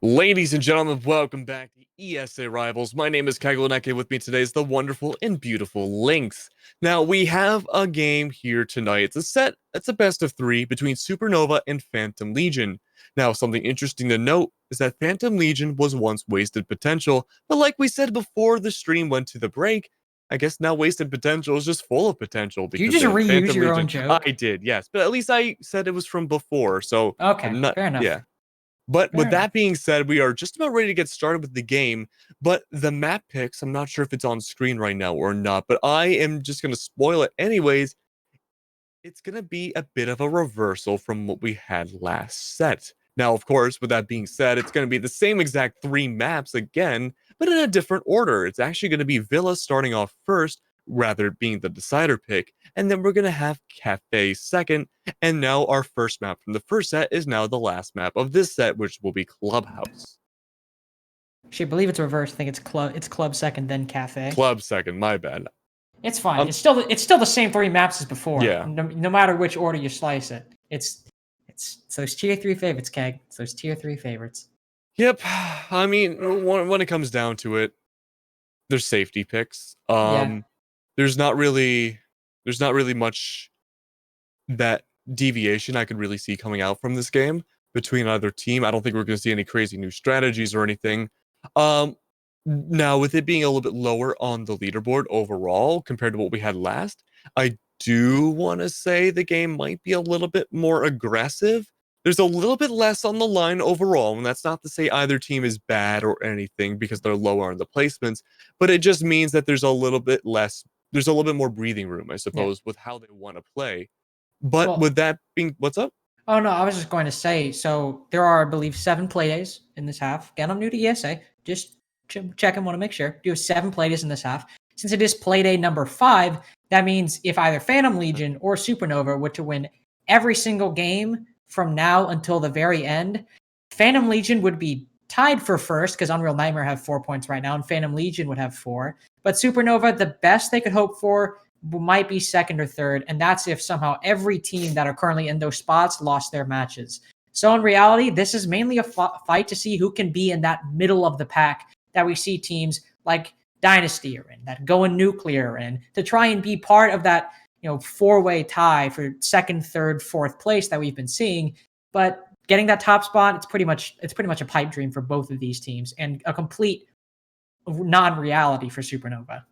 Ladies and gentlemen, welcome back to ESA Rivals. My name is Kagolaneke. With me today is the wonderful and beautiful Lynx. Now, we have a game here tonight. It's a best of three between Supernova and Phantom Legion. Now, something interesting to note is that Phantom Legion was once wasted potential, but like we said before the stream went to the break, I guess now wasted potential is just full of potential Do you because just the reuse Phantom your own Legion. joke? I did, yes, but at least I said it was from before, so Okay, I'm not, fair enough. yeah. But Fair with enough. that being said, we are just about ready to get started with the game. But the map picks, I'm not sure if it's on screen right now or not, but I am just going to spoil it anyways. It's going to be a bit of a reversal from what we had last set. Now, of course, with that being said, it's going to be the same exact three maps again, but in a different order. It's actually going to be Villa starting off first, rather being the decider pick, and then we're going to have Cafe second, and now our first map from the first set is now the last map of this set, which will be Clubhouse. Actually, I believe it's reversed. I think it's club second, then cafe. Club second, my bad. It's fine. It's still the same three maps as before. Yeah. No matter which order you slice it. It's those tier 3 favorites, Keg. It's those tier 3 favorites. Yep. I mean, when it comes down to it, there's safety picks. Yeah. There's not really much that deviation I could really see coming out from this game between either team. I don't think we're going to see any crazy new strategies or anything. Now, with it being a little bit lower on the leaderboard overall compared to what we had last, I do want to say the game might be a little bit more aggressive. There's a little bit less on the line overall, and that's not to say either team is bad or anything because they're lower on the placements, but it just means that there's a little bit more breathing room, I Yeah. suppose, with how they want to play. But Well, with that being, what's up? oh no, I was just going to say, so there are, I believe, 7 playdays in this half. Again, I'm new to ESA. Just checking, want to make sure. Do have 7 playdays in this half. Since it is playday number 5, that means if either Phantom Legion or Supernova were to win every single game from now until the very end, Phantom Legion would be tied for first because Unreal Nightmare have 4 points right now, and Phantom Legion would have 4. But Supernova, the best they could hope for might be second or third, and that's if somehow every team that are currently in those spots lost their matches. So in reality, this is mainly a fight to see who can be in that middle of the pack that we see teams like Dynasty are in, that Going Nuclear are in, to try and be part of that, four-way tie for second, third, fourth place that we've been seeing. But getting that top spot, it's pretty much a pipe dream for both of these teams and a complete non-reality for Supernova.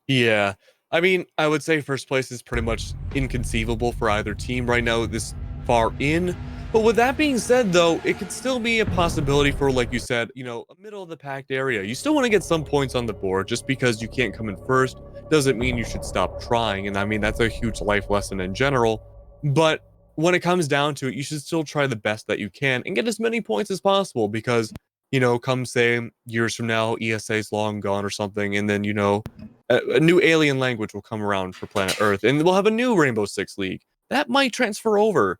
Yeah. I mean, I would say first place is pretty much inconceivable for either team right now this far in. But with that being said, though, it could still be a possibility for, like you said, a middle of the packed area. You still want to get some points on the board. Just because you can't come in first doesn't mean you should stop trying. And I mean, that's a huge life lesson in general. But when it comes down to it, you should still try the best that you can and get as many points as possible because, come say years from now, ESA is long gone or something, and then, a new alien language will come around for planet Earth, and we'll have a new Rainbow Six League. That might transfer over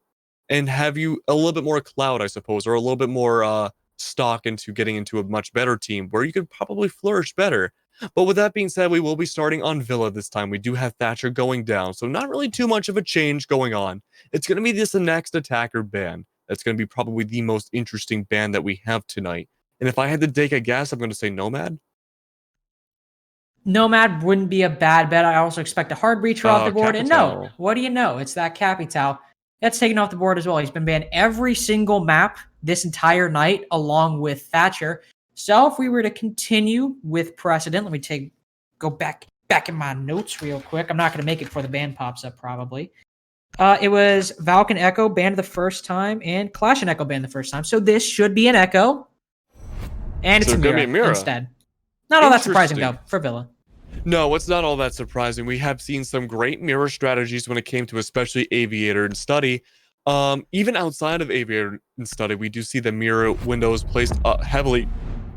and have you a little bit more clout, I suppose, or a little bit more stock into getting into a much better team where you could probably flourish better. But with that being said, we will be starting on Villa this time. We do have Thatcher going down, so not really too much of a change going on. It's going to be this next attacker ban. That's going to be probably the most interesting ban that we have tonight. And if I had to take a guess, I'm going to say Nomad. Nomad wouldn't be a bad bet. I also expect a hard breacher off the board. And no, Capital. what do you know? It's that Capital. That's taken off the board as well. He's been banned every single map this entire night, along with Thatcher. So if we were to continue with precedent, let me go back in my notes real quick. I'm not going to make it before the ban pops up, probably. It was Valken Echo banned the first time and Clash and Echo banned the first time. So this should be an Echo. And it's So a it's going to Mira be a Mira instead. Not all that surprising, though, for Villa. No, it's not all that surprising. We have seen some great mirror strategies when it came to especially Aviator and Study. Even outside of Aviator and Study, we do see the mirror windows placed heavily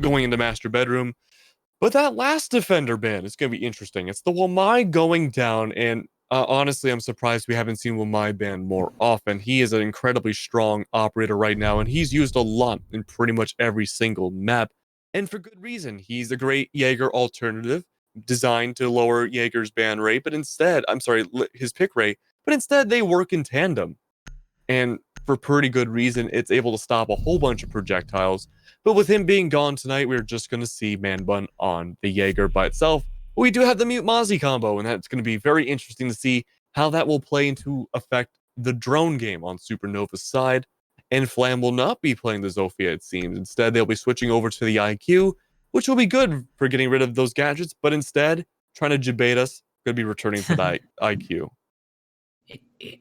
going into Master Bedroom. But that last Defender ban is going to be interesting. It's the Wamai going down, and honestly, I'm surprised we haven't seen Wamai ban more often. He is an incredibly strong operator right now, and he's used a lot in pretty much every single map, and for good reason. He's a great Jaeger alternative designed to lower Jaeger's ban rate, but instead, his pick rate, but instead they work in tandem. And for pretty good reason. It's able to stop a whole bunch of projectiles. But with him being gone tonight, we're just going to see Man Bun on the Jaeger by itself. We do have the Mute Mozzie combo, and that's going to be very interesting to see how that will play into affect the drone game on Supernova's side. And Flam will not be playing the Zofia, it seems. Instead, they'll be switching over to the IQ, which will be good for getting rid of those gadgets, but instead, trying to debate us, going to be returning to that IQ.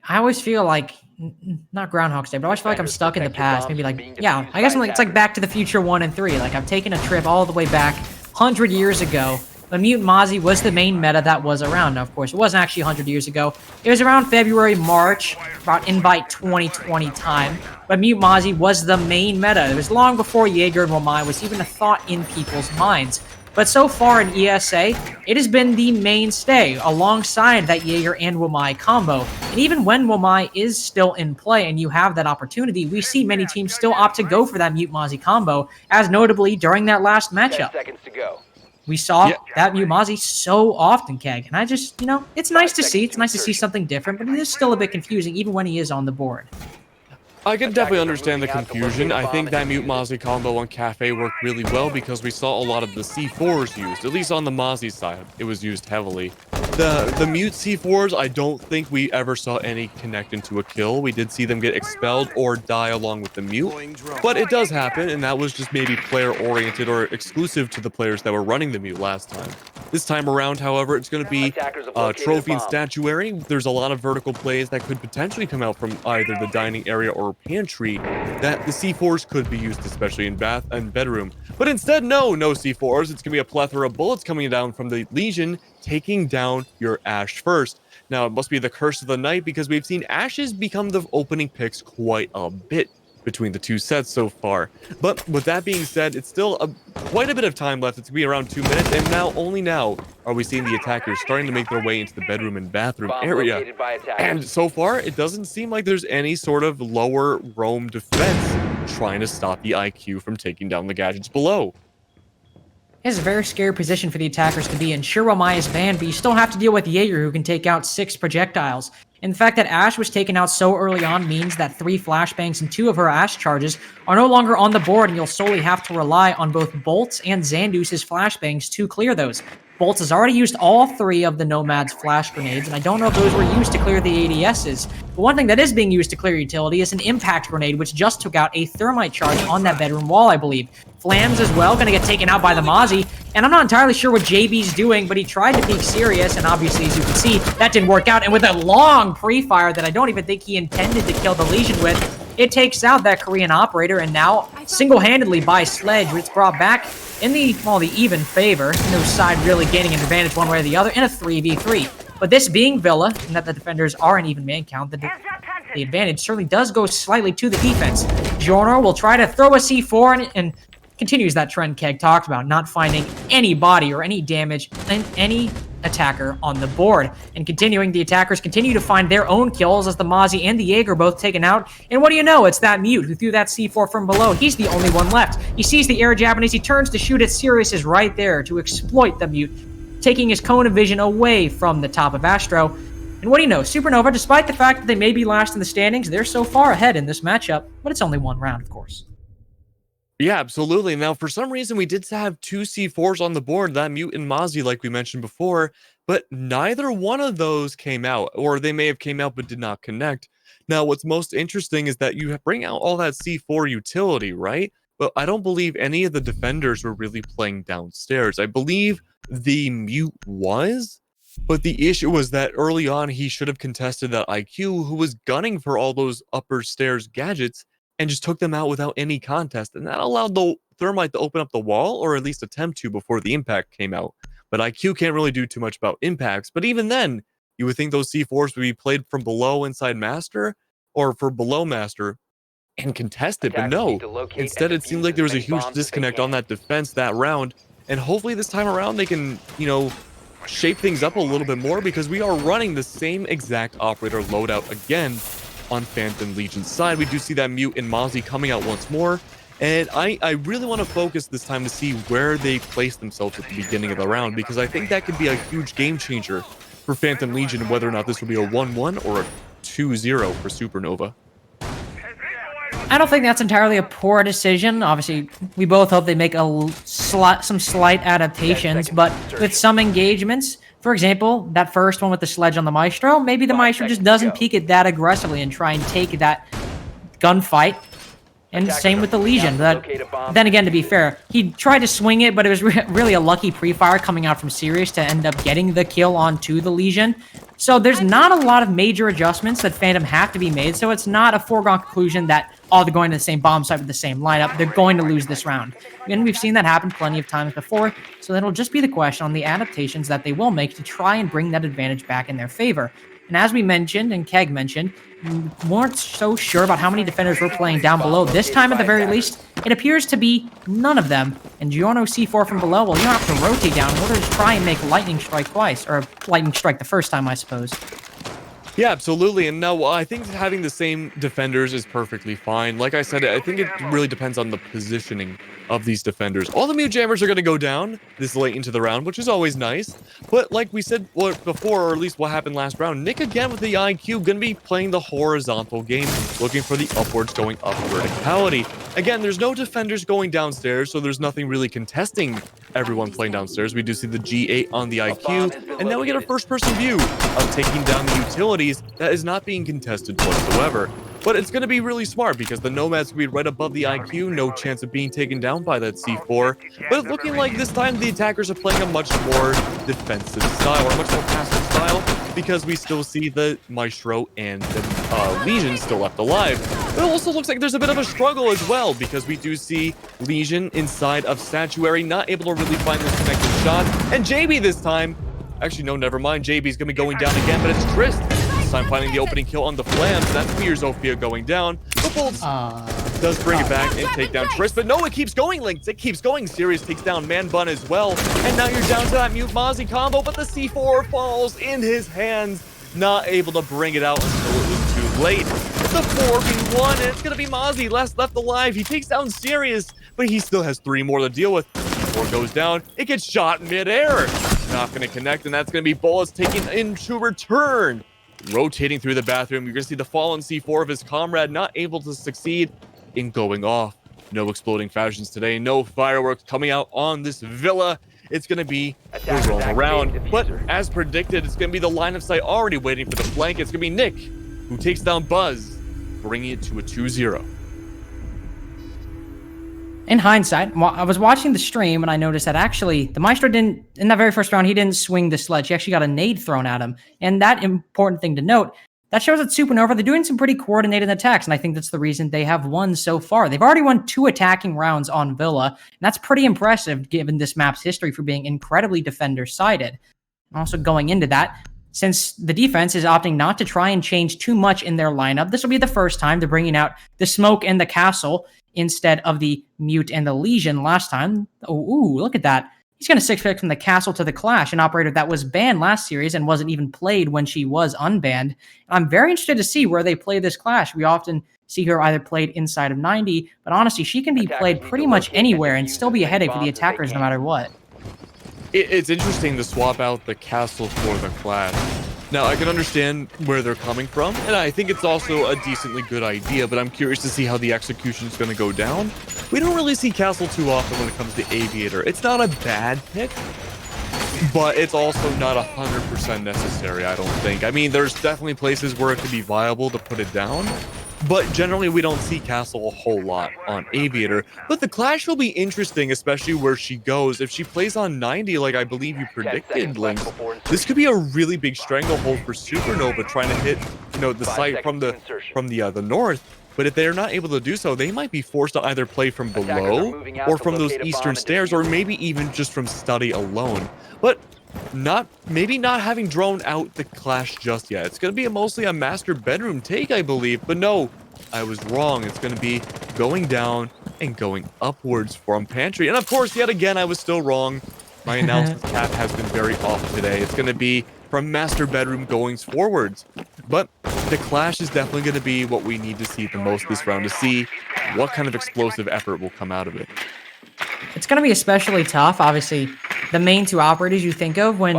I always feel like, not Groundhog's Day, but I always feel like I'm stuck in the past. Maybe like, yeah, I guess it's like Back to the Future 1 and 3. Like, I've taken a trip all the way back 100 years ago. The Mutant Mozzie was the main meta that was around. Now, of course, it wasn't actually 100 years ago. It was around February, March, about Invite 2020 time. But Mutant Mozzie was the main meta. It was long before Jaeger and Wamai was even a thought in people's minds. But so far in ESA, it has been the mainstay alongside that Jaeger and Wamai combo. And even when Wamai is still in play and you have that opportunity, we see many teams still opt to go for that Mute Mozzie combo, as notably during that last matchup. 10 seconds to go. We saw that Mute Mozzie so often, Keg. And I just, it's nice to see. It's nice to see something different, but it is still a bit confusing even when he is on the board. I can definitely understand the confusion. I think that Mute Mozzie combo on Cafe worked really well because we saw a lot of the C4s used, at least on the Mozzie side. It was used heavily. The Mute C4s, I don't think we ever saw any connect into a kill. We did see them get expelled or die along with the Mute, but it does happen, and that was just maybe player-oriented or exclusive to the players that were running the Mute last time. This time around, however, it's going to be trophy and statuary. There's a lot of vertical plays that could potentially come out from either the dining area or pantry that the C4s could be used, especially in bath and bedroom. But instead, no C4s. It's going to be a plethora of bullets coming down from the Legion, taking down your Ashe first. Now, it must be the curse of the night because we've seen Ashes become the opening picks quite a bit between the two sets so far. But with that being said, it's still quite a bit of time left. It's going to be around 2 minutes, and only now are we seeing the attackers starting to make their way into the bedroom and bathroom area. And so far, it doesn't seem like there's any sort of lower roam defense trying to stop the IQ from taking down the gadgets below. It's a very scary position for the attackers to be in. Sure, Wamai is banned, but you still have to deal with Jaeger, who can take out 6 projectiles. And the fact that Ashe was taken out so early on means that 3 flashbangs and 2 of her Ashe charges are no longer on the board, and you'll solely have to rely on both Bolts and Xandus's flashbangs to clear those. Bolts has already used all 3 of the Nomad's flash grenades, and I don't know if those were used to clear the ADSs. But one thing that is being used to clear utility is an impact grenade, which just took out a thermite charge on that bedroom wall, I believe. Flams as well, going to get taken out by the Mozzie, and I'm not entirely sure what JB's doing, but he tried to be serious, and obviously, as you can see, that didn't work out, and with a long pre-fire that I don't even think he intended to kill the Legion with, it takes out that Korean operator, and now, single-handedly by Sledge, it's brought back in the even favor, no side really gaining an advantage one way or the other, in a 3v3. But this being Villa, and that the defenders are an even man count, the advantage certainly does go slightly to the defense. Jornor will try to throw a C4 and continues that trend Keg talked about, not finding any body or any damage in any attacker on the board. And continuing, the attackers continue to find their own kills as the Mozzie and the Jaeger both taken out. And what do you know? It's that Mute who threw that C4 from below. He's the only one left. He sees the air jab, and as he turns to shoot it, Sirius is right there to exploit the Mute, taking his cone of vision away from the top of Astro. And what do you know? Supernova, despite the fact that they may be last in the standings, they're so far ahead in this matchup, but it's only one round, of course. Yeah, absolutely. Now, for some reason, we did have 2 C4s on the board, that Mute and Mozzie, like we mentioned before, but neither one of those came out, or they may have came out but did not connect. Now, what's most interesting is that you bring out all that C4 utility, right? But I don't believe any of the defenders were really playing downstairs. I believe the Mute was, but the issue was that early on, he should have contested that IQ, who was gunning for all those upper stairs gadgets, and just took them out without any contest. And that allowed the Thermite to open up the wall, or at least attempt to before the impact came out. But IQ can't really do too much about impacts. But even then, you would think those C4s would be played from below inside Master, or for below Master, and contested. But no, instead it seemed like there was a huge disconnect on that defense that round. And hopefully this time around they can, shape things up a little bit more, because we are running the same exact operator loadout again on Phantom Legion's side. We do see that Mute and Mozzie coming out once more, and I really want to focus this time to see where they place themselves at the beginning of the round, because I think that could be a huge game changer for Phantom Legion, whether or not this will be a 1-1 or a 2-0 for Supernova. I don't think that's entirely a poor decision. Obviously, we both hope they make some slight adaptations, but with some engagements, for example, that first one with the sledge on the Maestro, maybe the Maestro just doesn't peek it that aggressively and try and take that gunfight. And same with the Legion. Then again, to be fair, he tried to swing it, but it was really a lucky pre-fire coming out from Sirius to end up getting the kill onto the Legion. So there's not a lot of major adjustments that Phantom have to be made, so it's not a foregone conclusion that, oh, they're going to the same bomb site with the same lineup. They're going to lose this round. And we've seen that happen plenty of times before, so that'll just be the question on the adaptations that they will make to try and bring that advantage back in their favor. And as we mentioned, and Keg mentioned, we weren't so sure about how many defenders were playing down below. This time, at the very least, it appears to be none of them. And Giorno C4 from below, well, you have to rotate down in order to try and make Lightning Strike twice. Or Lightning Strike the first time, I suppose. Yeah, absolutely. And no, I think having the same defenders is perfectly fine. Like I said, I think it really depends on the positioning of these defenders. All the mute jammers are going to go down this late into the round, which is always nice. But like we said before, or at least what happened last round, Nick again with the IQ going to be playing the horizontal game, looking for the upwards going up verticality. Again, there's no defenders going downstairs, so there's nothing really contesting everyone playing downstairs. We do see the G8 on the IQ, and now we get a first-person view of taking down the utilities that is not being contested whatsoever. But it's going to be really smart because the Nomad's going to be right above the IQ, no chance of being taken down by that C4. But it's looking like this time the attackers are playing a much more defensive style, or a much more passive style, because we still see the Maestro and the Legion still left alive. But it also looks like there's a bit of a struggle as well, because we do see Legion inside of Statuary, not able to really find this connected shot. And JB this time, actually no, never mind, JB's going to be going down again, but it's Trist. This time finding the opening kill on the Flams. That's Fear Zofia going down. But Bolts does bring it back and take down Trist. But no, it keeps going, Lynx. It keeps going. Sirius takes down Man Bun as well. And now you're down to that Mute Mozzie combo, but the C4 falls in his hands. Not able to bring it out until it was too late. It's a 4v1, and it's going to be Mozzie left alive. He takes down Sirius, but he still has 3 more to deal with. C4 goes down. It gets shot mid-air. Not going to connect, and that's going to be Bullets taking into return. Rotating through the bathroom, you're going to see the fallen C4 of his comrade not able to succeed in going off. No exploding fashions today, no fireworks coming out on this villa. It's going to be a roll around, but as predicted, it's going to be the line of sight already waiting for the flank. It's going to be Nick who takes down Buzz, bringing it to a 2-0. In hindsight, I was watching the stream and I noticed that actually the Maestro didn't, in that very first round, he didn't swing the sledge. He actually got a nade thrown at him. And that important thing to note, that shows that Supernova, they're doing some pretty coordinated attacks. And I think that's the reason they have won so far. They've already won 2 attacking rounds on Villa. And that's pretty impressive given this map's history for being incredibly defender-sided. Also going into that, since the defense is opting not to try and change too much in their lineup, this will be the first time they're bringing out the Smoke and the Castle instead of the Mute and the Legion last time. Oh, look at that. He's going to 6-pick from the Castle to the Clash, an operator that was banned last series and wasn't even played when she was unbanned. I'm very interested to see where they play this Clash. We often see her either played inside of 90, but honestly, she can be played pretty much anywhere and still be a headache for the attackers no matter what. It's interesting to swap out the Castle for the Clash. Now, I can understand where they're coming from, and I think it's also a decently good idea, but I'm curious to see how the execution is going to go down. We don't really see Castle too often when it comes to Aviator. It's not a bad pick, but it's also not 100% necessary, I don't think. I mean, there's definitely places where it could be viable to put it down, but generally we don't see Castle a whole lot on Aviator. But the Clash will be interesting, especially where she goes. If she plays on 90, like I believe you predicted, Lynx, this could be a really big stranglehold for Supernova trying to hit, the site from the north. But if they're not able to do so, they might be forced to either play from below or from those eastern stairs, or maybe even just from study alone. But maybe not having drawn out the Clash just yet. It's going to be mostly a master bedroom take, I believe. But no, I was wrong. It's going to be going down and going upwards from Pantry. And of course, yet again, I was still wrong. My analysis cap has been very off today. It's going to be from master bedroom going forwards. But the Clash is definitely going to be what we need to see the most this round, to see what kind of explosive effort will come out of it. It's going to be especially tough. Obviously, the main 2 operators you think of when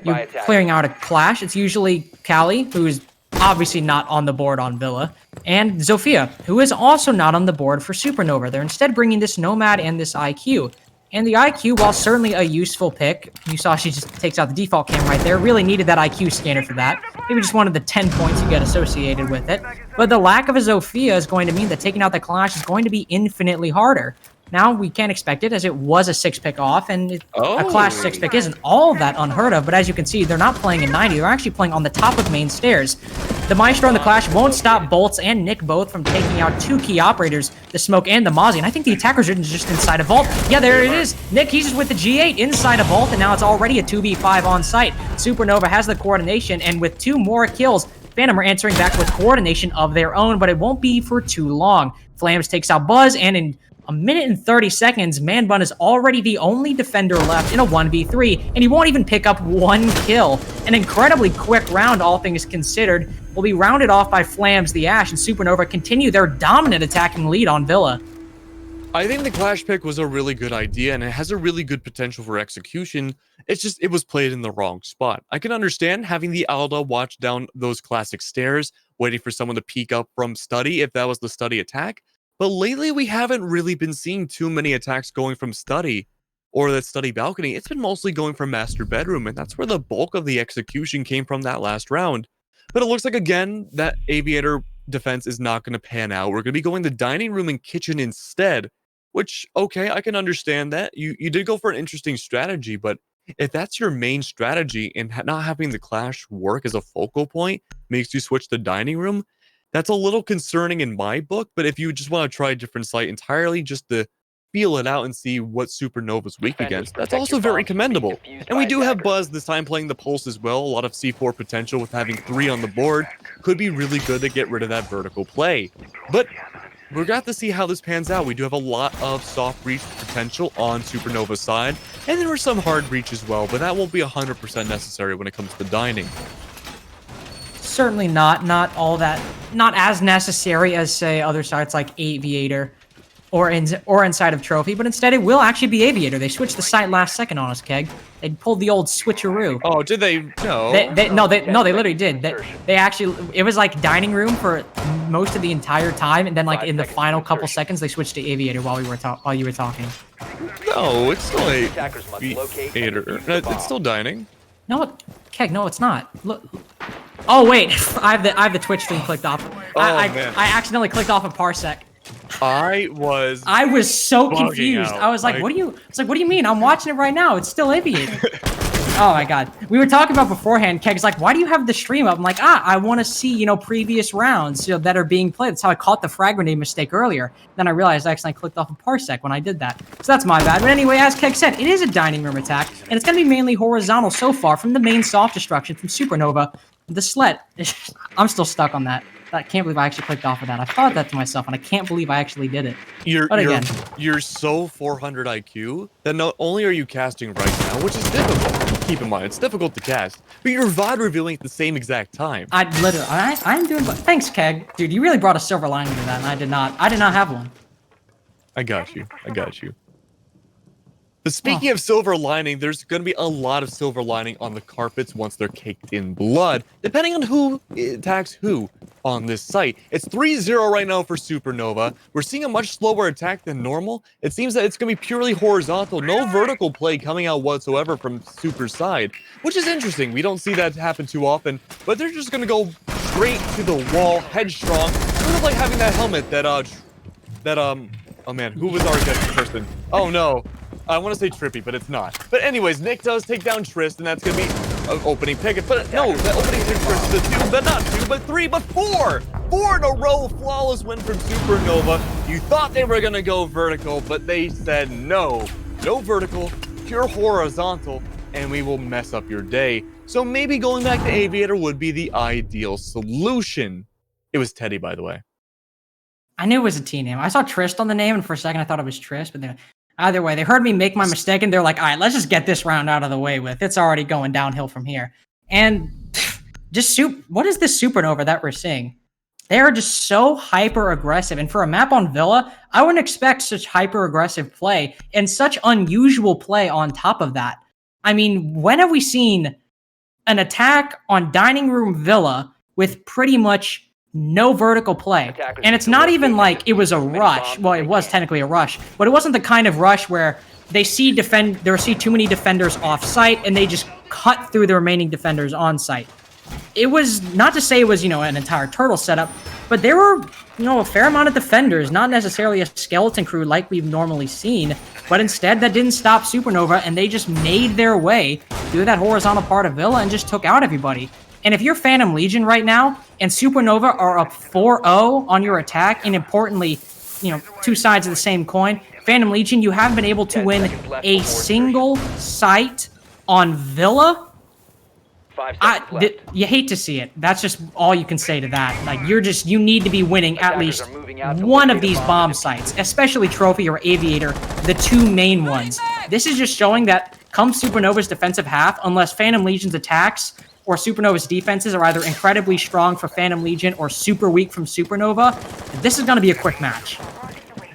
you're clearing out a Clash, it's usually Callie, who's obviously not on the board on Villa, and Zofia, who is also not on the board for Supernova. They're instead bringing this Nomad and this IQ. And the IQ, while certainly a useful pick, you saw she just takes out the default cam right there, really needed that IQ scanner for that. Maybe just wanted the 10 points you get associated with it. But the lack of a Zofia is going to mean that taking out the Clash is going to be infinitely harder. Now, we can't expect it, as it was a 6-pick off, and a Clash 6-pick isn't all that unheard of, but as you can see, they're not playing in 90, they're actually playing on the top of main stairs. The Maestro and the Clash won't stop Bolts and Nick both from taking out 2 key operators, the Smoke and the Mozzie, and I think the attackers are just inside a Vault. Yeah, there it is. Nick, he's just with the G8 inside a Vault, and now it's already a 2v5 on site. Supernova has the coordination, and with 2 more kills, Phantom are answering back with coordination of their own, but it won't be for too long. Flames takes out Buzz, and in a minute and 30 seconds, Man Bun is already the only defender left in a 1v3, and he won't even pick up 1 kill. An incredibly quick round, all things considered, will be rounded off by Flams, the Ash, and Supernova continue their dominant attacking lead on Villa. I think the Clash pick was a really good idea, and it has a really good potential for execution. It's just, it was played in the wrong spot. I can understand having the Alda watch down those classic stairs, waiting for someone to peek up from study if that was the study attack. But lately, we haven't really been seeing too many attacks going from study or that study balcony. It's been mostly going from master bedroom, and that's where the bulk of the execution came from that last round. But it looks like, again, that aviator defense is not going to pan out. We're going to be going the dining room and kitchen instead, which, okay, I can understand that. You did go for an interesting strategy, but if that's your main strategy and not having the Clash work as a focal point makes you switch to dining room, that's a little concerning in my book. But if you just want to try a different site entirely just to feel it out and see what Supernova's weak against, that's also very commendable. And we do have Buzz this time playing the Pulse as well. A lot of C4 potential with having 3 on the board. Could be really good to get rid of that vertical play. But we're going to have to see how this pans out. We do have a lot of soft breach potential on Supernova's side, and there are some hard breach as well, but that won't be 100% necessary when it comes to dining. Certainly not all that, not as necessary as, say, other sites like Aviator or inside of Trophy, but instead it will actually be Aviator. They switched the site last second on us, Keg. They pulled the old switcheroo. Oh, did they? No. They literally did. They actually, it was like dining room for most of the entire time, and then like in the final couple seconds, they switched to Aviator while you were talking. No, it's still Aviator. It's still dining. No, Keg, no, it's not. Look. Oh wait, I have the Twitch stream clicked off. Man. I accidentally clicked off a parsec. I was so confused. Out. I was like, what do you mean? I'm watching it right now. It's still Aviator. Oh my god. We were talking about beforehand, Keg's like, why do you have the stream up? I'm like, I want to see, previous rounds that are being played. That's how I caught the frag grenade mistake earlier. Then I realized I accidentally clicked off a parsec when I did that. So that's my bad. But anyway, as Keg said, it is a dining room attack, and it's going to be mainly horizontal so far from the main soft destruction from Supernova. The Slet, I'm still stuck on that. I can't believe I actually clicked off of that. I thought that to myself, and I can't believe I actually did it. You're so 400 IQ that not only are you casting right now, which is difficult. Keep in mind, it's difficult to cast, but you're VOD revealing at the same exact time. I'm doing. Thanks, Keg, dude. You really brought a silver lining to that, and I did not have one. I got you. But speaking of silver lining, there's going to be a lot of silver lining on the carpets once they're caked in blood, depending on who attacks who on this site. It's 3-0 right now for Supernova. We're seeing a much slower attack than normal. It seems that it's going to be purely horizontal, no vertical play coming out whatsoever from Super's side, which is interesting. We don't see that happen too often, but they're just going to go straight to the wall, headstrong, sort of like having that helmet that, oh man, who was our guest person? Oh no. I want to say Trippy, but it's not. But anyways, Nick does take down Trist, and that's going to be an opening pick. But no, the opening pick Trist is a 2, but not 2, but 3, but 4! 4 in a row, flawless win from Supernova. You thought they were going to go vertical, but they said no. No vertical, pure horizontal, and we will mess up your day. So maybe going back to Aviator would be the ideal solution. It was Teddy, by the way. I knew it was a T name. I saw Trist on the name, and for a second I thought it was Trist, but then either way, they heard me make my mistake, and they're like, all right, let's just get this round out of the way with. It's already going downhill from here. And what is this Supernova that we're seeing? They are just so hyper-aggressive. And for a map on Villa, I wouldn't expect such hyper-aggressive play and such unusual play on top of that. I mean, when have we seen an attack on Dining Room Villa with pretty much no vertical play. And it's not even like it was a rush. Well, it was technically a rush, but it wasn't the kind of rush where they see too many defenders off site and they just cut through the remaining defenders on site. It was not to say it was, an entire turtle setup, but there were, a fair amount of defenders, not necessarily a skeleton crew like we've normally seen, but instead that didn't stop Supernova and they just made their way through that horizontal part of Villa and just took out everybody. And if you're Phantom Legion right now and Supernova are up 4-0 on your attack, and importantly, two sides of the same coin, Phantom Legion, you have been able to win a single site on Villa. You hate to see it. That's just all you can say to that. Like, you need to be winning at least one of these bomb sites, especially Trophy or Aviator, the two main ones. This is just showing that come Supernova's defensive half, unless Phantom Legion's attacks or Supernova's defenses are either incredibly strong for Phantom Legion or super weak from Supernova, this is going to be a quick match.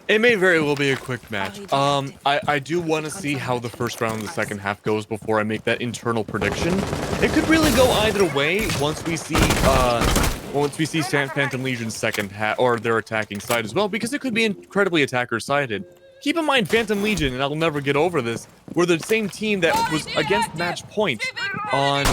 It may very well be a quick match. I do want to see how the first round of the second half goes before I make that internal prediction. It could really go either way once we see Phantom Legion's second half or their attacking side as well, because it could be incredibly attacker-sided. Keep in mind, Phantom Legion, and I'll never get over this, were the same team that was against Match Point on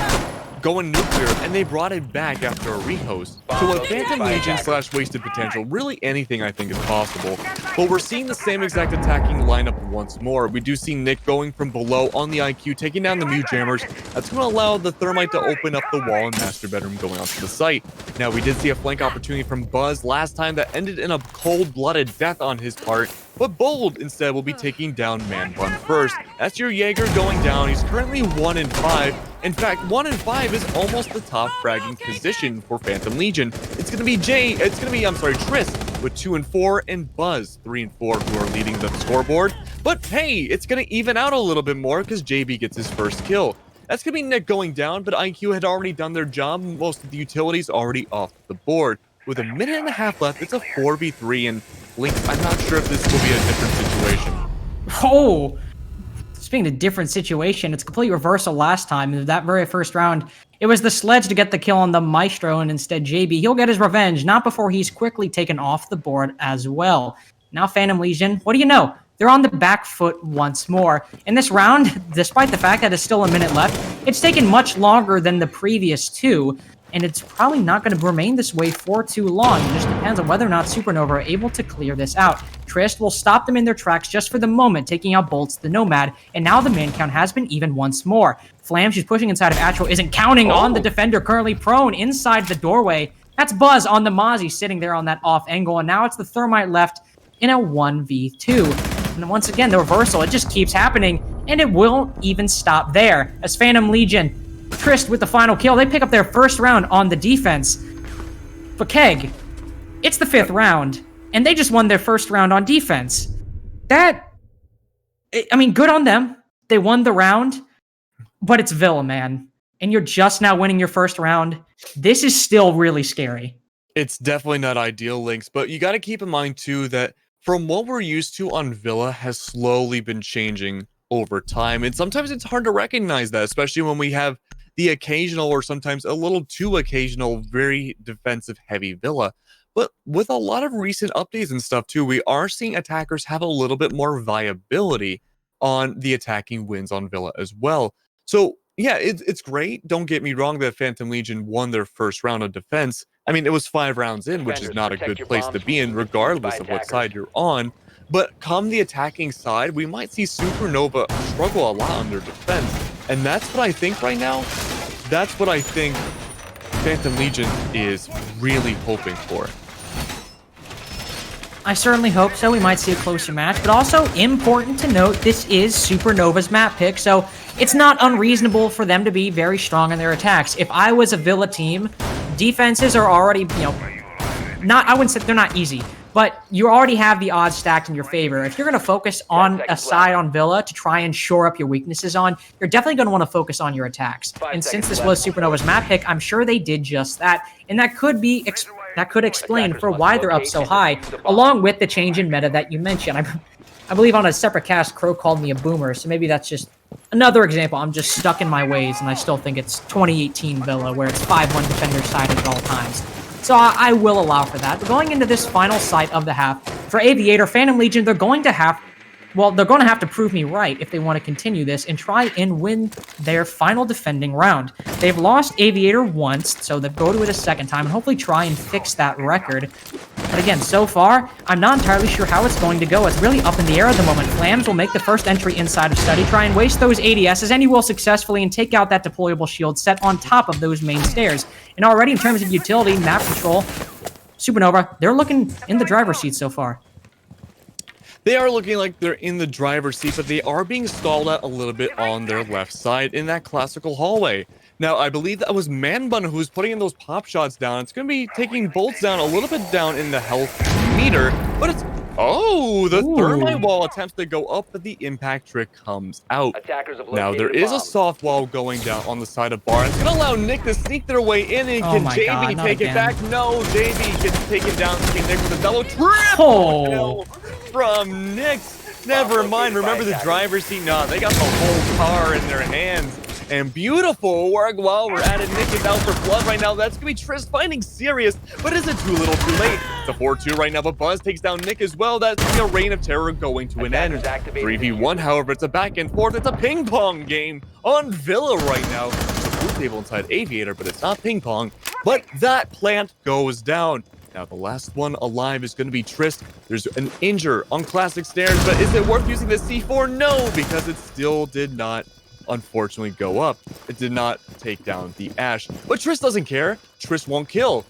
going nuclear, and they brought it back after a rehost. So with Phantom Legion / Wasted Potential, really anything I think is possible. But we're seeing the same exact attacking lineup once more. We do see Nick going from below on the IQ, taking down the Mute Jammers. That's going to allow the Thermite to open up the wall and Master Bedroom going onto the site. Now, we did see a flank opportunity from Buzz last time that ended in a cold-blooded death on his part. But Bold instead will be taking down Man Bun first. That's your Jaeger going down. He's currently 1-5. In fact, 1-5 is almost the top fragging position for Phantom Legion. It's gonna be Triss with 2-4 and Buzz 3-4 who are leading the scoreboard. But hey, it's gonna even out a little bit more because JB gets his first kill. That's gonna be Nick going down, but IQ had already done their job. Most of the utilities already off the board. With a minute and a half left, it's a 4v3, and Link, I'm not sure if this will be a different situation. Oh, speaking of different situation, it's a complete reversal last time. In that very first round, it was the Sledge to get the kill on the Maestro, and instead JB, he'll get his revenge, not before he's quickly taken off the board as well. Now Phantom Legion, what do you know? They're on the back foot once more. In this round, despite the fact that it's still a minute left, it's taken much longer than the previous two, and it's probably not going to remain this way for too long. It just depends on whether or not Supernova are able to clear this out. Trist will stop them in their tracks just for the moment, taking out Bolts the Nomad, and now the man count has been even once more. Flam, she's pushing inside of Atro, isn't counting on the defender currently prone inside the doorway. That's Buzz on the Mozzie sitting there on that off angle, and now it's the Thermite left in a 1v2. And once again, the reversal, it just keeps happening, and it won't even stop there. As Phantom Legion, Trist with the final kill, they pick up their first round on the defense. But Keg, it's the 5th round, and they just won their first round on defense. Good on them. They won the round, but it's Villa, man. And you're just now winning your first round. This is still really scary. It's definitely not ideal, Lynx, but you got to keep in mind, too, that from what we're used to on Villa has slowly been changing over time. And sometimes it's hard to recognize that, especially when we have the occasional or sometimes a little too occasional, very defensive heavy Villa. But with a lot of recent updates and stuff too, we are seeing attackers have a little bit more viability on the attacking wins on Villa as well. So yeah, it's great. Don't get me wrong that Phantom Legion won their first round of defense. I mean, it was 5 rounds in, which is not a good place to be in, regardless of what side you're on. But come the attacking side, we might see Supernova struggle a lot on their defense. And that's what I think right now. That's what I think Phantom Legion is really hoping for. I certainly hope so. We might see a closer match. But also, important to note, this is Supernova's map pick, so it's not unreasonable for them to be very strong in their attacks. If I was a Villa team, defenses are already, I wouldn't say they're not easy, but you already have the odds stacked in your favor. If you're going to focus on a side on Villa to try and shore up your weaknesses on, you're definitely going to want to focus on your attacks. And since this was Supernova's map pick, I'm sure they did just that. And that could be that could explain for why they're up so high, along with the change in meta that you mentioned. I believe on a separate cast, Crow called me a boomer, so maybe that's just Another example, I'm just stuck in my ways, and I still think it's 2018 Villa, where it's 5-1 defender sided at all times. So I will allow for that. But going into this final site of the half, for Aviator, Phantom Legion, they're going to have to prove me right if they want to continue this and try and win their final defending round. They've lost Aviator once, so they'll go to it a second time and hopefully try and fix that record. But again, so far, I'm not entirely sure how it's going to go. It's really up in the air at the moment. Flams will make the first entry inside of Study, try and waste those ADSs, and he will successfully and take out that deployable shield set on top of those main stairs. And already in terms of utility, map control, Supernova, they're looking in the driver's seat so far. They are looking like they're in the driver's seat, but they are being stalled out a little bit on their left side in that classical hallway. Now, I believe that was Manbun who was putting in those pop shots down. It's going to be taking bolts down a little bit down in the health meter, but it's... Oh, the thermite wall attempts to go up, but the impact trick comes out. Now, there is a soft wall going down on the side of bar. It's going to allow Nick to sneak their way in, and can JB take it back? No, JB gets taken down. Nick with a double triple from Nick. Never mind. Remember the driver's seat? No, they got the whole car in their hands. And beautiful work while we're at it. Nick is out for blood right now. That's going to be Trist finding Sirius, but is it too little too late? It's a 4-2 right now, but Buzz takes down Nick as well. That's going to be a reign of terror going to an end. 3v1, however, it's a back and forth. It's a ping pong game on Villa right now. It's a blue table inside Aviator, but it's not ping pong. But that plant goes down. Now, the last one alive is going to be Trist. There's an injure on classic stairs, but is it worth using the C4? No, because it still did not unfortunately go up. It did not take down the Ash. But Trist doesn't care. Trist won't kill.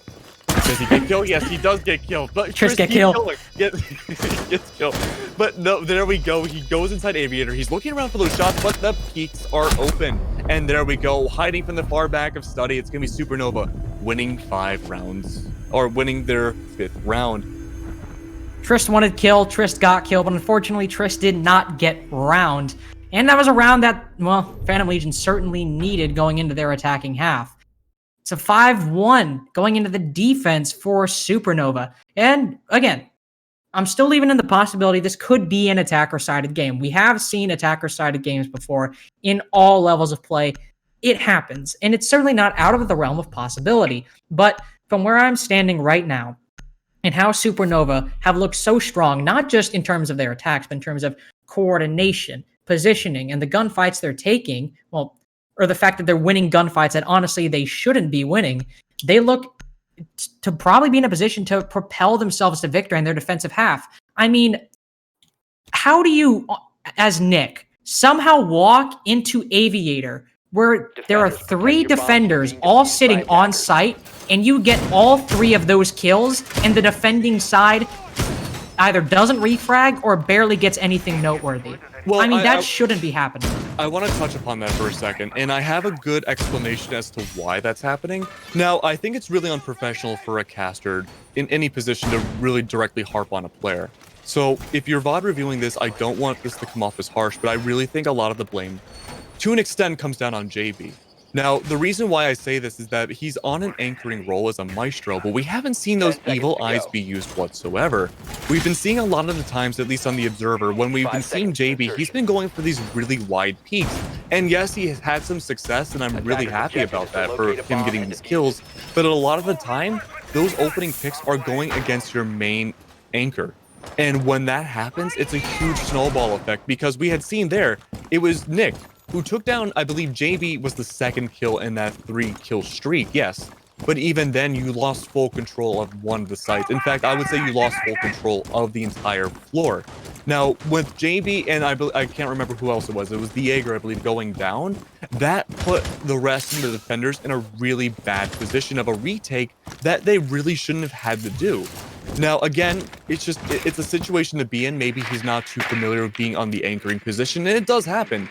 Does he get killed? Yes, he does get killed. But Trist get killed. Gets killed. But no, there we go. He goes inside Aviator. He's looking around for those shots, but the peaks are open. And there we go. Hiding from the far back of Study. It's going to be Supernova winning 5 rounds. Or winning their 5th round. Trist wanted kill. Trist got killed. But unfortunately, Trist did not get round. And that was a round that, well, Phantom Legion certainly needed going into their attacking half. It's a 5-1 going into the defense for Supernova. And again, I'm still leaving in the possibility this could be an attacker-sided game. We have seen attacker-sided games before in all levels of play. It happens, and it's certainly not out of the realm of possibility. But from where I'm standing right now, and how Supernova have looked so strong, not just in terms of their attacks, but in terms of coordination, positioning, and the gunfights they're taking, well, or the fact that they're winning gunfights that honestly they shouldn't be winning, they look to probably be in a position to propel themselves to victory in their defensive half. I mean, how do you, as Nick, somehow walk into Aviator where there are 3 defenders all sitting on site, and you get all 3 of those kills, and the defending side either doesn't refrag or barely gets anything noteworthy? Well, I mean, that shouldn't be happening. I want to touch upon that for a second, and I have a good explanation as to why that's happening. Now, I think it's really unprofessional for a caster in any position to really directly harp on a player. So, if you're VOD reviewing this, I don't want this to come off as harsh, but I really think a lot of the blame, to an extent, comes down on JB. Now, the reason why I say this is that he's on an anchoring role as a maestro, but we haven't seen those evil eyes be used whatsoever. We've been seeing a lot of the times, at least on the Observer, when we've been seeing JB, he's been going for these really wide peaks. And yes, he has had some success, and I'm really happy about that for him getting these kills. But a lot of the time, those opening picks are going against your main anchor. And when that happens, it's a huge snowball effect, because we had seen there, it was Nick who took down, I believe JB was the 2nd kill in that 3-kill streak, yes. But even then, you lost full control of one of the sites. In fact, I would say you lost full control of the entire floor. Now, with JB, and I can't remember who else it was the Jaeger, I believe, going down, that put the rest of the defenders in a really bad position of a retake that they really shouldn't have had to do. Now, again, it's a situation to be in. Maybe he's not too familiar with being on the anchoring position, and it does happen.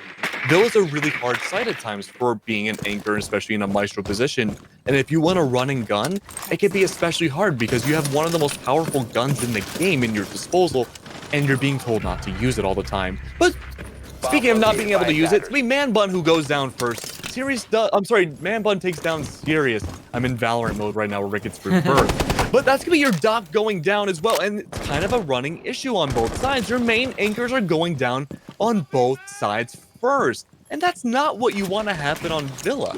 Those are really hard site at times for being an anchor, especially in a maestro position. And if you want to run and gun, it can be especially hard because you have one of the most powerful guns in the game in your disposal, and you're being told not to use it all the time. But speaking of not being able to use it, it's me, Manbun, who goes down first. Manbun takes down Sirius. I'm in Valorant mode right now where Rick gets rebirth. But that's going to be your Doc going down as well, and it's kind of a running issue on both sides. Your main anchors are going down on both sides first. and that's not what you want to happen on Villa.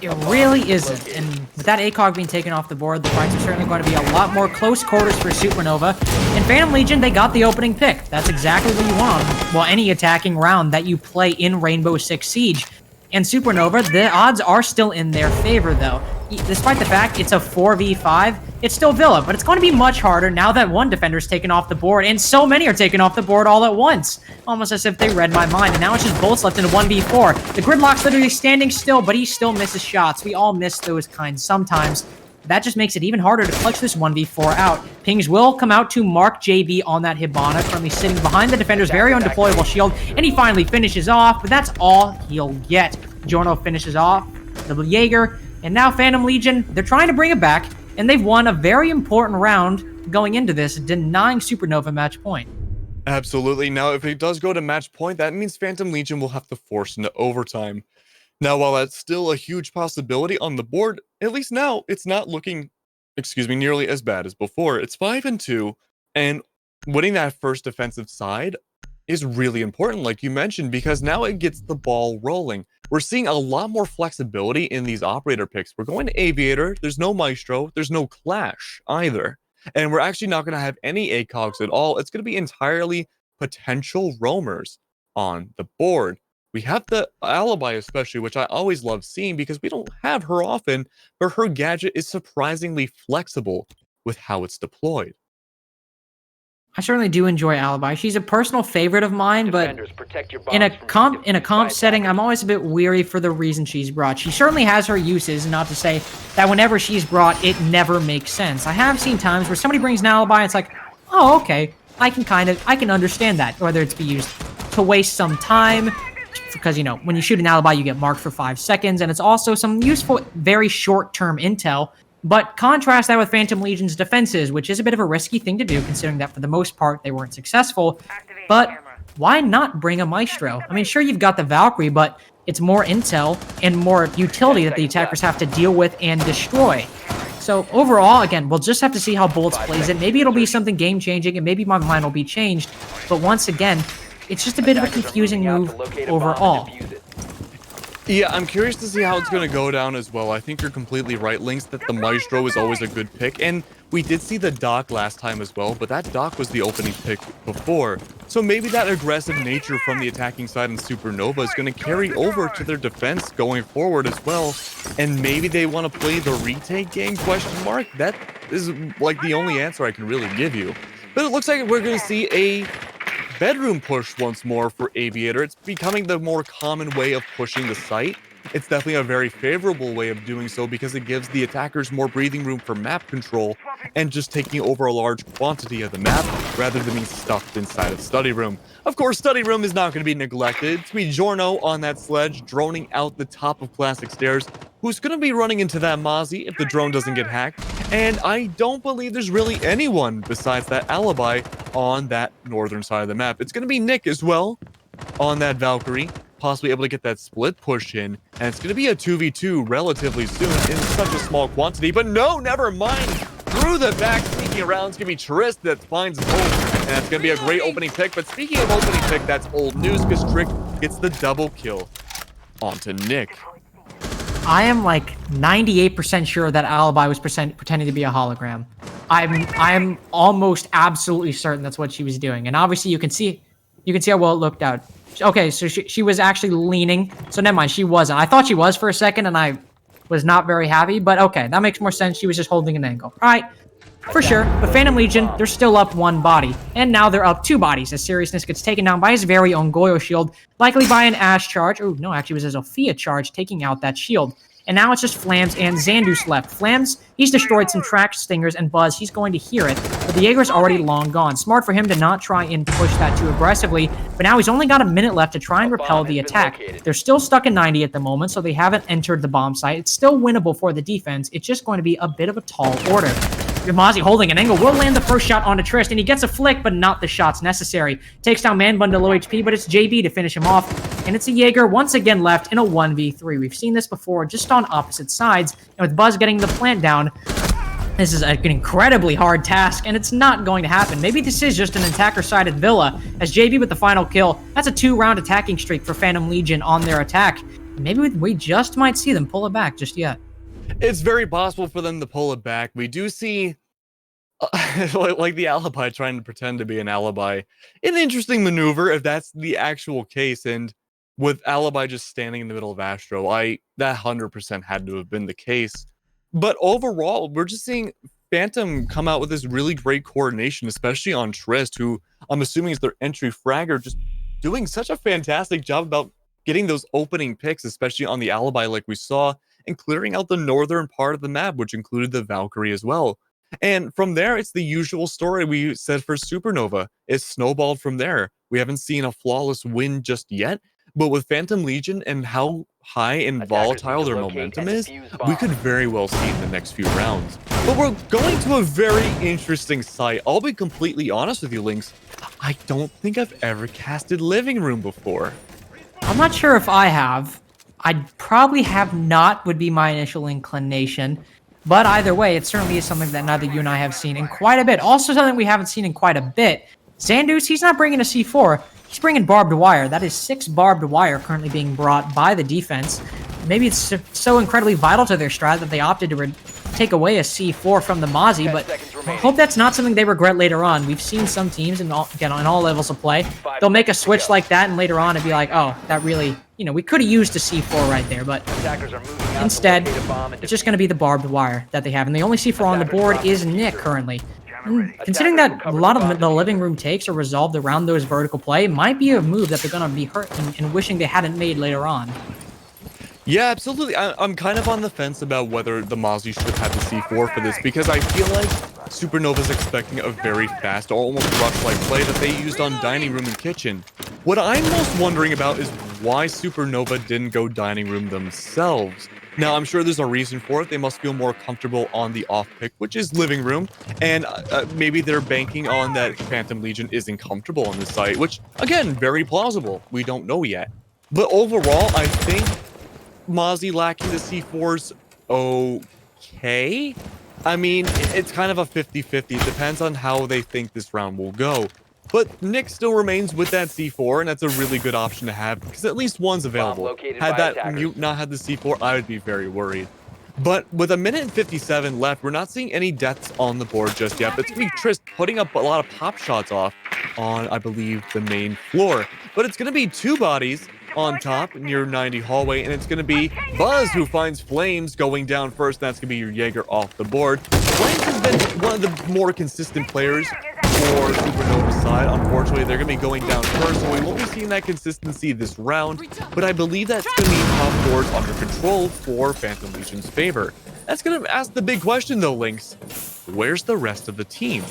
It really isn't. And with that ACOG being taken off the board, the fights are certainly going to be a lot more close quarters for Supernova. And Phantom Legion, they got the opening pick. That's exactly what you want on, well, any attacking round that you play in Rainbow Six Siege. And Supernova, the odds are still in their favor, though. Despite the fact it's a 4v5, it's still Villa, but it's going to be much harder now that one defender's taken off the board, and so many are taken off the board all at once. Almost as if they read my mind, and now it's just bullets left in a 1v4. The Gridlock's literally standing still, but he still misses shots. We all miss those kinds sometimes. That just makes it even harder to clutch this 1v4 out. Pings will come out to mark JB on that Hibana, currently sitting behind the defender's very own deployable shield, and he finally finishes off, but that's all he'll get. Jorno finishes off the Jaeger, and now Phantom Legion, they're trying to bring it back, and they've won a very important round going into this, denying Supernova match point. Absolutely. Now, if it does go to match point, that means Phantom Legion will have to force into overtime. Now, while that's still a huge possibility on the board, at least now it's not looking, nearly as bad as before. It's 5-2, and winning that first defensive side is really important, like you mentioned, because now it gets the ball rolling. We're seeing a lot more flexibility in these operator picks. We're going to Aviator, there's no Maestro, there's no Clash either. And we're actually not going to have any ACOGs at all. It's going to be entirely potential roamers on the board. We have the Alibi especially, which I always love seeing because we don't have her often, but her gadget is surprisingly flexible with how it's deployed. I certainly do enjoy Alibi. She's a personal favorite of mine, but in a comp setting, I'm always a bit weary for the reason she's brought. She certainly has her uses, not to say that whenever she's brought, it never makes sense. I have seen times where somebody brings an Alibi, and it's like, oh, okay, I can understand that, whether it's be used to waste some time, because, you know, when you shoot an Alibi, you get marked for 5 seconds, and it's also some useful, very short-term intel. But contrast that with Phantom Legion's defenses, which is a bit of a risky thing to do, considering that for the most part they weren't successful. But why not bring a Maestro? I mean, sure, you've got the Valkyrie, but it's more intel and more utility that the attackers have to deal with and destroy. So overall, again, we'll just have to see how Bullets plays it. Maybe it'll be something game-changing, and maybe my mind will be changed. But once again, it's just a bit of a confusing move overall. Yeah, I'm curious to see how it's going to go down as well. I think you're completely right, Lynx, that the Maestro is always a good pick. And we did see the Doc last time as well, but that Doc was the opening pick before. So maybe that aggressive nature from the attacking side in Supernova is going to carry over to their defense going forward as well. And maybe they want to play the retake game, question mark? That is like the only answer I can really give you. But it looks like we're going to see a bedroom push once more for Aviator. It's becoming the more common way of pushing the site. It's definitely a very favorable way of doing so because it gives the attackers more breathing room for map control and just taking over a large quantity of the map rather than being stuffed inside of Study Room. Of course, Study Room is not going to be neglected. It's going to be Jorno on that sledge, droning out the top of Classic Stairs, who's going to be running into that Mozzie if the drone doesn't get hacked. And I don't believe there's really anyone besides that Alibi on that northern side of the map. It's going to be Nick as well on that Valkyrie, possibly able to get that split push in. And it's going to be a 2v2 relatively soon in such a small quantity. But no, never mind. Through the back, sneaking around, it's going to be Trist that finds home. And that's going to be a great opening pick. But speaking of opening pick, that's old news because Trick gets the double kill onto Nick. I am like 98% sure that Alibi was pretending to be a hologram. I'm almost absolutely certain that's what she was doing. And obviously you can see how well it looked out. Okay, so she was actually leaning. So never mind, she wasn't. I thought she was for a second, and I was not very happy. But okay, that makes more sense. She was just holding an angle. All right, for sure. But Phantom Legion, they're still up 1 body. And now they're up 2 bodies as Seriousness gets taken down by his very own Goyo shield, likely by an Ash charge. Oh, no, actually it was a Zofia charge taking out that shield. And now it's just Flams and Xandus left. Flams, he's destroyed some track stingers, and Buzz, he's going to hear it. But the Jaeger's already long gone. Smart for him to not try and push that too aggressively. But now he's only got a minute left to try and repel the attack. They're still stuck in 90 at the moment, so they haven't entered the bomb site. It's still winnable for the defense. It's just going to be a bit of a tall order. Mozzie holding an angle will land the first shot onto Trist, and he gets a flick, but not the shots necessary. Takes down Man Bun to low HP, but it's JB to finish him off. And it's a Jaeger once again left in a 1v3. We've seen this before, just on opposite sides. And with Buzz getting the plant down, This is an incredibly hard task, and it's not going to happen. Maybe this is just an attacker-sided Villa, as JB with the final kill. That's a 2-round attacking streak for Phantom Legion on their attack. Maybe we just might see them pull it back just yet. It's very possible for them to pull it back. We do see, like the alibi trying to pretend to be an alibi. An interesting maneuver if that's the actual case, and with alibi just standing in the middle of Astro, that 100% had to have been the case. But overall, we're just seeing Phantom come out with this really great coordination, especially on Trist, who I'm assuming is their entry fragger, just doing such a fantastic job about getting those opening picks, especially on the alibi like we saw, and clearing out the northern part of the map, which included the Valkyrie as well. And from there, it's the usual story we said for Supernova. It's snowballed from there. We haven't seen a flawless win just yet, but with Phantom Legion and how high and volatile their momentum is, we could very well see in the next few rounds. But we're going to a very interesting site. I'll be completely honest with you, Lynx. I don't think I've ever casted Living Room before. I'm not sure if I have. I'd probably have not, would be my initial inclination. But either way, it certainly is something that neither you and I have seen in quite a bit. Also something we haven't seen in quite a bit. Xandus, he's not bringing a C4. He's bringing barbed wire. That is 6 barbed wire currently being brought by the defense. Maybe it's so incredibly vital to their strat that they opted to take away a C4 from the Mozzie, but I hope that's not something they regret later on. We've seen some teams, on all levels of play, they'll make a switch like that, and later on it'd be like, oh, that really, we could have used a C4 right there, but instead, it's just going to be the barbed wire that they have, and the only C4 on the board is Nick currently. Considering that a lot of the living room takes are resolved around those vertical play, might be a move that they're going to be hurt and wishing they hadn't made later on. Yeah, absolutely. I'm kind of on the fence about whether the Mozzie should have had the C4 for this, because I feel like Supernova's expecting a very fast, or almost rush-like play that they used on Dining Room and Kitchen. What I'm most wondering about is why Supernova didn't go Dining Room themselves. Now, I'm sure there's a reason for it. They must feel more comfortable on the off-pick, which is Living Room, and maybe they're banking on that Phantom Legion isn't comfortable on the site, which, again, very plausible. We don't know yet. But overall, I think Mozzie lacking the C4's okay. I mean, it's kind of a 50-50. It depends on how they think this round will go. But Nick still remains with that C4, and that's a really good option to have, because at least one's available. Had that mute not had the C4, I would be very worried. But with 1:57 left, we're not seeing any deaths on the board just yet. But it's going to be Trist putting up a lot of pop shots off on, I believe, the main floor. But it's going to be 2 bodies on top near 90 hallway, and it's going to be Buzz who finds Flames going down first. That's going to be your Jaeger off the board. Flames has been one of the more consistent players for Supernova's side. Unfortunately, they're going to be going down first, so we won't be seeing that consistency this round, but I believe that's going to be top boards under control for Phantom Legion's favor. That's going to ask the big question though, Lynx. Where's the rest of the team?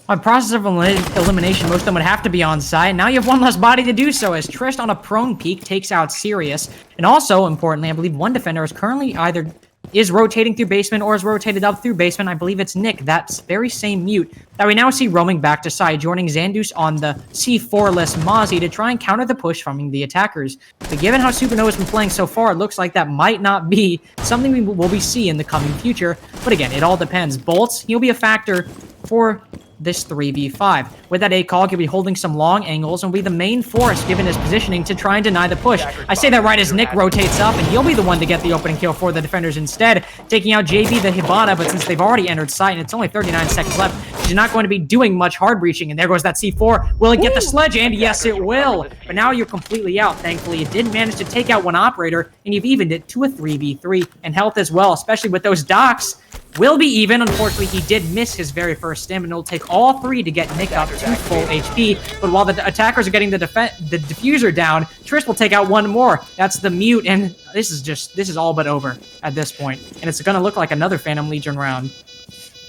On process of elimination, most of them would have to be on site. Now you have one less body to do so, as Trist on a prone peak takes out Sirius. And also, importantly, I believe one defender is currently either is rotating through basement or is rotated up through basement. I believe it's Nick, that very same mute that we now see roaming back to side, joining Xandus on the C4-less Mozzie to try and counter the push from the attackers. But given how Supernova's been playing so far, it looks like that might not be something we will be seeing in the coming future. But again, it all depends. Bolts, he'll be a factor for this 3v5. With that ACOG, he'll be holding some long angles and will be the main force given his positioning to try and deny the push. I say that right as Nick rotates up, and he'll be the one to get the opening kill for the defenders instead, taking out JB the Hibana, but since they've already entered sight and it's only 39 seconds left, he's not going to be doing much hard breaching, and there goes that C4. Will it get the sledge? And yes, it will. But now you're completely out. Thankfully, it did manage to take out one operator, and you've evened it to a 3v3, and health as well, especially with those docks. Will be even. Unfortunately, he did miss his very first stim, and it'll take all 3 to get Nick up to full HP. But while the attackers are getting the diffuser down, Trist will take out one more. That's the mute, and this is all but over at this point. And it's going to look like another Phantom Legion round.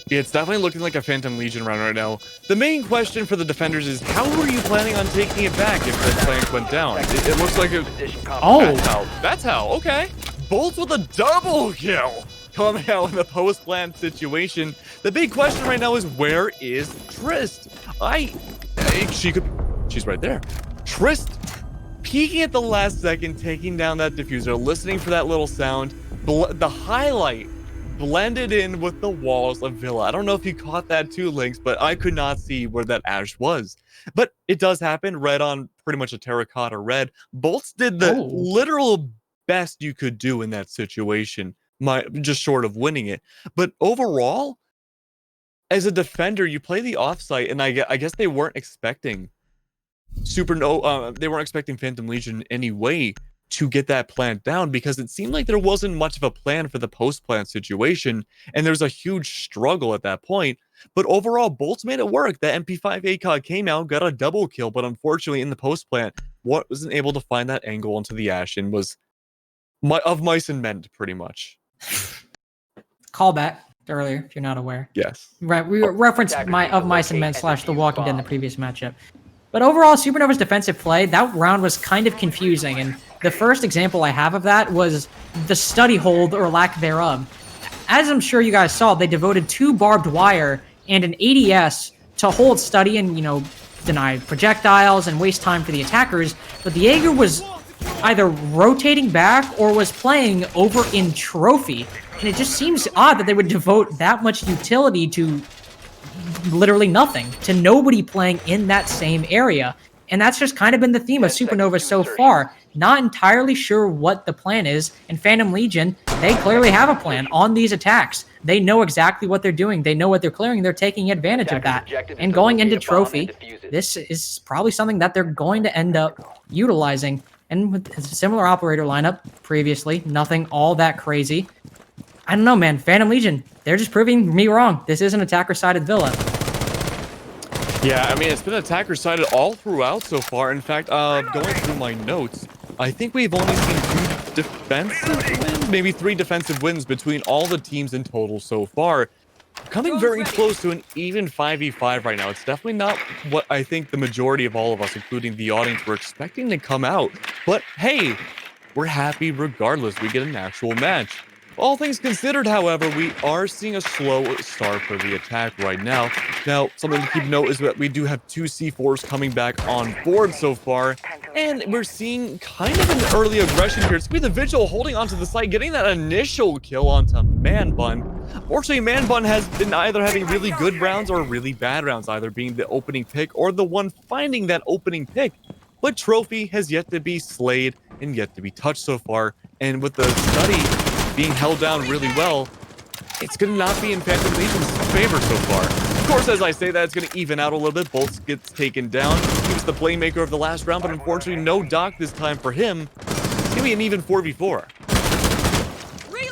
Yeah, it's definitely looking like a Phantom Legion round right now. The main question for the defenders is, how were you planning on taking it back if the plank went down? It looks like it... Oh! That's how. Okay. Bolts with a double kill! Coming out in the post-plant situation. The big question right now is, where is Trist? She's right there. Trist peeking at the last second, taking down that diffuser, listening for that little sound. The highlight blended in with the walls of Villa. I don't know if you caught that too, Lynx, but I could not see where that ash was. But it does happen. Red on pretty much a terracotta red. Bolts did the Oh, literal best you could do in that situation, just short of winning it. But overall, as a defender, you play the offsite, and I guess they weren't expecting Supernova. They weren't expecting Phantom Legion anyway to get that plant down, because it seemed like there wasn't much of a plan for the post-plant situation, and there's a huge struggle at that point. But overall, Bolts made it work. The MP5 ACOG came out, got a double kill, but unfortunately in the post-plant, wasn't able to find that angle onto the Ash, and was of mice and men, pretty much. callback earlier, if you're not aware. Yes. Right, we referenced Mice and Men / The Walking Dead in the previous matchup. But overall, Supernova's defensive play, that round was kind of confusing, and the first example I have of that was the study hold, or lack thereof. As I'm sure you guys saw, they devoted 2 barbed wire and an ADS to hold study and, deny projectiles and waste time for the attackers, but the Jaeger was either rotating back or was playing over in trophy, and it just seems odd that they would devote that much utility to literally nothing, to nobody playing in that same area. And that's just kind of been the theme of Supernova so far. Not entirely sure what the plan is, and Phantom Legion, they clearly have a plan on these attacks. They know exactly what they're doing. They know what they're clearing. They're taking advantage of that. And going into trophy, this is probably something that they're going to end up utilizing. And with a similar operator lineup previously, nothing all that crazy. I don't know, man. Phantom Legion, they're just proving me wrong. This is an attacker-sided Villa. Yeah, I mean, it's been attacker-sided all throughout so far. In fact, going through my notes, I think we've only seen 2 defensive wins, maybe 3 defensive wins between all the teams in total so far. Coming very close to an even 5v5 right now. It's definitely not what I think the majority of all of us, including the audience, were expecting to come out. But hey, we're happy regardless. We get an actual match. All things considered, however, we are seeing a slow start for the attack right now. Now, something to keep note is that we do have 2 C4s coming back on board so far, and we're seeing kind of an early aggression here. It's going to be the Vigil holding onto the site, getting that initial kill onto Man Bun. Fortunately, Man Bun has been either having really good rounds or really bad rounds, either being the opening pick or the one finding that opening pick. But Trophy has yet to be slayed and yet to be touched so far, and with the study being held down really well, it's going to not be in Phantom Legion's favor so far. Of course, as I say that, it's going to even out a little bit. Bolts gets taken down. He was the playmaker of the last round, but unfortunately, no Doc this time for him. It's going to be an even 4v4.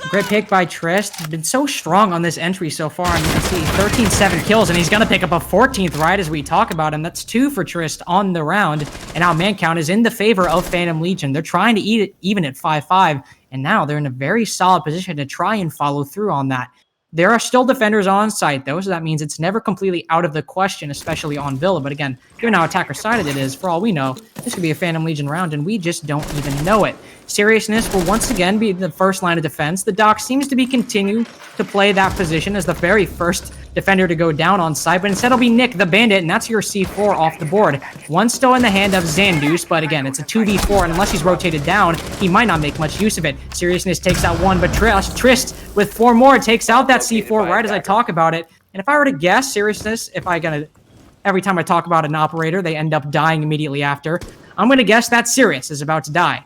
Great pick by Trist. He's been so strong on this entry so far. And you can see 13-7 kills, and he's going to pick up a 14th right as we talk about him. That's 2 for Trist on the round. And now man count is in the favor of Phantom Legion. They're trying to eat it even at 5-5. And now they're in a very solid position to try and follow through on that. There are still defenders on site, though, so that means it's never completely out of the question, especially on Villa. But again, given how attacker-sided it is, for all we know, this could be a Phantom Legion round, and we just don't even know it. Seriousness will once again be the first line of defense. The Doc seems to be continuing to play that position as the very first defender to go down on site, but instead it'll be Nick, the Bandit, and that's your C4 off the board. One still in the hand of Xandus, but again, it's a 2v4, and unless he's rotated down, he might not make much use of it. Seriousness takes out 1, but Trist with 4 more takes out that C4 right as I talk about it. And if I were to guess, Seriousness, every time I talk about an operator, they end up dying immediately after. I'm going to guess that Sirius is about to die.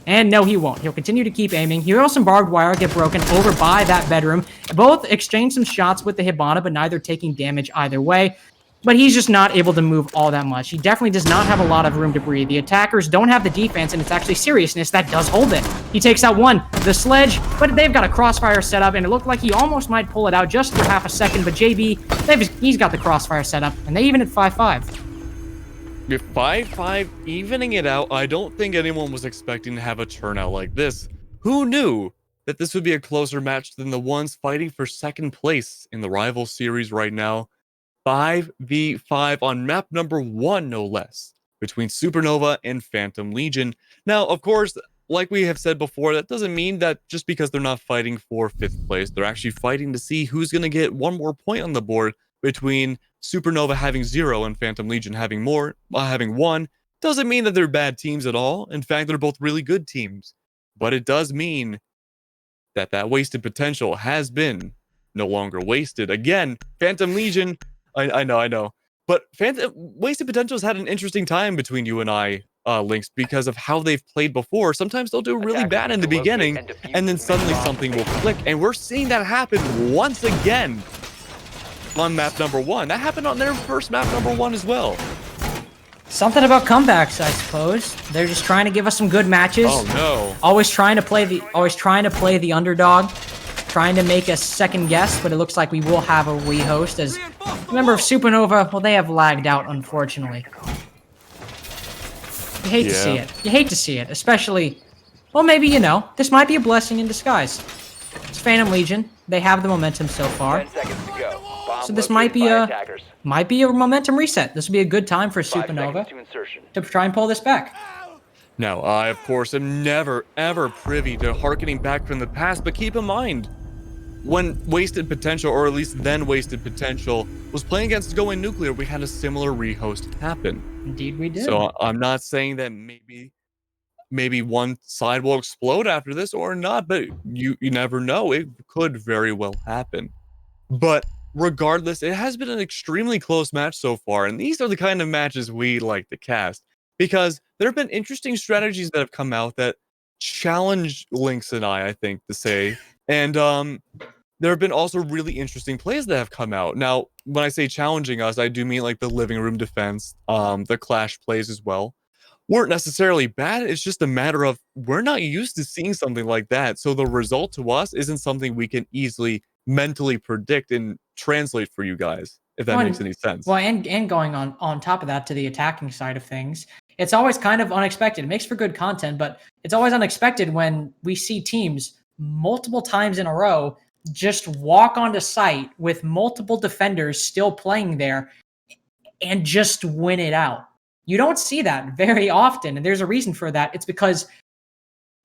And no, he won't. He'll continue to keep aiming. He'll also some barbed wire get broken over by that bedroom. Both exchange some shots with the Hibana, but neither taking damage either way. But he's just not able to move all that much. He definitely does not have a lot of room to breathe. The attackers don't have the defense, and it's actually Seriousness that does hold it. He takes out 1, the Sledge, but they've got a crossfire set up, and it looked like he almost might pull it out just for half a second, but JB, he's got the crossfire set up, and they even at 5-5. With 5-5 evening it out, I don't think anyone was expecting to have a turnout like this. Who knew that this would be a closer match than the ones fighting for second place in the rival series right now? 5v5 on map number 1, no less, between Supernova and Phantom Legion. Now, of course, like we have said before, that doesn't mean that just because they're not fighting for 5th place, they're actually fighting to see who's going to get 1 more point on the board. Between Supernova having 0 and Phantom Legion having 1, doesn't mean that they're bad teams at all. In fact, they're both really good teams. But it does mean that wasted potential has been no longer wasted. Again, Phantom Legion, I know. But Phantom Wasted Potential has had an interesting time between you and I, Lynx, because of how they've played before. Sometimes they'll do really bad in the beginning, and then suddenly something will click, and we're seeing that happen once again on map number 1. That happened on their first map number 1 as well. Something about comebacks, I suppose. They're just trying to give us some good matches. Oh no! Always trying to play the underdog, trying to make us second guess. But it looks like we will have a rehost. As remember, Supernova, well, they have lagged out, unfortunately. You hate to see it. You hate to see it, especially. Well, maybe this might be a blessing in disguise. It's Phantom Legion. They have the momentum so far. 10 seconds to go. Bomb So this located might be a momentum reset. This would be a good time for 5 Supernova seconds to insertion. to try and pull this back. Now, I, of course, am never, ever privy to harkening back from the past, but keep in mind, when Wasted Potential, or at least then Wasted Potential, was playing against Going Nuclear, we had a similar rehost happen. Indeed, we did. So I'm not saying that maybe one side will explode after this or not, but you never know. It could very well happen. But regardless, it has been an extremely close match so far, and these are the kind of matches we like to cast, because there have been interesting strategies that have come out that challenge Lynx and I think to say, and there have been also really interesting plays that have come out. Now, when I say challenging us, I do mean like the living room defense, the clash plays as well. Weren't necessarily bad. It's just a matter of we're not used to seeing something like that. So the result to us isn't something we can easily mentally predict and translate for you guys, if that makes any sense. Well, and going on top of that to the attacking side of things, it's always kind of unexpected. It makes for good content, but it's always unexpected when we see teams multiple times in a row just walk onto site with multiple defenders still playing there and just win it out. You don't see that very often, and there's a reason for that. It's because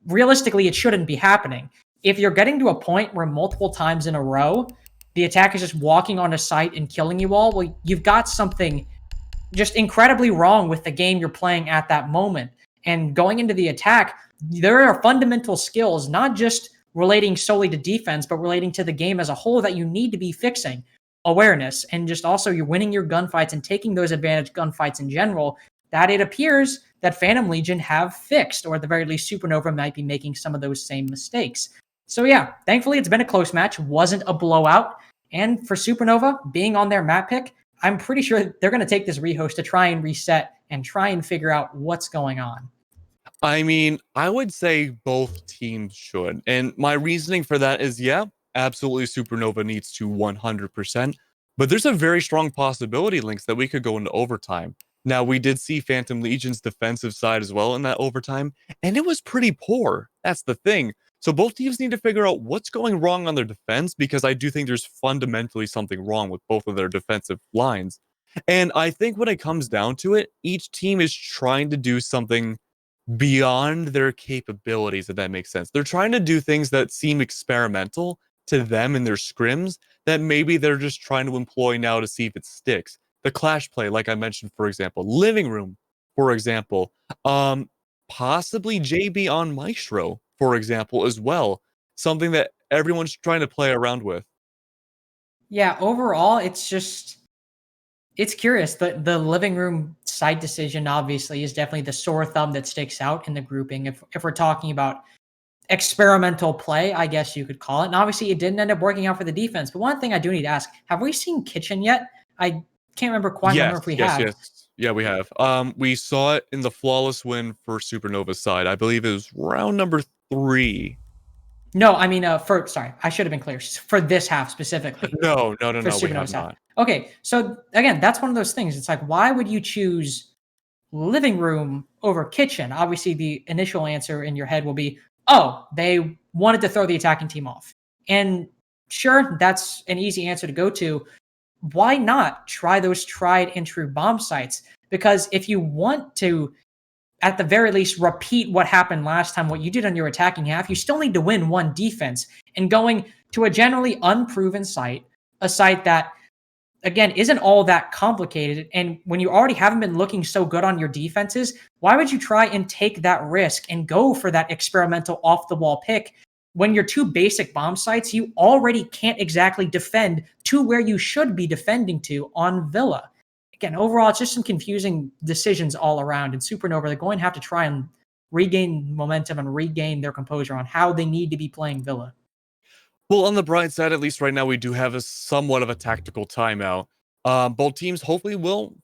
realistically, it shouldn't be happening. If you're getting to a point where multiple times in a row, the attack is just walking onto site and killing you all, well, you've got something just incredibly wrong with the game you're playing at that moment. And going into the attack, there are fundamental skills, not just relating solely to defense, but relating to the game as a whole that you need to be fixing. Awareness, and just also you're winning your gunfights and taking those advantage gunfights in general, that it appears that Phantom Legion have fixed, or at the very least Supernova might be making some of those same mistakes. So yeah, thankfully it's been a close match, wasn't a blowout, and for Supernova being on their map pick, I'm pretty sure they're going to take this rehost to try and reset and try and figure out what's going on. I mean, I would say both teams should. And my reasoning for that is, yeah, absolutely Supernova needs to 100%. But there's a very strong possibility, Lynx, that we could go into overtime. Now, we did see Phantom Legion's defensive side as well in that overtime, and it was pretty poor. That's the thing. So both teams need to figure out what's going wrong on their defense, because I do think there's fundamentally something wrong with both of their defensive lines. And I think when it comes down to it, each team is trying to do something beyond their capabilities, if that makes sense. They're trying to do things that seem experimental to them in their scrims that maybe they're just trying to employ now to see if it sticks. The clash play, like I mentioned, for example, living room, for example, possibly JB on Maestro, for example, as well. Something that everyone's trying to play around with. Yeah, overall, it's curious. The living room side decision obviously is definitely the sore thumb that sticks out in the grouping. If we're talking about experimental play, I guess you could call it. And obviously it didn't end up working out for the defense. But one thing I do need to ask, have we seen Kitchen yet? I can't remember if we have. Yes. Yeah, we have. We saw it in the flawless win for Supernova's side. I believe it was round number 3. No, I mean, sorry, I should have been clear. For this half specifically. No, we Supernova's have half. not. Okay, so again, that's one of those things. It's like, why would you choose living room over kitchen? Obviously, the initial answer in your head will be, oh, they wanted to throw the attacking team off. And sure, that's an easy answer to go to. Why not try those tried and true bomb sites? Because if you want to, at the very least, repeat what happened last time, what you did on your attacking half, you still need to win one defense. And going to a generally unproven site, a site that, again, isn't all that complicated, and when you already haven't been looking so good on your defenses, why would you try and take that risk and go for that experimental off-the-wall pick when your two basic bomb sites, you already can't exactly defend to where you should be defending to on Villa. Again, overall, it's just some confusing decisions all around. And Supernova, they're going to have to try and regain momentum and regain their composure on how they need to be playing Villa. Well, on the bright side, at least right now, we do have a somewhat of a tactical timeout. Both teams hopefully will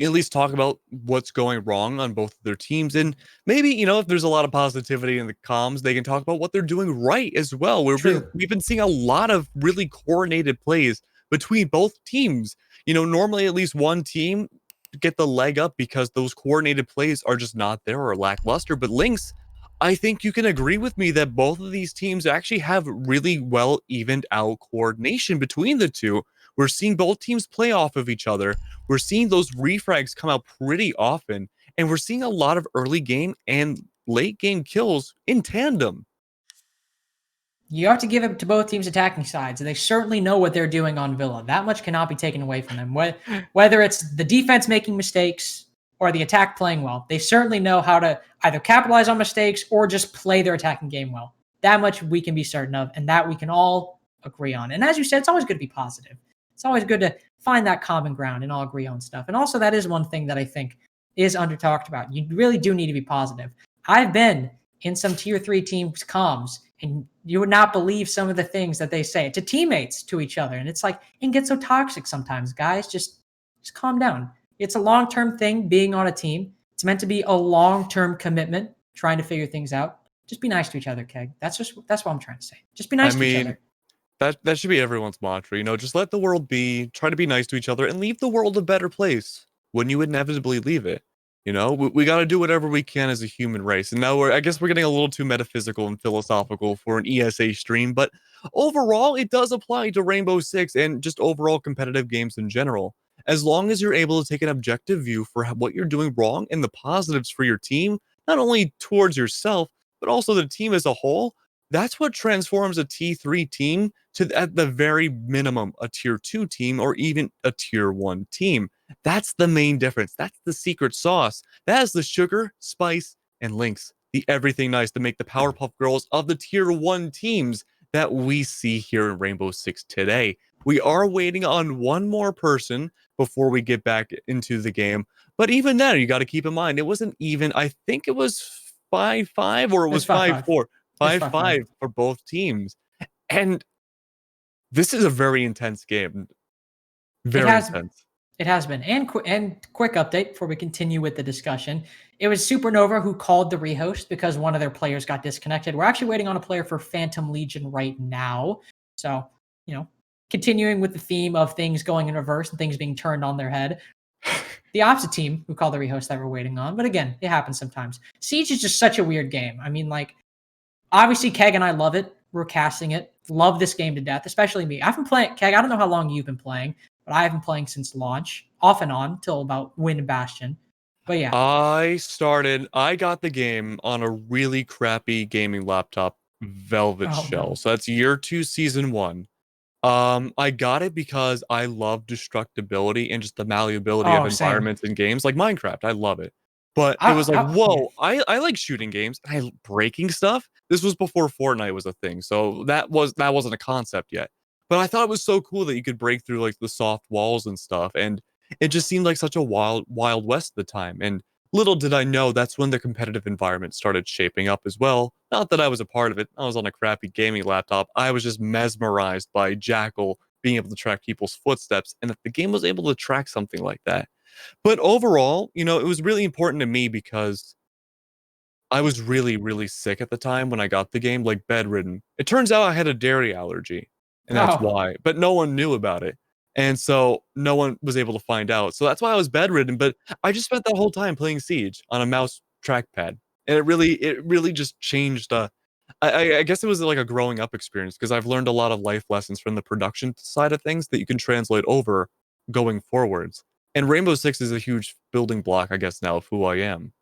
at least talk about what's going wrong on both of their teams. And maybe, if there's a lot of positivity in the comms, they can talk about what they're doing right as well. True. We've been seeing a lot of really coordinated plays between both teams. Normally at least one team get the leg up because those coordinated plays are just not there or lackluster. But Lynx, I think you can agree with me that both of these teams actually have really well evened out coordination between the two. We're seeing both teams play off of each other. We're seeing those refrags come out pretty often, and we're seeing a lot of early game and late game kills in tandem. You have to give it to both teams' attacking sides. They certainly know what they're doing on Villa. That much cannot be taken away from them. Whether it's the defense making mistakes or the attack playing well, they certainly know how to either capitalize on mistakes or just play their attacking game well. That much we can be certain of, and that we can all agree on. And as you said, it's always good to be positive. It's always good to find that common ground and all agree on stuff. And also, that is one thing that I think is under talked about. You really do need to be positive. I've been in some tier 3 teams' comms, and you would not believe some of the things that they say to teammates, to each other. And it's like, it gets so toxic sometimes, guys. Just calm down. It's a long-term thing being on a team. It's meant to be a long-term commitment, trying to figure things out. Just be nice to each other, Keg. That's what I'm trying to say. Just be nice to each other. That should be everyone's mantra, just let the world be, try to be nice to each other, and leave the world a better place when you inevitably leave it. We got to do whatever we can as a human race. And now I guess we're getting a little too metaphysical and philosophical for an ESA stream, but overall, it does apply to Rainbow Six and just overall competitive games in general. As long as you're able to take an objective view for what you're doing wrong and the positives for your team, not only towards yourself, but also the team as a whole, that's what transforms a T3 team to, at the very minimum, a tier 2 team or even a tier 1 team. That's the main difference. That's the secret sauce. That is the sugar, spice, and Lynx, the everything nice to make the Powerpuff Girls of the tier 1 teams that we see here in Rainbow Six today. We are waiting on one more person before we get back into the game. But even then, you got to keep in mind, it wasn't even, I think it was 5-5 or it was It's 5-5. 5-4. It's 5-5 for both teams. And this is a very intense game. Very intense. It has been. And quick update before we continue with the discussion. It was Supernova who called the rehost because one of their players got disconnected. We're actually waiting on a player for Phantom Legion right now. So, continuing with the theme of things going in reverse and things being turned on their head. The opposite team who called the rehost that we're waiting on. But again, it happens sometimes. Siege is just such a weird game. I mean, obviously, Keg and I love it. We're casting it. Love this game to death, especially me. I've been playing, Keg, I don't know how long you've been playing, but I've been playing since launch, off and on, till about Wind and Bastion. But yeah. I got the game on a really crappy gaming laptop, Velvet Shell. No. So that's year 2, season 1. I got it because I love destructibility and just the malleability of environments and games like Minecraft. I love it. But it was like, whoa, I like shooting games and breaking stuff. This was before Fortnite was a thing, so that wasn't a concept yet. But I thought it was so cool that you could break through the soft walls and stuff, and it just seemed like such a wild west at the time. And little did I know that's when the competitive environment started shaping up as well. Not that I was a part of it. I was on a crappy gaming laptop. I was just mesmerized by Jackal being able to track people's footsteps, and that the game was able to track something like that. But overall, it was really important to me because I was really, really sick at the time when I got the game, bedridden. It turns out I had a dairy allergy, and that's why. But no one knew about it. And so no one was able to find out. So that's why I was bedridden. But I just spent that whole time playing Siege on a mouse trackpad. And it really just changed. I guess it was like a growing up experience because I've learned a lot of life lessons from the production side of things that you can translate over going forwards. And Rainbow Six is a huge building block, I guess, now of who I am.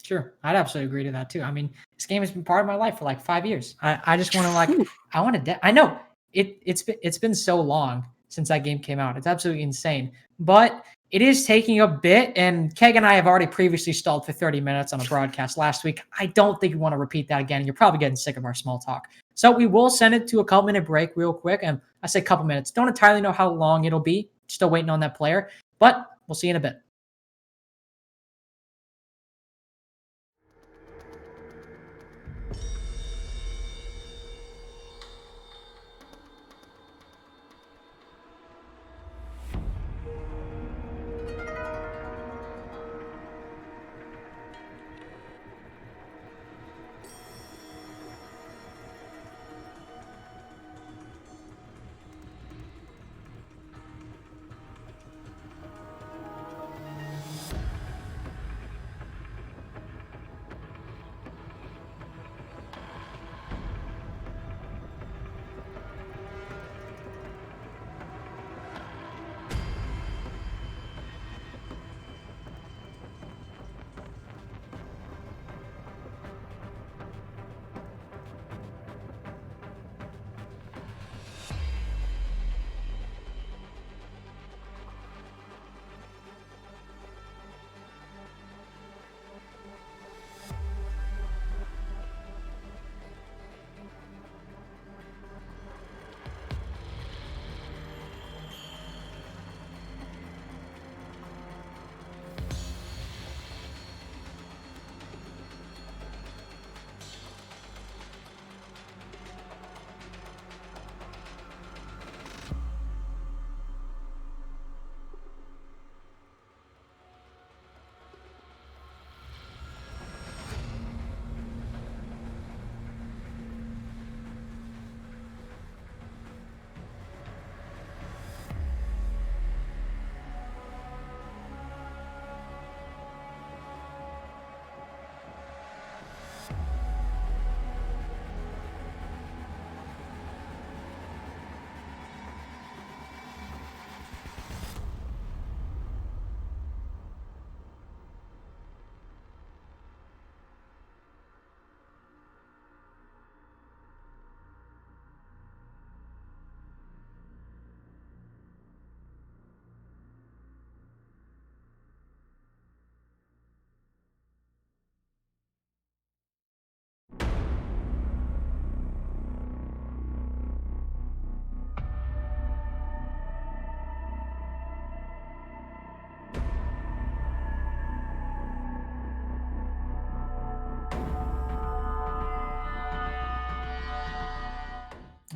Sure. I'd absolutely agree to that too. I mean, this game has been part of my life for 5 years. I just want to I want to, I know it's been so long since that game came out. It's absolutely insane. But it is taking a bit, and Keg and I have already previously stalled for 30 minutes on a broadcast last week. I don't think we want to repeat that again. You're probably getting sick of our small talk. So we will send it to a couple minute break real quick. And I say couple minutes. Don't entirely know how long it'll be. Still waiting on that player. But we'll see you in a bit.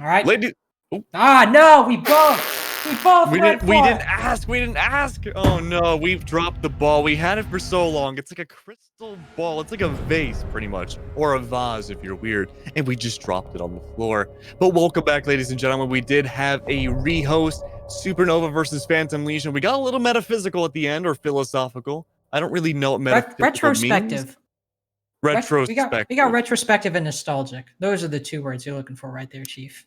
All right. Lady. No, we both We went for it. didn't ask. Oh no, we've dropped the ball. We had it for so long. It's like a crystal ball. It's like a vase, pretty much, or a vase if you're weird. And we just dropped it on the floor. But welcome back, ladies and gentlemen. We did have a rehost, Supernova versus Phantom Legion. We got a little metaphysical at the end, or philosophical. I don't really know what metaphysical Retrospective. means. Retrospective. We got retrospective and nostalgic. Those are the two words you're looking for right there, Chief.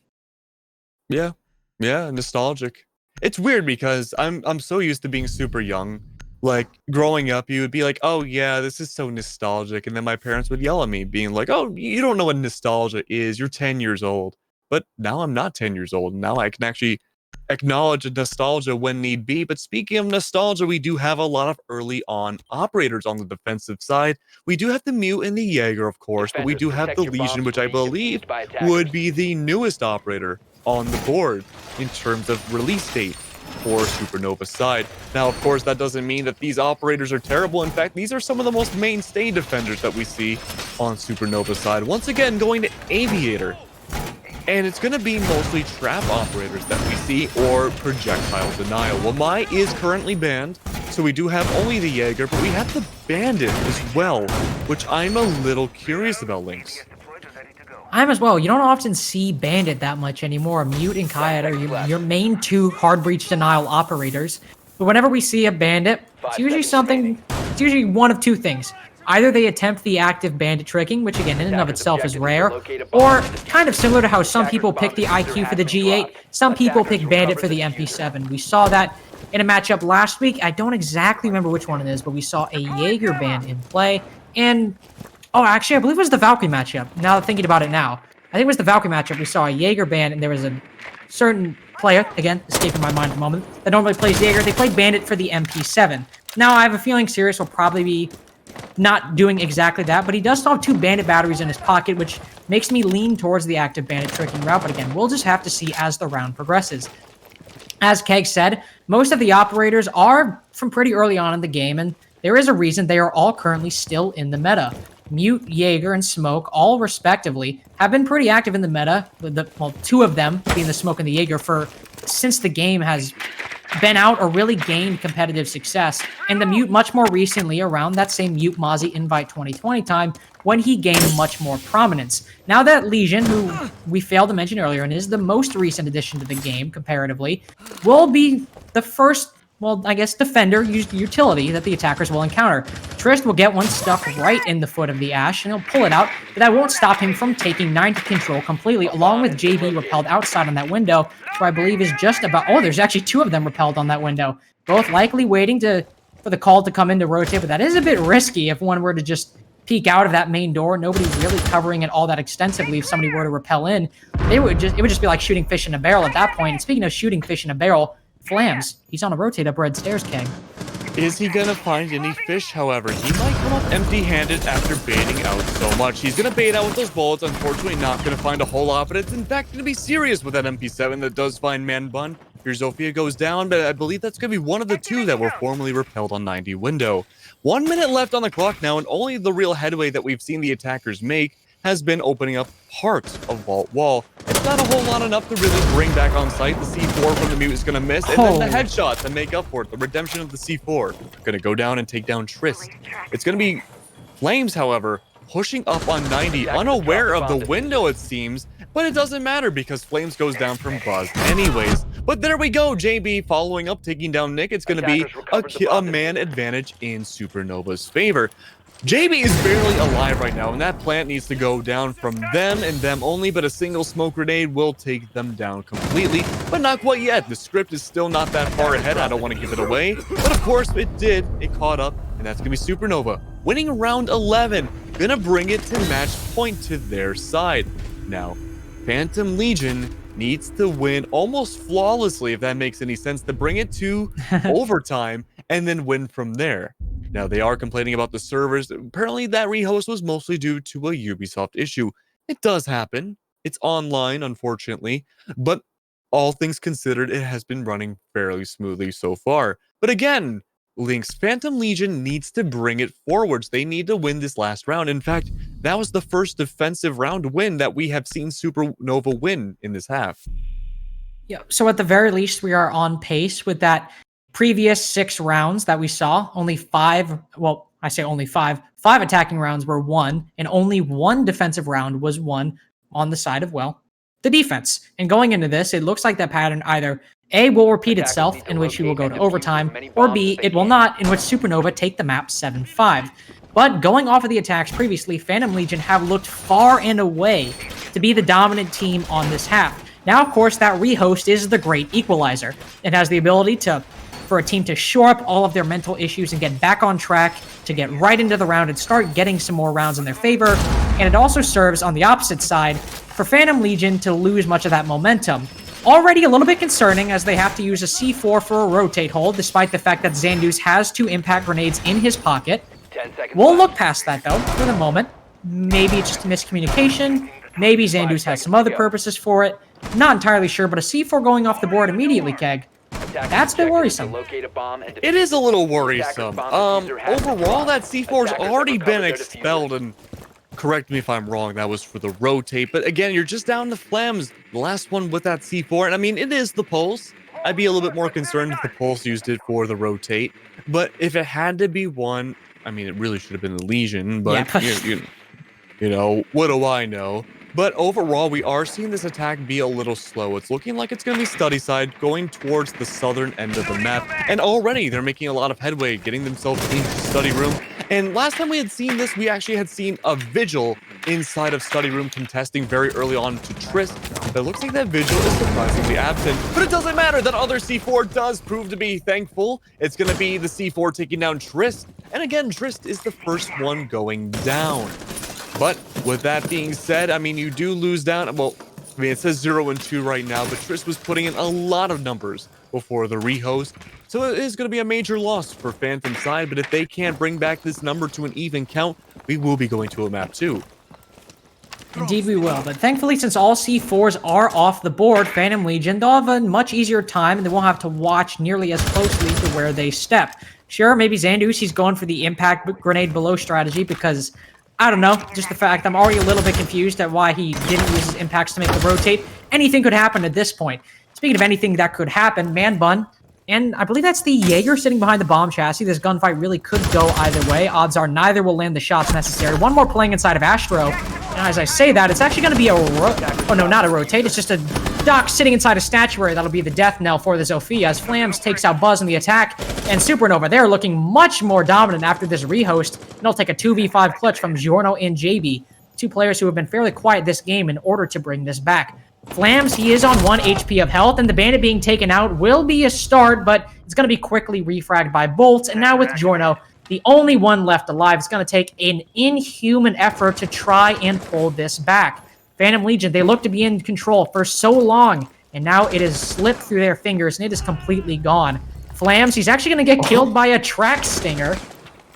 Yeah, nostalgic. It's weird because I'm so used to being super young. Like growing up, you would be like, "Oh yeah, this is so nostalgic," and then my parents would yell at me, being like, "Oh, you don't know what nostalgia is. You're 10 years old." But now I'm not 10 years old. Now I can actually acknowledge nostalgia when need be. But speaking of nostalgia, we do have a lot of early on operators on the defensive side. We do have the Mute and the Jaeger, of course, but we do have the Legion, which I believe would be the newest operator on the board in terms of release date for Supernova side. Now, of course, that doesn't mean that these operators are terrible. In fact, these are some of the most mainstay defenders that we see on Supernova side. Once again, going to Aviator. And it's going to be mostly trap operators that we see, or projectile denial. Well, Mai is currently banned, so we do have only the Jaeger, but we have the Bandit as well, which I'm a little curious about, Lynx. I'm as well. You don't often see Bandit that much anymore. Mute and Kayat are your main two hard breach denial operators. But whenever we see a Bandit, it's usually one of two things. Either they attempt the active bandit tricking, which again in and of itself is rare, or kind of similar to how some people pick the IQ for the G8, some people pick bandit for the MP7. We saw that in a matchup last week. I don't exactly remember which one it is, but we saw a Jaeger ban in play. And, oh, actually, I believe it was the Valkyrie matchup. Now thinking about it now. I think it was the Valkyrie matchup. We saw a Jaeger ban, and there was a certain player, again, escaping my mind at the moment, that normally plays Jaeger. They play Bandit for the MP7. Now, I have a feeling Sirius will probably be not doing exactly that, but he does still have 2 Bandit batteries in his pocket, which makes me lean towards the active Bandit tricking route. But again, we'll just have to see as the round progresses. As Keg said, most of the operators are from pretty early on in the game, and there is a reason they are all currently still in the meta. Mute, Jaeger, and Smoke, all respectively, have been pretty active in the meta, well, 2 of them being the Smoke and the Jaeger, since the game has been out or really gained competitive success, and the Mute much more recently around that same Mute Mozzie Invite 2020 time when he gained much more prominence. Now that Legion, who we failed to mention earlier and is the most recent addition to the game comparatively, will be the first, well, I guess, defender utility that the attackers will encounter. Trist will get one stuck right in the foot of the Ashe, and he'll pull it out, but that won't stop him from taking 90 control completely, along with JB repelled outside on that window, who I believe is just about... Oh, there's actually 2 of them repelled on that window. Both likely waiting for the call to come in to rotate, but that is a bit risky if one were to just peek out of that main door. Nobody really covering it all that extensively. If somebody were to repel in, it would just be like shooting fish in a barrel at that point. And speaking of shooting fish in a barrel, Flams, he's on a rotate up red stairs, Keg. Is he gonna find any fish, however? He might come up empty-handed after baiting out so much. He's gonna bait out with those bullets, unfortunately not gonna find a whole lot, but it's in fact gonna be serious with that MP7 that does find Man Bun. Here Zofia goes down, but I believe that's gonna be one of the 2 that were formerly repelled on 90 window. 1 minute left on the clock now, and only the real headway that we've seen the attackers make has been opening up parts of Vault Wall. It's not a whole lot enough to really bring back on site. The C4 from the Mute is going to miss, and then the headshot to make up for it. The redemption of the C4. Going to go down and take down Trist. It's going to be Flames, however, pushing up on 90, unaware of the window, it seems, but it doesn't matter because Flames goes down from Buzz anyways. But there we go, JB following up, taking down Nick. It's going to be a man advantage in Supernova's favor. JB is barely alive right now, and that plant needs to go down from them and them only, but a single smoke grenade will take them down completely, but not quite yet. The script is still not that far ahead. I don't want to give it away, but of course it did. It caught up, and that's going to be Supernova winning round 11, going to bring it to match point to their side. Now, Phantom Legion needs to win almost flawlessly, if that makes any sense, to bring it to overtime and then win from there. Now, they are complaining about the servers. Apparently, that rehost was mostly due to a Ubisoft issue. It does happen. It's online, unfortunately. But all things considered, it has been running fairly smoothly so far. But again, Link's Phantom Legion needs to bring it forwards. They need to win this last round. In fact, that was the first defensive round win that we have seen Supernova win in this half. Yeah, so at the very least, we are on pace with that previous 6 rounds that we saw. Only 5, well, I say only 5 attacking rounds were won, and only 1 defensive round was won on the side of, well, the defense. And going into this, it looks like that pattern either A, will repeat itself, in which we will go to overtime, or B, it will not, in which Supernova take the map 7-5. But going off of the attacks previously, Phantom Legion have looked far and away to be the dominant team on this half. Now, of course, that rehost is the great equalizer. It has the ability for a team to shore up all of their mental issues and get back on track, to get right into the round and start getting some more rounds in their favor. And it also serves on the opposite side for Phantom Legion to lose much of that momentum. Already a little bit concerning as they have to use a C4 for a rotate hold, despite the fact that Xandus has 2 impact grenades in his pocket. We'll look past that, though, for the moment. Maybe it's just a miscommunication. Maybe Xandus has some other purposes for it. Not entirely sure, but a C4 going off the board immediately, Keg. That's a bit worrisome. It is a little worrisome. Overall, that C4's already been expelled, and correct me if I'm wrong, that was for the rotate. But again, you're just down to Flams, the last one with that C4. And I mean, it is the Pulse. I'd be a little bit more concerned if the Pulse used it for the rotate. But if it had to be one, I mean, it really should have been the Legion. But, yeah, you know, what do I know? But overall, we are seeing this attack be a little slow. It's looking like it's going to be Study Side, going towards the southern end of the map. And already, they're making a lot of headway, getting themselves into Study Room. And last time we had seen this, we actually had seen a Vigil inside of Study Room contesting very early on to Trist. But it looks like that Vigil is surprisingly absent. But it doesn't matter. That other C4 does prove to be thankful. It's going to be the C4 taking down Trist. And again, Trist is the first one going down. But with that being said, I mean, you do lose down. Well, I mean, it says 0 and 2 right now, but Triss was putting in a lot of numbers before the rehost. So it is going to be a major loss for Phantom side, but if they can't bring back this number to an even count, we will be going to a map 2. Indeed, we will. But thankfully, since all C4s are off the board, Phantom Legion, they'll have a much easier time and they won't have to watch nearly as closely to where they step. Sure, maybe Xandus, he's going for the impact grenade below strategy because, I don't know, just the fact I'm already a little bit confused at why he didn't use his impacts to make the rotate. Anything could happen at this point. Speaking of anything that could happen, Man Bun, and I believe that's the Jaeger sitting behind the bomb chassis. This gunfight really could go either way. Odds are neither will land the shots necessary. One more playing inside of Astro. And as I say that, it's actually going to be a oh no, not a rotate. It's just a Doc sitting inside a statuary. That'll be the death knell for the Zofia as Flams takes out Buzz in the attack. And Supernova, they're looking much more dominant after this rehost. And they'll take a 2v5 clutch from Giorno and JB. Two players who have been fairly quiet this game in order to bring this back. Flams, he is on 1 HP of health, and the bandit being taken out will be a start, but it's going to be quickly refragged by bolts. And now with Giorno, the only one left alive, it's going to take an inhuman effort to try and pull this back. Phantom Legion, they look to be in control for so long, and now it has slipped through their fingers, and it is completely gone. Flams, he's actually going to get killed by a track stinger.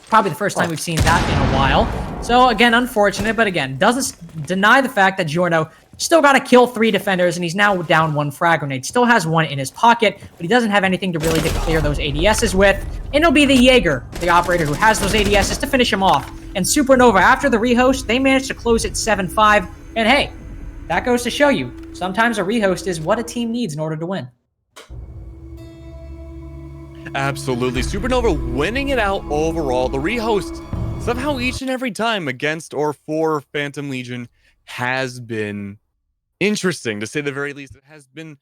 Probably the first time we've seen that in a while. So, again, unfortunate, but again, doesn't deny the fact that Giorno still got to kill 3 defenders, and he's now down 1 frag grenade. Still has 1 in his pocket, but he doesn't have anything to really clear those ADSs with. And it'll be the Jaeger, the operator who has those ADSs, to finish him off. And Supernova, after the rehost, they managed to close it 7-5. And hey, that goes to show you, sometimes a rehost is what a team needs in order to win. Absolutely. Supernova winning it out overall. The rehost, somehow each and every time against or for Phantom Legion, has been interesting, to say the very least. It has been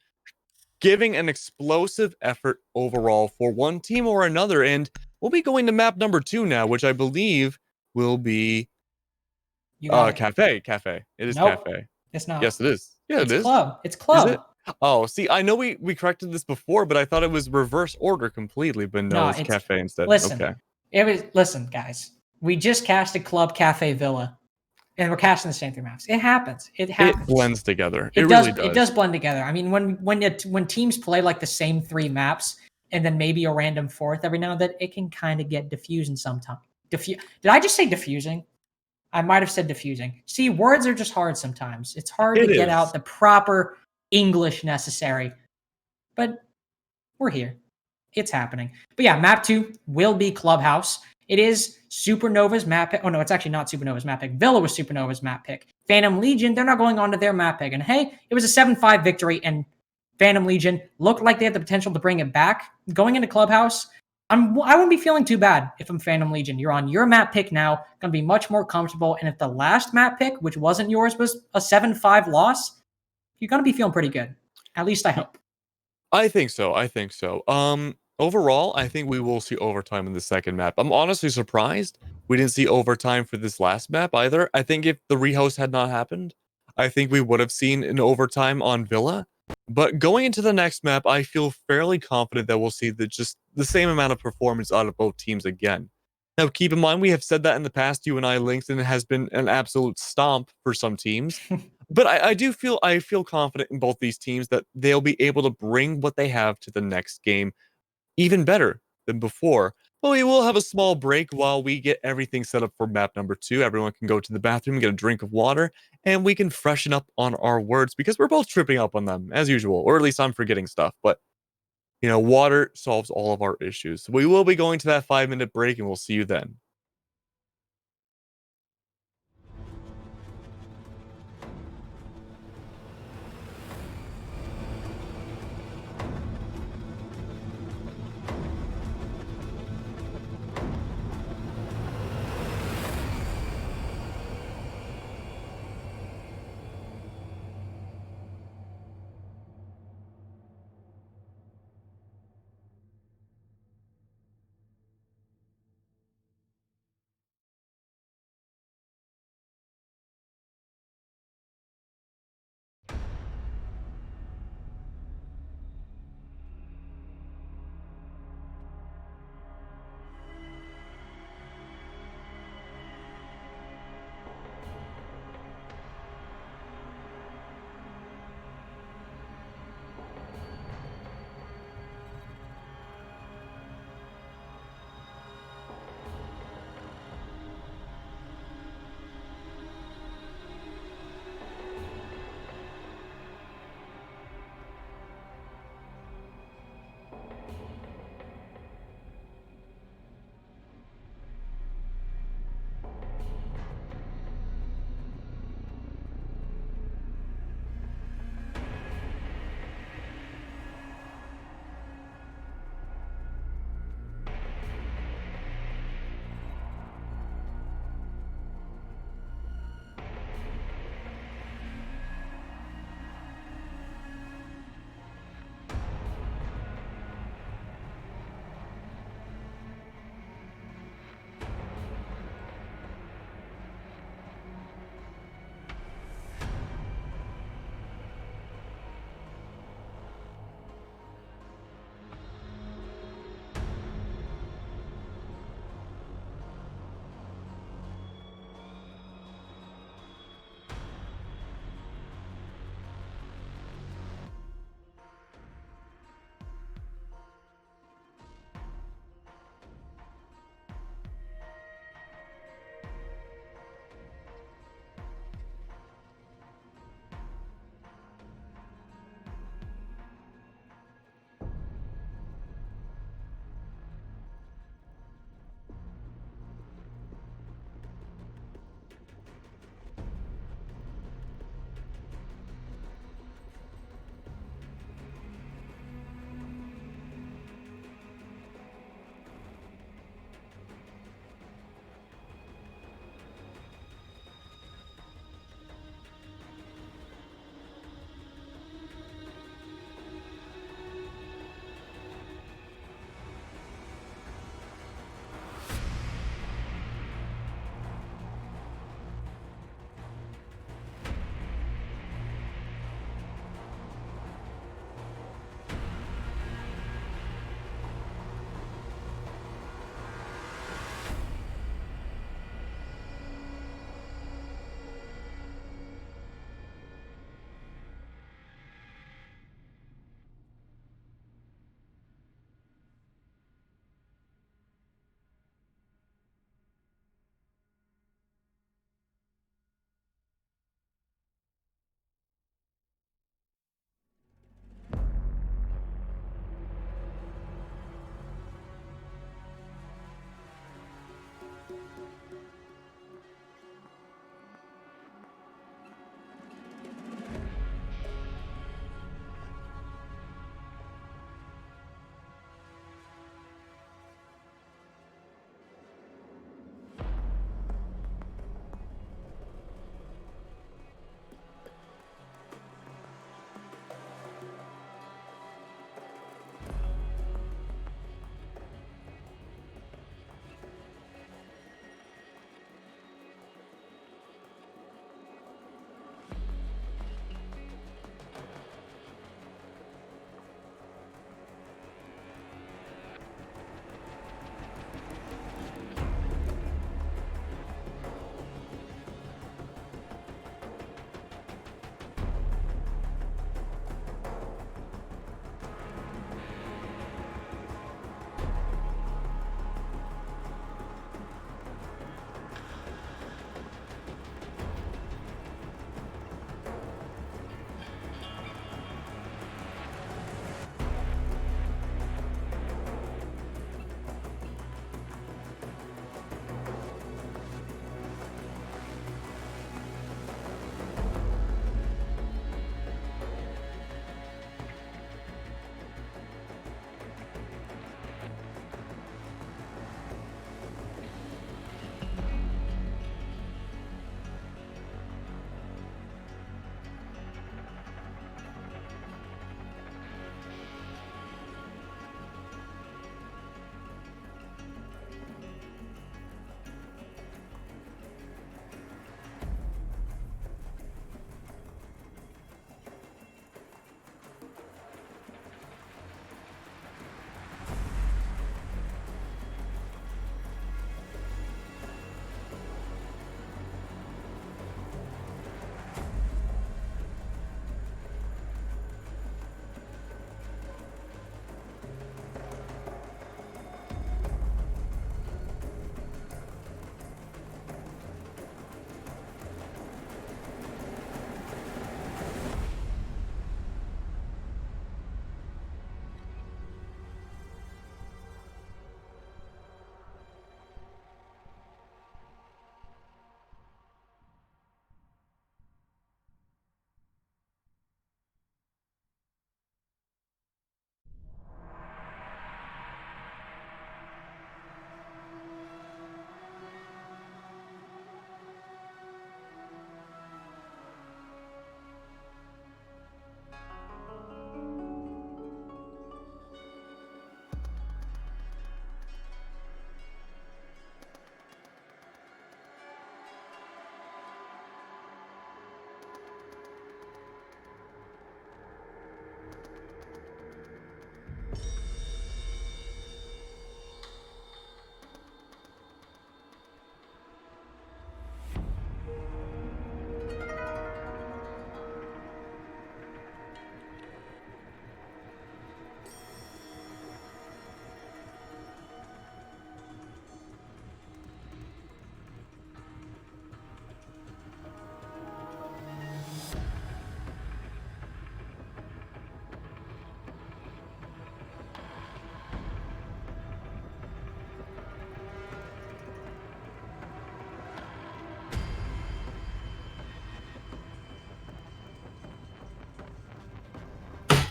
giving an explosive effort overall for one team or another. And we'll be going to map number 2 now, which I believe will be Cafe. It is Nope, Cafe. it's not. Yes, it is. Yeah, it's it is. Club. It's Club. Is it? Oh, see, I know we corrected this before, but I thought it was reverse order completely, but no, it's Cafe instead. Listen, okay. Listen, guys. We just casted Club Cafe Villa. And we're casting the same 3 maps. It happens. It happens. It blends together. It really does. It does blend together. I mean, when teams play like the same 3 maps and then maybe a random 4th every now and then, it can kind of get diffusing sometimes. Did I just say diffusing? I might have said diffusing. See, words are just hard sometimes. It's hard to get out the proper English necessary. But we're here. It's happening. But yeah, map 2 will be Clubhouse. It is Supernova's map pick. Oh, no, it's actually not Supernova's map pick. Villa was Supernova's map pick. Phantom Legion, they're not going on to their map pick. And hey, it was a 7-5 victory, and Phantom Legion looked like they had the potential to bring it back. Going into Clubhouse, I wouldn't be feeling too bad if I'm Phantom Legion. You're on your map pick now, going to be much more comfortable. And if the last map pick, which wasn't yours, was a 7-5 loss, you're going to be feeling pretty good. At least I hope. I think so. Overall, I think we will see overtime in the second map. I'm honestly surprised we didn't see overtime for this last map either. I think if the rehost had not happened, I think we would have seen an overtime on Villa. But going into the next map, I feel fairly confident that we'll see just the same amount of performance out of both teams again. Now, keep in mind, we have said that in the past, you and I, Lynx, and it has been an absolute stomp for some teams. But I feel confident in both these teams that they'll be able to bring what they have to the next game even better than before. But we will have a small break while we get everything set up for map number 2. Everyone can go to the bathroom, get a drink of water, and we can freshen up on our words because we're both tripping up on them as usual, or at least I'm forgetting stuff. But water solves all of our issues. So we will be going to that 5-minute break, and we'll see you then.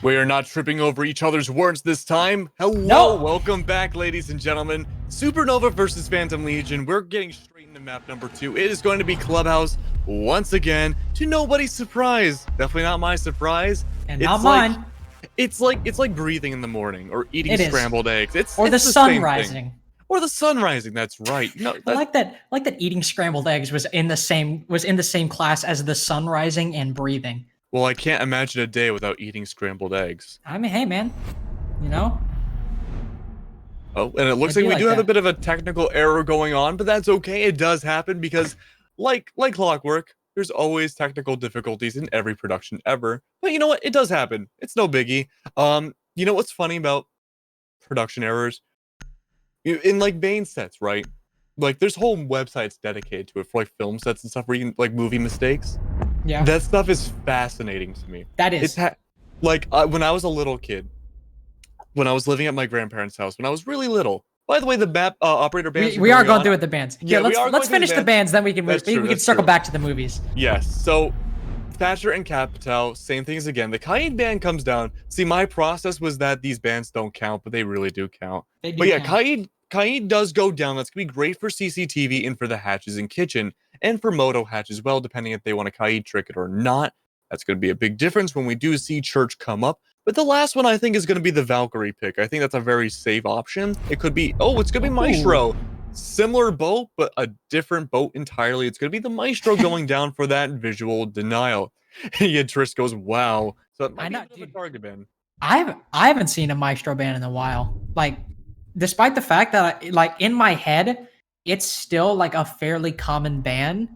We are not tripping over each other's words this time. Hello, No. welcome back, ladies and gentlemen. Supernova versus Phantom Legion. We're getting straight into map number 2. It is going to be Clubhouse once again, to nobody's surprise. Definitely not my surprise. And not mine. It's like breathing in the morning or eating scrambled eggs. It's the same sun thing. rising. Or the sun rising. That's right. I like that eating scrambled eggs was in the same class as the sun rising and breathing. Well, I can't imagine a day without eating scrambled eggs. I mean, hey man, you know. Oh, and it looks like we do have a bit of a technical error going on, but that's okay. It does happen because, like clockwork, there's always technical difficulties in every production ever. But you know what? It does happen. It's no biggie. You know what's funny about production errors? In like Bane sets, right? Like there's whole websites dedicated to it for like film sets and stuff where you can like movie mistakes. Yeah. That stuff is fascinating to me. That is. When I was a little kid, when I was living at my grandparents' house, when I was really little. By the way, the map operator bands. We are going through with the bands. Yeah, let's finish the bands, then we can circle back to the movies. Yes. So Thatcher and Capital, same things again. The Kaid band comes down. See, my process was that these bands don't count, but they really do count. But yeah, Kaid does go down. That's gonna be great for CCTV and for the hatches in kitchen and for Moto hatch as well, depending if they want to Kaid trick it or not. That's gonna be a big difference when we do see Church come up. But the last one I think is gonna be the Valkyrie pick. I think that's a very safe option. It could be it's gonna be Maestro. Similar boat, but a different boat entirely. It's gonna be the Maestro going down for that visual denial. Yeah, Triss goes, wow. So it might be a target ban. I haven't seen a Maestro ban in a while. Like, despite the fact that in my head, it's still like a fairly common ban.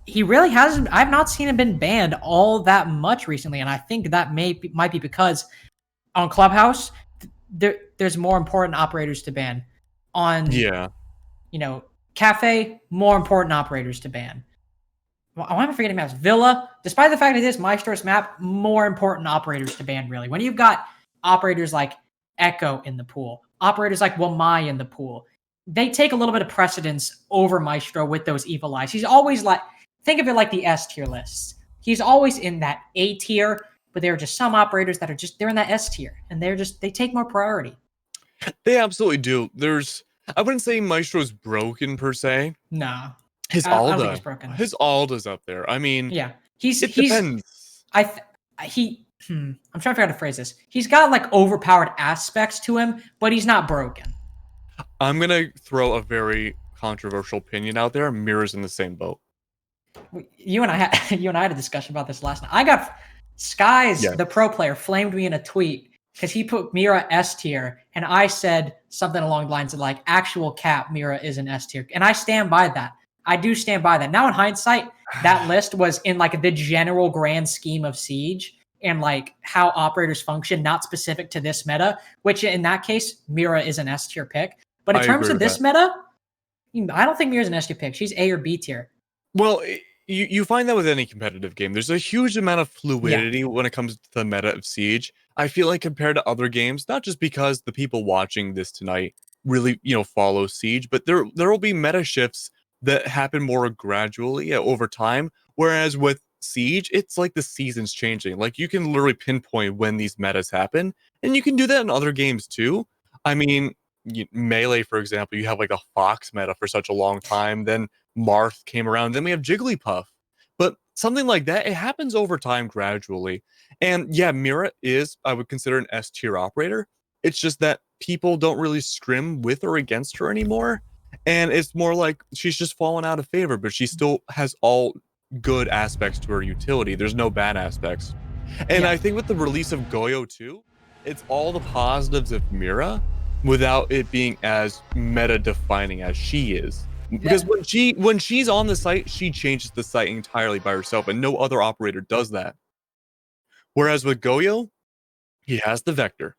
He really hasn't. I've not seen him been banned all that much recently, and I think that might be because on Clubhouse there's more important operators to ban. On Cafe, more important operators to ban. Why am I forgetting maps? Villa, despite the fact it is Maestro's map, more important operators to ban, really. When you've got operators like Echo in the pool, operators like Wamai in the pool, they take a little bit of precedence over Maestro with those evil eyes. He's always think of it like the S tier lists. He's always in that A tier, but there are just some operators that they're in that S tier, and they take more priority. They absolutely do. I wouldn't say Maestro's broken per se. Nah. His Alda's up there. I mean, yeah, it depends. I'm trying to figure out how to phrase this. He's got overpowered aspects to him, but he's not broken. I'm gonna throw a very controversial opinion out there. Mira's in the same boat. You and I had a discussion about this last night. I got Skies, the pro player, flamed me in a tweet because he put Mira S tier, and I said something along the lines of actual cap, Mira is an S tier, and I stand by that. I do stand by that. Now in hindsight, that list was in the general grand scheme of Siege and how operators function, not specific to this meta, which in that case, Mira is an S tier pick. But in terms of this meta, I don't think Mira's an S tier pick. She's A or B tier. Well, you find that with any competitive game. There's a huge amount of fluidity when it comes to the meta of Siege. I feel like compared to other games, not just because the people watching this tonight really, follow Siege, but there will be meta shifts that happen more gradually over time. Whereas with Siege, it's like the season's changing. You can literally pinpoint when these metas happen, and you can do that in other games too. I mean, Melee, for example, you have a Fox meta for such a long time. Then Marth came around. Then we have Jigglypuff. But something like that, it happens over time gradually. And yeah, Mira is, I would consider, an S tier operator. It's just that people don't really scrim with or against her anymore. And it's more like she's just fallen out of favor, but she still has all good aspects to her utility. There's no bad aspects. And I think with the release of Goyo too, it's all the positives of Mira without it being as meta defining as she is. Because when she's on the site, she changes the site entirely by herself, and no other operator does that. Whereas with Goyo, he has the Vector.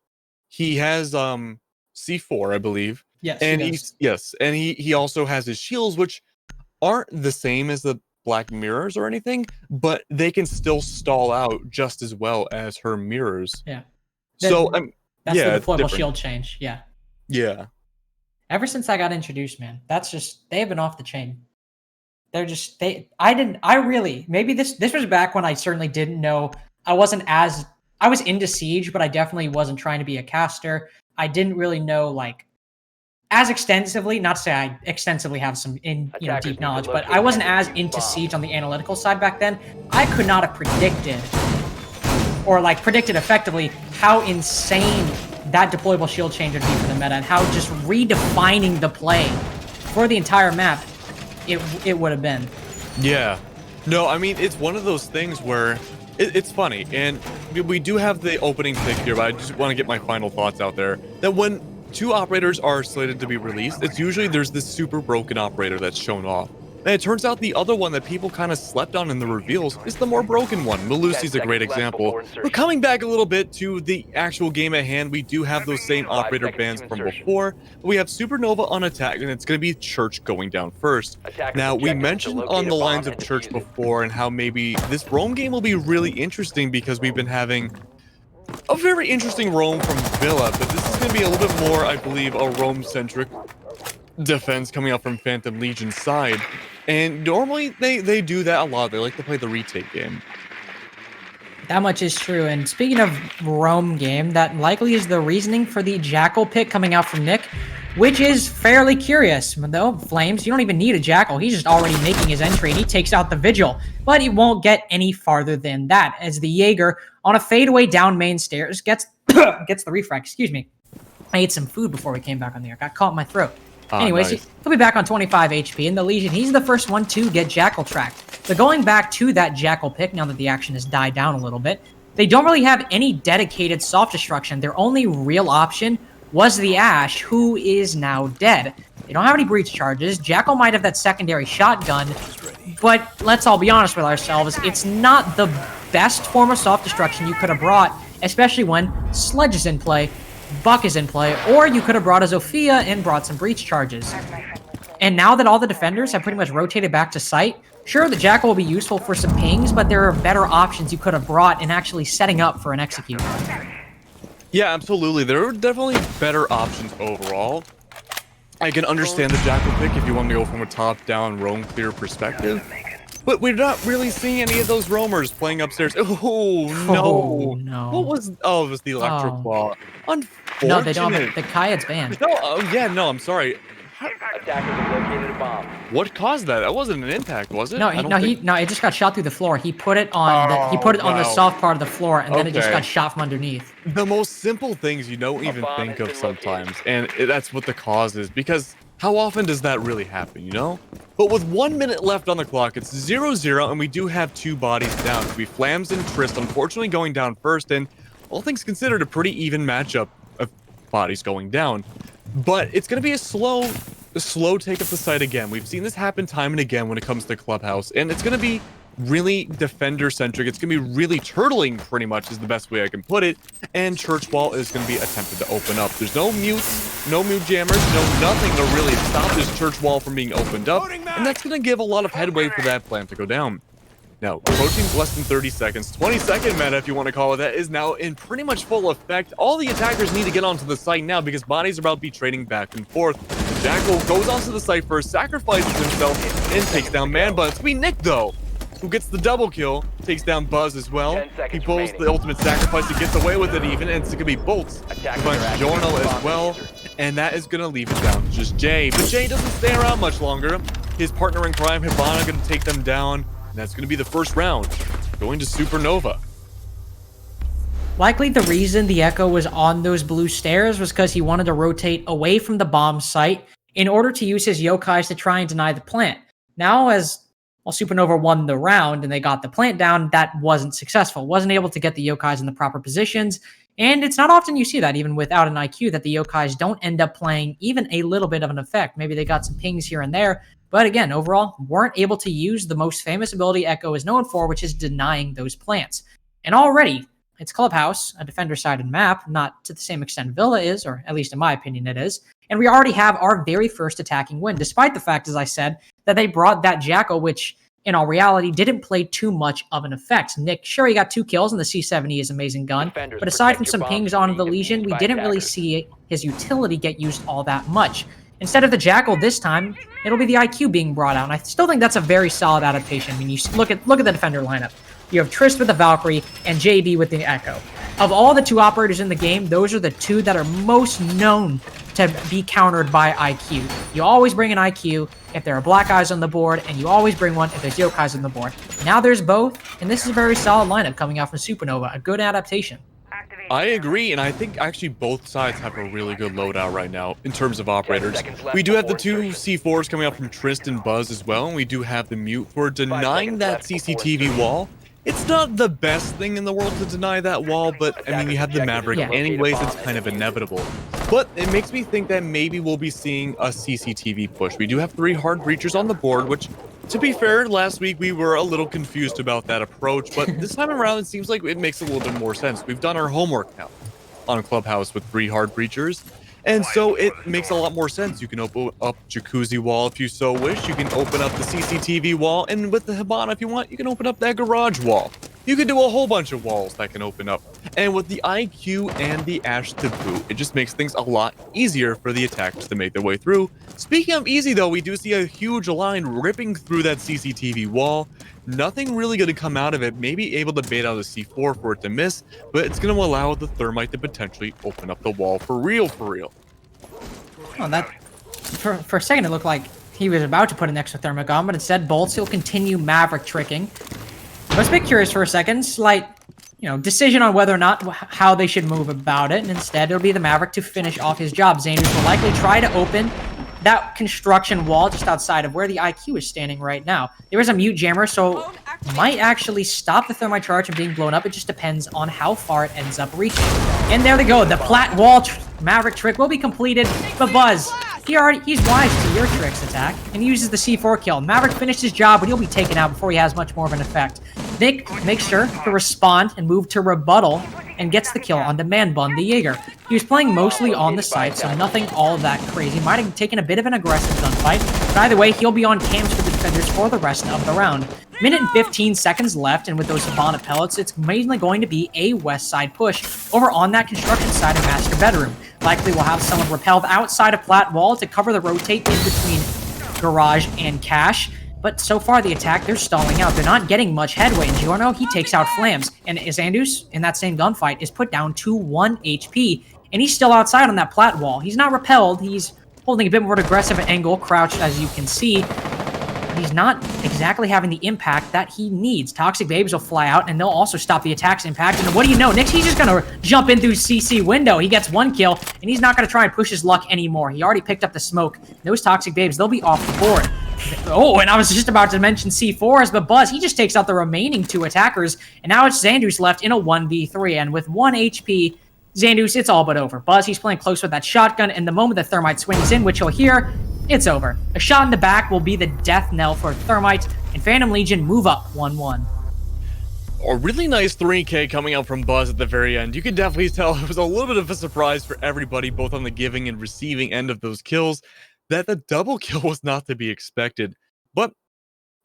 He has C4, I believe. Yes, and he also has his shields, which aren't the same as the Black Mirrors or anything, but they can still stall out just as well as her mirrors. Yeah. That's the deployable shield change. Yeah. Yeah. Ever since I got introduced, man, they've been off the chain. Maybe this was back when I certainly didn't know. I wasn't as I was into Siege, but I definitely wasn't trying to be a caster. I didn't really know like as extensively, not to say I extensively have some deep knowledge, but I wasn't as into Siege on the analytical side back then. I could not have predicted or like predicted effectively how insane that deployable shield change would be for the meta and how just redefining the play for the entire map it would have been. Yeah. No, I mean, it's one of those things where it's funny, and we do have the opening pick here, but I just want to get my final thoughts out there. That when two operators are slated to be released, it's usually there's this super broken operator that's shown off. And it turns out the other one that people kind of slept on in the reveals is the more broken one. Melusi's a great example. But coming back a little bit to the actual game at hand, we do have those same operator bans from before. We have Supernova on attack, and it's going to be Church going down first. Now, we mentioned on the lines of Church before and how maybe this roam game will be really interesting because we've been having a very interesting roam from Villa, but this is going to be a little bit more, I believe, a roam-centric defense coming up from Phantom Legion's side. And normally they do that a lot. They like to play the retake game. That much is true. And speaking of roam game, that likely is the reasoning for the Jackal pick coming out from Nick, which is fairly curious. Though, Flames, you don't even need a Jackal. He's just already making his entry, and he takes out the Vigil. But he won't get any farther than that, as the Jaeger, on a fadeaway down main stairs, gets the refrag. Excuse me. I ate some food before we came back on the air. Got caught in my throat. Anyways, nice. He'll be back on 25 HP, and the Legion, he's the first one to get Jackal tracked. But going back to that Jackal pick, now that the action has died down a little bit, they don't really have any dedicated soft destruction. Their only real option was the Ashe, who is now dead. They don't have any breach charges. Jackal might have that secondary shotgun, but let's all be honest with ourselves, it's not the best form of soft destruction you could have brought, especially when Sledge is in play, Buck is in play, or you could have brought a Zofia and brought some breach charges. And now that all the defenders have pretty much rotated back to site, sure, the Jackal will be useful for some pings, but there are better options you could have brought in actually setting up for an execute. Yeah, absolutely. There are definitely better options overall. I can understand the Jackal pick if you want to go from a top-down roam clear perspective. But we're not really seeing any of those roamers playing upstairs. Oh, no. Oh, no. What was... Oh, it was the Electro Claw. Unfortunate. No, they don't. The Kayad's banned. No, oh, yeah, no, I'm sorry. Attackers have located a bomb. What caused that? That wasn't an impact, was it? No, it just got shot through the floor. He put it on the soft part of the floor, and then it just got shot from underneath. The most simple things you don't even think of sometimes, and that's what the cause is, because how often does that really happen, you know? But with 1 minute left on the clock, it's 0-0, and we do have two bodies down. We Flams and Trist, unfortunately, going down first, and all things considered, a pretty even matchup of bodies going down. But it's going to be a slow take of the site again. We've seen this happen time and again when it comes to Clubhouse, and it's going to be really defender-centric. It's going to be really turtling, pretty much, is the best way I can put it, and Church Wall is going to be attempted to open up. There's no mutes, no mute jammers, no nothing to really stop this Church Wall from being opened up, and that's going to give a lot of headway for that plan to go down. Now, approaching less than 30 seconds, 20-second meta, if you want to call it that, is now in pretty much full effect. All the attackers need to get onto the site now because bodies are about to be trading back and forth. The Jackal goes onto the site first, sacrifices himself, and takes down Man Bun. It's going to be Nick, though, who gets the double kill, takes down Buzz as well. He pulls the ultimate sacrifice, he gets away with it even, and it's going to be Bolts. He finds Jorno as well, and that is going to leave it down to just Jay. But Jay doesn't stay around much longer. His partner in crime, Hibana, going to take them down. That's going to be the first round, going to Supernova. Likely the reason the Echo was on those blue stairs was because he wanted to rotate away from the bomb site in order to use his yokais to try and deny the plant. Now, while Supernova won the round and they got the plant down, that wasn't successful. Wasn't able to get the yokais in the proper positions, and it's not often you see that, even without an IQ, that the yokais don't end up playing even a little bit of an effect. Maybe they got some pings here and there, but again, overall, weren't able to use the most famous ability Echo is known for, which is denying those plants. And already, it's Clubhouse, a defender-sided map, not to the same extent Villa is, or at least in my opinion it is, and we already have our very first attacking win, despite the fact, as I said, that they brought that Jackal, which in all reality didn't play too much of an effect. Nick, sure, he got 2 kills, and the C70 is amazing gun, but aside from some pings onto the Legion, we didn't really see his utility get used all that much. Instead of the Jackal this time, it'll be the IQ being brought out, and I still think that's a very solid adaptation. I mean, you look at the defender lineup. You have Trist with the Valkyrie and JB with the Echo. Of all the 2 operators in the game, those are the 2 that are most known to be countered by IQ. You always bring an IQ if there are black eyes on the board, and you always bring one if there's yokais on the board. Now there's both, and this is a very solid lineup coming out from Supernova, a good adaptation. I agree, and I think actually both sides have a really good loadout right now in terms of operators. We do have the 2 C4s coming out from Trist and Buzz as well, and we do have the Mute for denying that CCTV wall. It's not the best thing in the world to deny that wall, but I mean, you have the Maverick anyways, it's kind of inevitable. But it makes me think that maybe we'll be seeing a CCTV push. We do have 3 hard breachers on the board, which, to be fair, last week we were a little confused about that approach, but this time around it seems like it makes a little bit more sense. We've done our homework now on Clubhouse with 3 hard breachers, and so it makes a lot more sense. You can open up Jacuzzi wall if you so wish. You can open up the CCTV wall, and with the Hibana, if you want, you can open up that garage wall. You can do a whole bunch of walls that can open up. And with the IQ and the Ash to boot, it just makes things a lot easier for the attackers to make their way through. Speaking of easy, though, we do see a huge line ripping through that CCTV wall. Nothing really going to come out of it. Maybe able to bait out a C4 for it to miss, but it's going to allow the Thermite to potentially open up the wall for real, for real. Oh, that for a second it looked like he was about to put an extra thermic on, but instead Bolts will continue Maverick tricking. I was a bit curious for a second, slight, decision on whether or not how they should move about it, and instead it'll be the Maverick to finish off his job. Xandus will likely try to open that construction wall just outside of where the IQ is standing right now. There is a mute jammer, so might actually stop the thermite charge from being blown up. It just depends on how far it ends up reaching. And there they go. The plat wall Maverick trick will be completed, but Buzz, he's wise to your tricks attack and he uses the C4 kill. Maverick finished his job, but he'll be taken out before he has much more of an effect. Nick makes sure to respond and move to rebuttal and gets the kill on demand bun the Jaeger. He was playing mostly on the site, so nothing all that crazy. Might have taken a bit of an aggressive gunfight, but either way, he'll be on cams for the defenders for the rest of the round. Minute and 15 seconds left, and with those Hibana pellets, it's mainly going to be a west side push over on that construction side of master bedroom. Likely we'll have someone repelled outside of plat wall to cover the rotate in between garage and cache. But so far, the attack, they're stalling out. They're not getting much headway. And Giorno, he takes out Flams. And Xandus, in that same gunfight, is put down to 1 HP. And he's still outside on that plat wall. He's not repelled. He's holding a bit more aggressive angle, crouched, as you can see. But he's not exactly having the impact that he needs. Toxic Babes will fly out, and they'll also stop the attack's impact. And what do you know? Nix, he's just going to jump in through CC window. He gets 1 kill, and he's not going to try and push his luck anymore. He already picked up the smoke. Those Toxic Babes, they'll be off the board. Oh, and I was just about to mention C4s, but Buzz, he just takes out the remaining 2 attackers, and now it's Xandus left in a 1v3, and with 1 HP, Xandus, it's all but over. Buzz, he's playing close with that shotgun, and the moment the Thermite swings in, which he'll hear, it's over. A shot in the back will be the death knell for Thermite, and Phantom Legion move up 1-1. A really nice 3K coming out from Buzz at the very end. You can definitely tell it was a little bit of a surprise for everybody, both on the giving and receiving end of those kills, that the double kill was not to be expected. But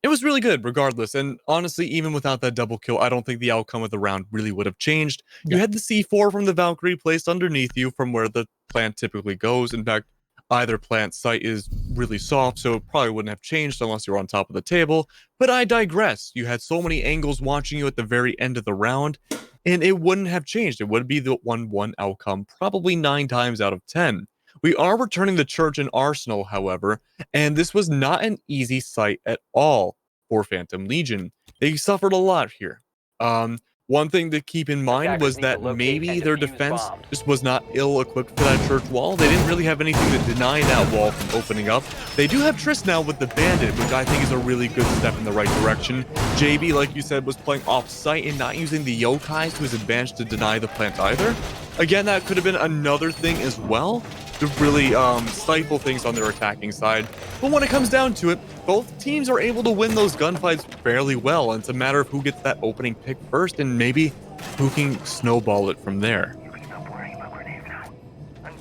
it was really good regardless. And honestly, even without that double kill, I don't think the outcome of the round really would have changed. You had the C4 from the Valkyrie placed underneath you from where the plant typically goes. In fact, either plant site is really soft, so it probably wouldn't have changed unless you're on top of the table. But I digress. You had so many angles watching you at the very end of the round, and it wouldn't have changed. It would be the 1-1 outcome, probably 9 times out of 10. We are returning to Church and Arsenal, however, and this was not an easy sight at all for Phantom Legion. They suffered a lot here. One thing to keep in mind was that maybe their defense just was not ill-equipped for that church wall. They didn't really have anything to deny that wall from opening up. They do have Trist now with the Bandit, which I think is a really good step in the right direction. JB, like you said, was playing off-site and not using the yokais to his advantage to deny the plant either. Again, that could have been another thing as well to really stifle things on their attacking side. But when it comes down to it, both teams are able to win those gunfights fairly well, and it's a matter of who gets that opening pick first and maybe who can snowball it from there.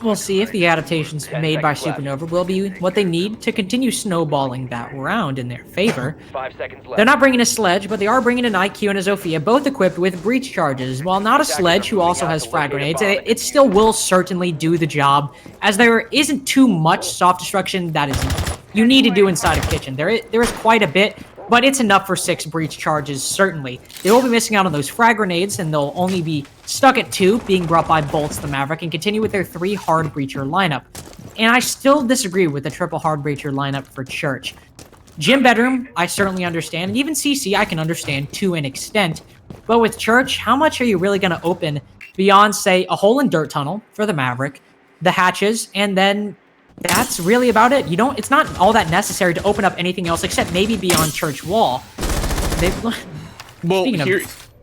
We'll see if the adaptations made by Supernova will be what they need to continue snowballing that round in their favor. 5 seconds left. They're not bringing a sledge, but they are bringing an IQ and a Zofia, both equipped with breach charges. While not a sledge who also has frag grenades, it still will certainly do the job, as there isn't too much soft destruction that is you need to do inside a kitchen. There is quite a bit, but it's enough for 6 breach charges, certainly. They will be missing out on those frag grenades, and they'll only be stuck at 2, being brought by Bolts the Maverick, and continue with their 3 hard breacher lineup. And I still disagree with the triple hard breacher lineup for Church. Gym Bedroom, I certainly understand, and even CC I can understand to an extent. But with Church, how much are you really going to open beyond, say, a hole in dirt tunnel for the Maverick, the hatches, and then that's really about it. It's not all that necessary to open up anything else except maybe beyond Church Wall. Well,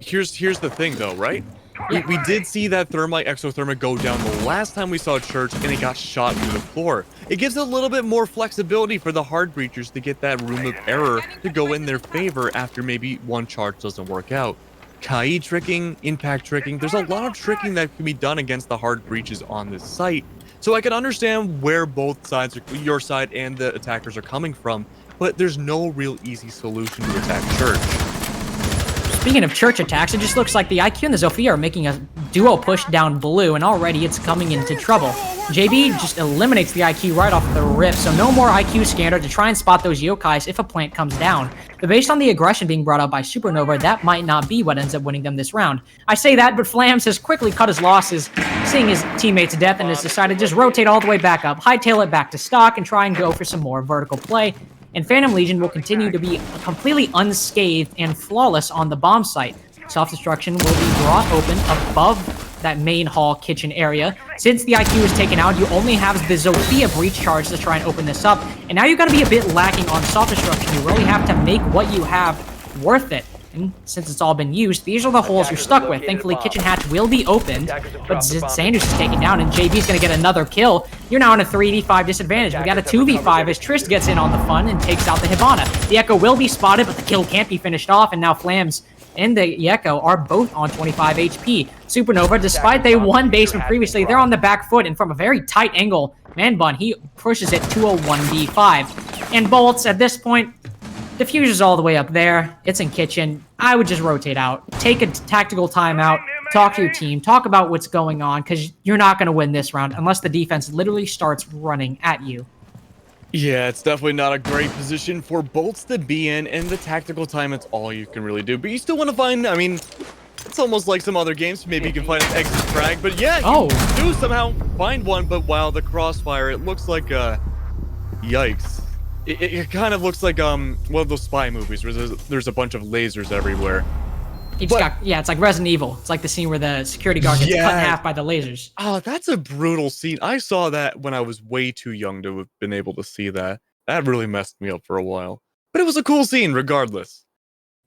here's the thing though, right? Yeah. We did see that thermite exothermic go down the last time we saw Church, and it got shot through the floor. It gives a little bit more flexibility for the hard breachers to get that room of error to go in their favor after maybe one charge doesn't work out. Kai tricking, impact tricking, there's a lot of tricking that can be done against the hard breaches on this site. So I can understand where both sides, your side and the attackers, are coming from, but there's no real easy solution to attack Church. Speaking of Church attacks, it just looks like the IQ and the Zofia are making a duo push down blue, and already it's coming into trouble. JB just eliminates the IQ right off the rip, so no more IQ scanner to try and spot those yokais if a plant comes down. But based on the aggression being brought out by Supernova, that might not be what ends up winning them this round. I say that, but Flams has quickly cut his losses, seeing his teammates' death, and has decided to just rotate all the way back up, hightail it back to stock, and try and go for some more vertical play. And Phantom Legion will continue to be completely unscathed and flawless on the bomb site. Self-destruction will be brought open above that main hall kitchen area. Since the IQ is taken out, you only have the Zofia breach charge to try and open this up. And now you're going to be a bit lacking on self-destruction. You really have to make what you have worth it. And since it's all been used, these are the holes you're stuck with. Thankfully, Kitchen Hatch will be opened, but Sanders is taken down, and JB's going to get another kill. You're now in a 3v5 disadvantage. We got a 2v5 as Trist gets in on the fun and takes out the Hibana. The Echo will be spotted, but the kill can't be finished off, and now Flams and the Echo are both on 25 HP. Supernova, despite they won basement previously, they're on the back foot, and from a very tight angle, Manbun, he pushes it to a 1v5. And Bolts, at this point, diffuser's all the way up there. It's in kitchen. I would just rotate out. Take a tactical timeout. Talk to your team. Talk about what's going on, because you're not going to win this round unless the defense literally starts running at you. Yeah, it's definitely not a great position for Bolts to be in, and the tactical time, it's all you can really do. But you still want to find, I mean, it's almost like some other games. Maybe you can find an exit frag, but yeah, you do somehow find one. But wow, the crossfire, it looks like, yikes. It kind of looks like one of those spy movies where there's a bunch of lasers everywhere. It's like Resident Evil. It's like the scene where the security guard gets cut in half by the lasers. Oh, that's a brutal scene. I saw that when I was way too young to have been able to see that. That really messed me up for a while. But it was a cool scene regardless.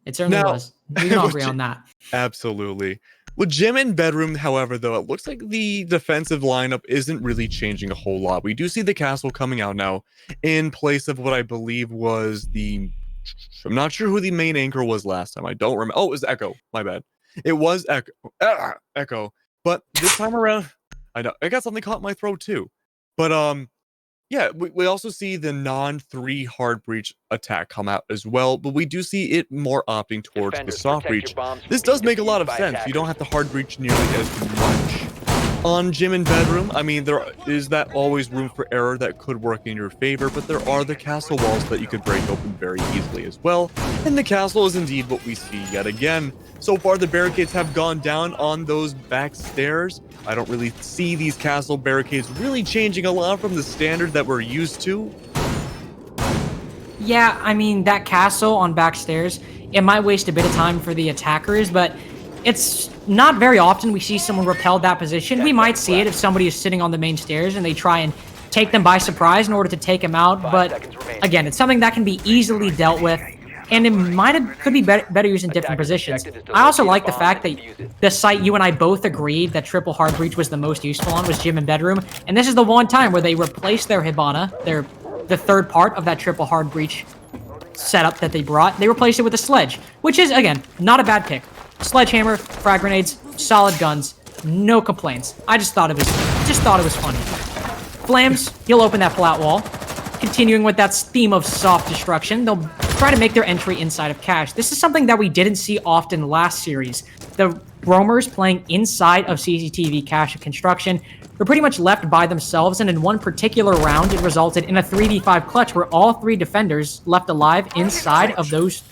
It certainly was. We can all agree on that. Absolutely. With Gym and Bedroom, however, though, it looks like the defensive lineup isn't really changing a whole lot. We do see the castle coming out now in place of what I believe was the... I'm not sure who the main anchor was last time. I don't remember. Oh, it was Echo. My bad. It was Echo. Echo. But this time around, I know I got something caught in my throat too. But yeah, we also see the non-3 hard breach attack come out as well, but we do see it more opting towards the soft breach. This does make a lot of sense. You don't have to hard breach nearly as much. On Gym and Bedroom, I mean, there is that always room for error that could work in your favor, but there are the castle walls that you could break open very easily as well, and the castle is indeed what we see yet again. So far, the barricades have gone down on those back stairs. I don't really see these castle barricades really changing a lot from the standard that we're used to. Yeah, I mean, that castle on back stairs, it might waste a bit of time for the attackers, but it's not very often we see someone repel that position. We might see it if somebody is sitting on the main stairs and they try and take them by surprise in order to take them out. But again, it's something that can be easily dealt with, and it could be better used in different positions. I also like the fact that the site you and I both agreed that triple hard breach was the most useful on was Gym and Bedroom, and this is the one time where they replaced their Hibana, the third part of that triple hard breach setup that they brought. They replaced it with a sledge, which is, again, not a bad pick. Sledgehammer, frag grenades, solid guns, no complaints. I just thought it was funny. Flams, he'll open that flat wall. Continuing with that theme of soft destruction, they'll try to make their entry inside of cache. This is something that we didn't see often last series. The roamers playing inside of CCTV cache construction were pretty much left by themselves, and in one particular round, it resulted in a 3v5 clutch where all 3 defenders left alive inside of those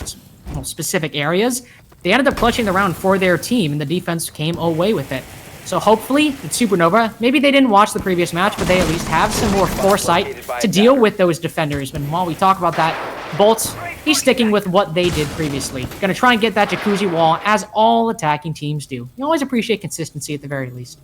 specific areas. They ended up clutching the round for their team, and the defense came away with it. So hopefully, it's Supernova. Maybe they didn't watch the previous match, but they at least have some more foresight to deal with those defenders. And while we talk about that, Bolts, he's sticking with what they did previously. Gonna try and get that jacuzzi wall, as all attacking teams do. You always appreciate consistency at the very least.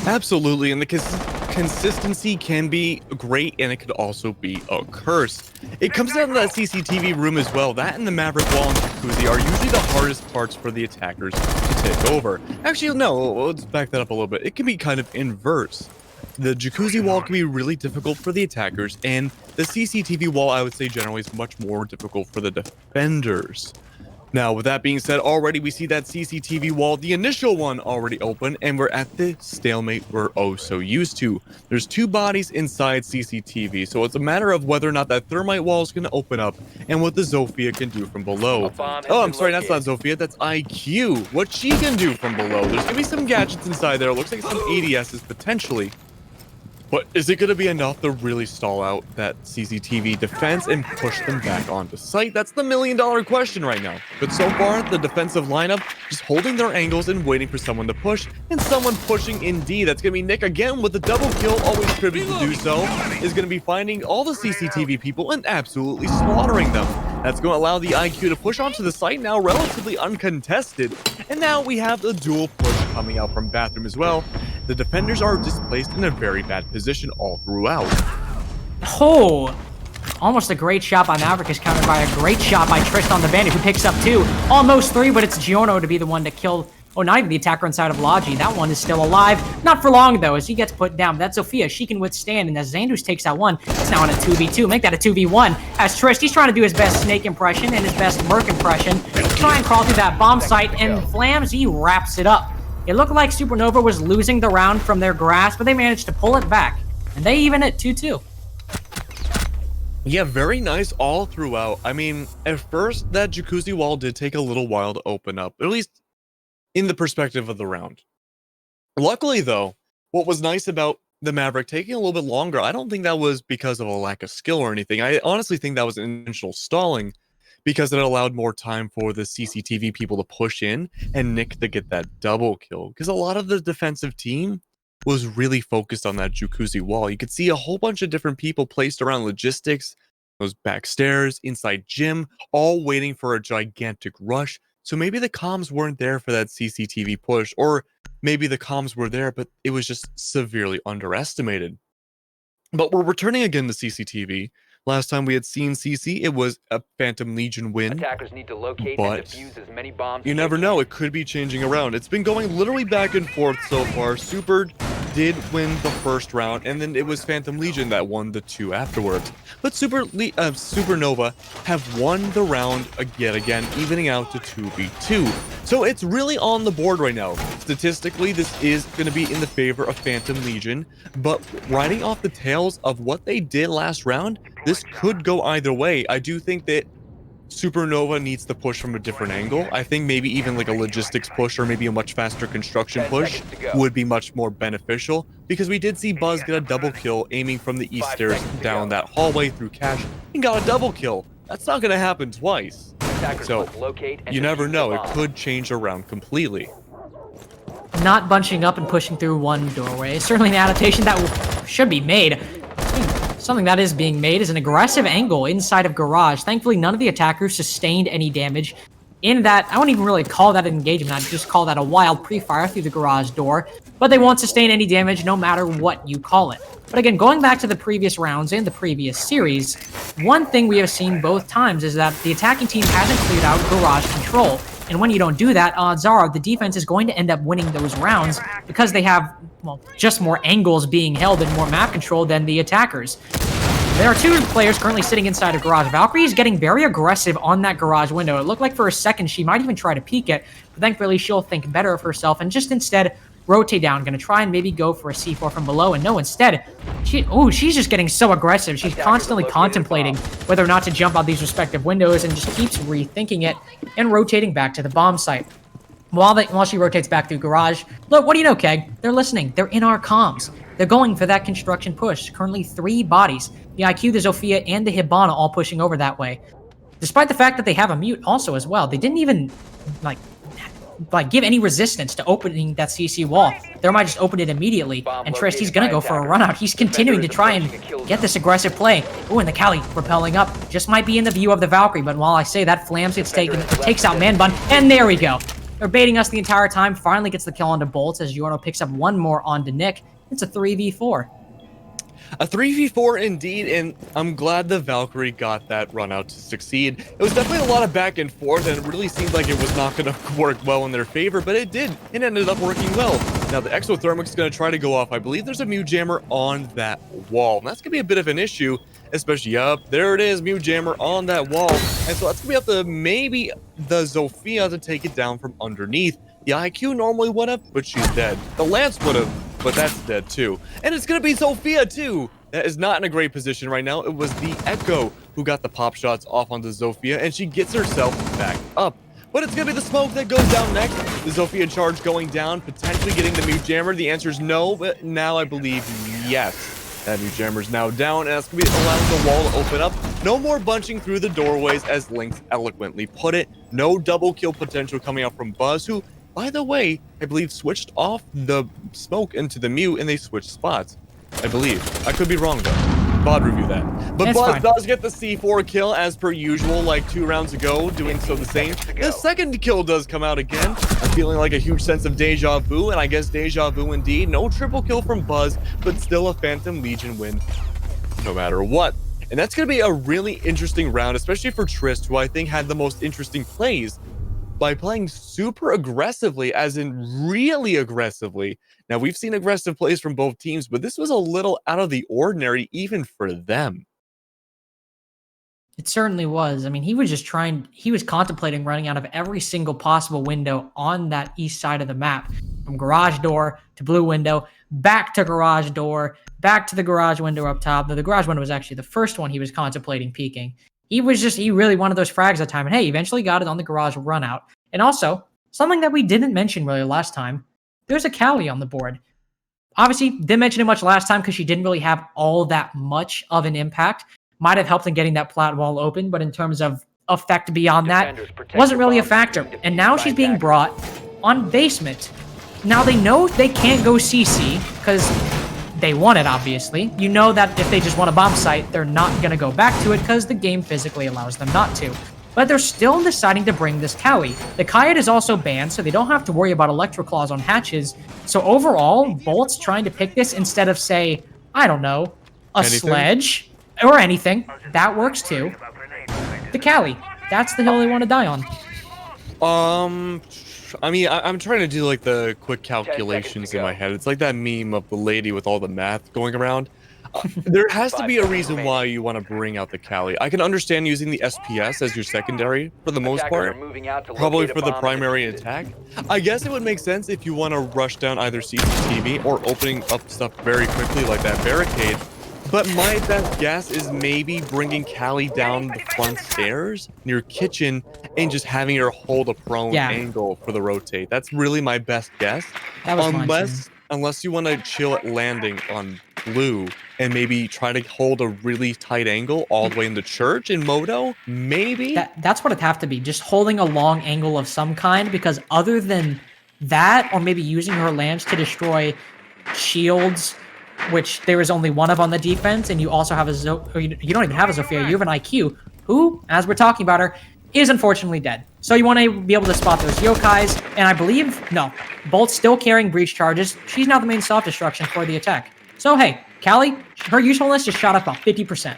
Absolutely, and the consistency can be great, and it could also be a curse. It comes down to that CCTV room as well. That and the Maverick wall and jacuzzi are usually the hardest parts for the attackers to take over. Actually, no, let's back that up a little bit. It can be kind of inverse. The jacuzzi wall can be really difficult for the attackers, and the CCTV wall, I would say, generally is much more difficult for the defenders. Now, with that being said, already we see that CCTV wall, the initial one, already open, and we're at the stalemate we're oh so used to. There's 2 bodies inside CCTV, so it's a matter of whether or not that thermite wall is going to open up and what the Zofia can do from below. Oh, I'm sorry, that's not Zofia, that's IQ. What she can do from below. There's going to be some gadgets inside there. It looks like some ADSs potentially. But is it going to be enough to really stall out that CCTV defense and push them back onto site? That's the million-dollar question right now. But so far, the defensive lineup just holding their angles and waiting for someone to push, and someone pushing indeed. That's going to be Nick again with the double kill, always privy to do so, is going to be finding all the CCTV people and absolutely slaughtering them. That's going to allow the IQ to push onto the site now relatively uncontested. And now we have the dual push coming out from bathroom as well. The defenders are displaced in a very bad position all throughout. Oh, almost a great shot by Maverick is countered by a great shot by Tristan the Bandit, who picks up 2. Almost 3, but it's Giorno to be the one to kill. Oh, not even the attacker inside of Logi. That one is still alive. Not for long, though, as he gets put down. That's Zofia. She can withstand, and as Xandus takes out 1, it's now in a 2v2. Make that a 2v1. As Trist, he's trying to do his best Snake impression and his best Merc impression. Try and crawl through that bomb site, and Flams, he wraps it up. It looked like Supernova was losing the round from their grasp, but they managed to pull it back. And they even at 2-2. Yeah, very nice all throughout. I mean, at first, that jacuzzi wall did take a little while to open up, at least in the perspective of the round. Luckily, though, what was nice about the Maverick taking a little bit longer, I don't think that was because of a lack of skill or anything. I honestly think that was intentional stalling, because it allowed more time for the CCTV people to push in and Nick to get that double kill. Because a lot of the defensive team was really focused on that jacuzzi wall. You could see a whole bunch of different people placed around logistics, those back stairs, inside gym, all waiting for a gigantic rush. So maybe the comms weren't there for that CCTV push, or maybe the comms were there, but it was just severely underestimated. But we're returning again to CCTV. Last time we had seen CC, it was a Phantom Legion win. Attackers need to locate and defuse as many bombs. You never know, it could be changing around. It's been going literally back and forth so far. Super did win the first round, and then it was Phantom Legion that won the 2 afterwards. But Supernova have won the round yet again, evening out to 2v2. So it's really on the board right now. Statistically, this is going to be in the favor of Phantom Legion, but riding off the tails of what they did last round, this could go either way. I do think that Supernova needs to push from a different angle. I think maybe even like a logistics push or maybe a much faster construction push would be much more beneficial, because we did see Buzz get a double kill aiming from the east stairs down that hallway through cache and got a double kill. That's not going to happen twice. So you never know. It could change around completely. Not bunching up and pushing through one doorway. Certainly an adaptation that should be made. Something that is being made is an aggressive angle inside of garage. Thankfully, none of the attackers sustained any damage in that. I wouldn't even really call that an engagement. I'd just call that a wild pre-fire through the garage door. But they won't sustain any damage no matter what you call it. But again, going back to the previous rounds and the previous series, one thing we have seen both times is that the attacking team hasn't cleared out garage control. And when you don't do that, odds are the defense is going to end up winning those rounds because they have, well, just more angles being held and more map control than the attackers. There are 2 players currently sitting inside a garage. Valkyrie is getting very aggressive on that garage window. It looked like for a second she might even try to peek it, but thankfully she'll think better of herself and just instead rotate down, going to try and maybe go for a C4 from below, and no, instead, she's just getting so aggressive. She's constantly contemplating whether or not to jump out these respective windows and just keeps rethinking it and rotating back to the bomb site. While she rotates back through garage, look, what do you know, Keg? They're listening. They're in our comms. They're going for that construction push. Currently 3 bodies. The IQ, the Zofia, and the Hibana all pushing over that way. Despite the fact that they have a mute also as well, they didn't even, like give any resistance to opening that CC wall. Thermite just opened it immediately, and Trist, he's gonna go for a run out. He's continuing to try and get this aggressive play. Oh, and the Kali repelling up. Just might be in the view of the Valkyrie, but while I say that, Flams gets taken, takes out Man Bun, and there we go. They're baiting us the entire time, finally gets the kill onto Bolts as Yorno picks up one more onto Nick. It's a 3v4. A 3v4 indeed, and I'm glad the Valkyrie got that run out to succeed. It was definitely a lot of back and forth, and it really seemed like it was not going to work well in their favor, but it did. It ended up working well. Now, the Exothermic's going to try to go off. I believe there's a Mute Jammer on that wall, and that's going to be a bit of an issue, especially, yup, there it is, Mute Jammer on that wall. And so that's going to be up to maybe the Zofia to take it down from underneath. The IQ normally would have, but she's dead. The Lance would have, but that's dead too. And it's going to be Zofia too. That is not in a great position right now. It was the Echo who got the pop shots off onto Zofia, and she gets herself back up. But it's going to be the smoke that goes down next. The Zofia charge going down, potentially getting the Mute Jammer. The answer is no, but now I believe yes. That Mute Jammer is now down, and that's going to be allowing the wall to open up. No more bunching through the doorways, as Lynx eloquently put it. No double kill potential coming out from Buzz, who, by the way, I believe switched off the smoke into the mute, and they switched spots. I believe. I could be wrong, though. VOD review that. But Buzz does get the C4 kill, as per usual, like 2 rounds ago, doing so the same. The second kill does come out again. I'm feeling like a huge sense of deja vu, and I guess deja vu indeed. No triple kill from Buzz, but still a Phantom Legion win, no matter what. And that's going to be a really interesting round, especially for Trist, who I think had the most interesting plays by playing super aggressively, as in really aggressively. Now, we've seen aggressive plays from both teams, but this was a little out of the ordinary even for them. It certainly was. I mean, he was contemplating running out of every single possible window on that east side of the map. From garage door to blue window, back to garage door, back to the garage window up top. Though the garage window was actually the first one he was contemplating peeking. He really wanted those frags that time, and hey, eventually got it on the garage run out. And also, something that we didn't mention really last time, there's a Kali on the board. Obviously, didn't mention it much last time because she didn't really have all that much of an impact. Might have helped in getting that plat wall open, but in terms of effect beyond that, wasn't really a factor. And now she's being brought on basement. Now they know they can't go CC because they want it, obviously. You know that if they just want a bomb site, they're not going to go back to it because the game physically allows them not to. But they're still deciding to bring this Kali. The Kayat is also banned, so they don't have to worry about Electroclaws on hatches. So overall, Bolt's trying to pick this instead of, say, I don't know, sledge or anything. That works too. The Kali. That's the hill they want to die on. I mean, I'm trying to do like the quick calculations in my head. It's like that meme of the lady with all the math going around. There has to be a reason why you want to bring out the Kali. I can understand using the SPS as your secondary for the most part, probably for the primary attack. I guess it would make sense if you want to rush down either CCTV or opening up stuff very quickly like that barricade. But my best guess is maybe bringing Kali down the front stairs near kitchen and just having her hold a prone angle for the rotate. That's really my best guess. That was unless you want to chill at landing on blue and maybe try to hold a really tight angle all the way into church in Moto, maybe? That's what it'd have to be, just holding a long angle of some kind, because other than that, or maybe using her lance to destroy shields, which there is only one of on the defense, and you also have you don't even have a Zofia, you have an IQ, who, as we're talking about her, is unfortunately dead. So you want to be able to spot those yokais, and I believe, no, Bolt's still carrying breach charges. She's now the main self-destruction for the attack. So hey, Kali, her usefulness just shot up about 50%.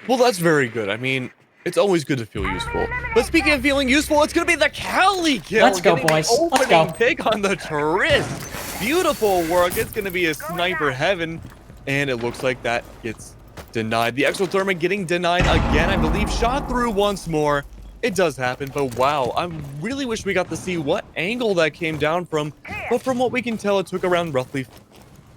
Well, that's very good. I mean, it's always good to feel useful. But speaking of feeling useful, it's going to be the Kali kill. Let's go, boys. Let's go. Pick on the Trist. Beautiful work. It's going to be a sniper heaven. And it looks like that gets denied. The Exothermic getting denied again, I believe. Shot through once more. it does happen, but wow, I really wish we got to see what angle that came down from. But from what we can tell, it took around roughly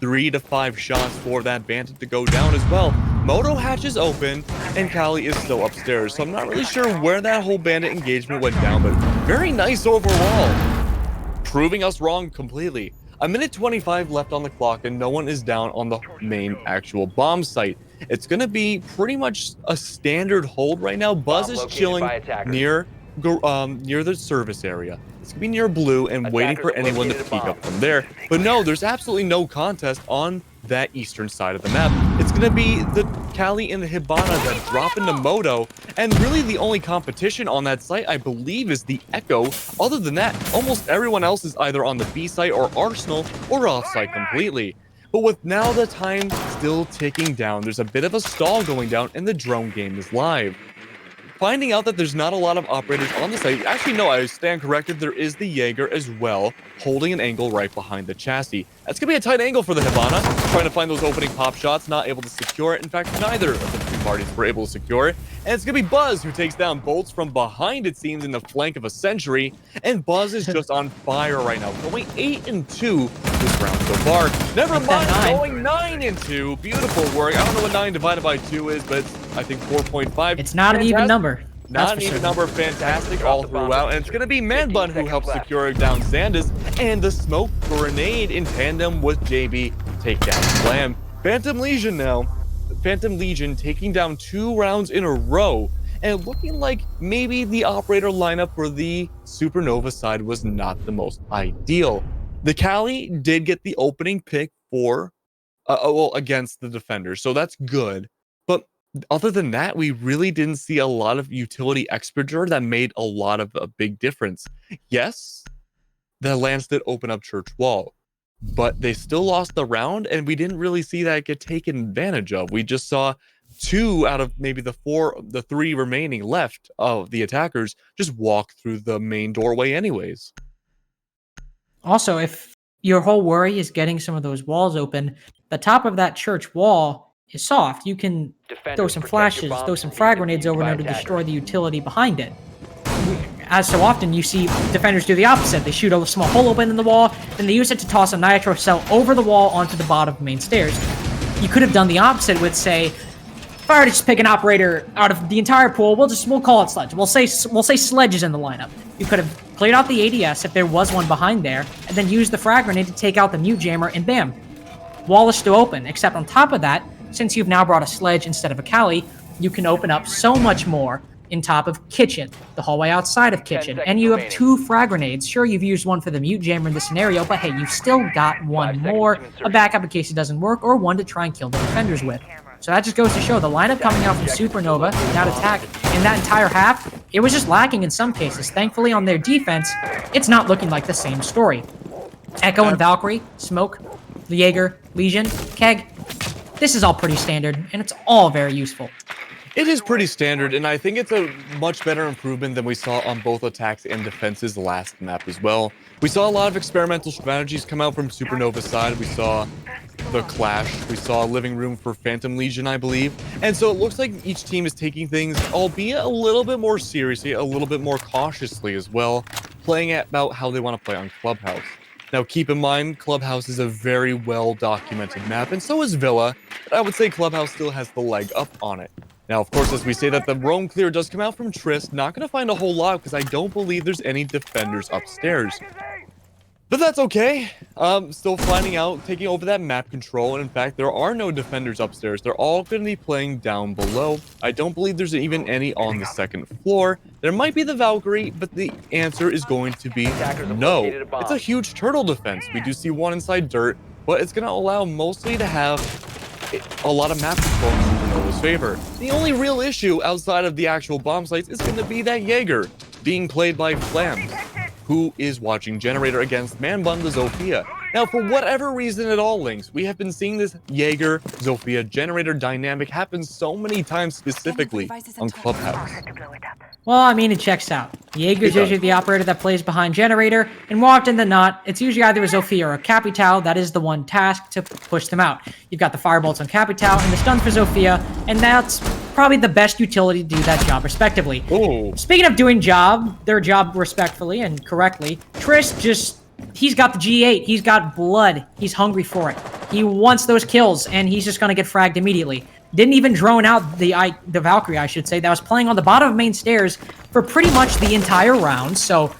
3 to 5 shots for that bandit to go down as well. Moto hatch is open, and Callie is still upstairs, so I'm not really sure where that whole bandit engagement went down, but very nice overall. Proving us wrong completely. A minute 25 left on the clock, and no one is down on the main actual bomb site. It's going to be pretty much a standard hold right now. Buzz is chilling near the service area. It's going to be near blue and waiting for anyone to peek up from there. But no, there's absolutely no contest on that eastern side of the map. It's going to be the Callie and the Hibana that drop into Moto, and really the only competition on that site, I believe, is the Echo. Other than that, almost everyone else is either on the B site or Arsenal or off site completely. But with now the time still ticking down, there's a bit of a stall going down, and the drone game is live. Finding out that there's not a lot of operators on the site. Actually, no, I stand corrected. There is the Jaeger as well, holding an angle right behind the chassis. That's going to be a tight angle for the Hibana, trying to find those opening pop shots, not able to secure it. In fact, neither of the two parties were able to secure it. And it's going to be Buzz who takes down Bolts from behind, it seems, in the flank of a Sentry. And Buzz is just on fire right now, going 8-2 this round so far. Never mind, going 9-2. Beautiful work. I don't know what 9 divided by 2 is, but it's, I think, 4.5. It's not an even number. Not an even number, fantastic all throughout, and it's going to be Man-Bun who helps secure down Xandus, and the smoke grenade in tandem with JB take down Slam. Phantom Legion now. Phantom Legion taking down 2 rounds in a row, and looking like maybe the operator lineup for the Supernova side was not the most ideal. The Callie did get the opening pick for, against the defenders, so that's good, but other than that, we really didn't see a lot of utility expenditure that made a lot of a big difference. Yes, the Lance did open up Church Wall, but they still lost the round, and we didn't really see that get taken advantage of. We just saw 2 out of maybe the 3 remaining left of the attackers just walk through the main doorway anyways. Also, if your whole worry is getting some of those walls open, the top of that church wall is soft. You can throw some flashes, throw some frag grenades over there to destroy the utility behind it. As so often, you see defenders do the opposite. They shoot a small hole open in the wall, then they use it to toss a nitro cell over the wall onto the bottom of the main stairs. You could have done the opposite with, say, if I were to just pick an operator out of the entire pool, we'll call it Sledge. We'll say Sledge is in the lineup. You could have cleared out the ADS if there was one behind there, and then used the frag grenade to take out the mute jammer, and bam, wall is still open. Except on top of that, since you've now brought a Sledge instead of a Callie, you can open up so much more in top of Kitchen, the hallway outside of Kitchen, and you have 2 frag grenades. Sure, you've used one for the mute jammer in this scenario, but hey, you've still got one more, a backup in case it doesn't work, or one to try and kill the defenders with. So that just goes to show the lineup coming out from Supernova, that attack, in that entire half, it was just lacking in some cases. Thankfully, on their defense, it's not looking like the same story. Echo and Valkyrie, Smoke, the Jaeger, Legion, Keg, this is all pretty standard, and it's all very useful. It is pretty standard, and I think it's a much better improvement than we saw on both attacks and defenses last map as well. We saw a lot of experimental strategies come out from Supernova's side. We saw the Clash. We saw a living room for Phantom Legion, I believe. And so it looks like each team is taking things, albeit a little bit more seriously, a little bit more cautiously as well, playing about how they want to play on Clubhouse. Now, keep in mind, Clubhouse is a very well-documented map, and so is Villa, but I would say Clubhouse still has the leg up on it. Now, of course, as we say that the roam clear does come out from Trist, not going to find a whole lot because I don't believe there's any defenders upstairs. But that's okay. Still finding out, taking over that map control, and in fact, there are no defenders upstairs. They're all going to be playing down below. I don't believe there's even any on the second floor. There might be the Valkyrie, but the answer is going to be no. It's a huge turtle defense. We do see one inside dirt, but it's going to allow mostly to have a lot of map control in Supernova's favor. The only real issue outside of the actual bomb sites is going to be that Jaeger being played by Flams, who is watching Generator against Man-Bun the Zofia. Now, for whatever reason at all, Links, we have been seeing this Jaeger-Zofia Generator dynamic happen so many times specifically on Clubhouse. Well, I mean, it checks out. Jaeger's usually the operator that plays behind Generator, and more often than not, it's usually either a Zofia or a Capital that is the one tasked to push them out. You've got the Firebolts on Capital and the stuns for Zofia, and that's probably the best utility to do that job respectively. Oh. Speaking of doing their job respectfully and correctly, Triss he's got the G8, he's got blood, he's hungry for it. He wants those kills, and he's just gonna get fragged immediately. Didn't even drone out the Valkyrie, I should say, that was playing on the bottom of main stairs for pretty much the entire round, so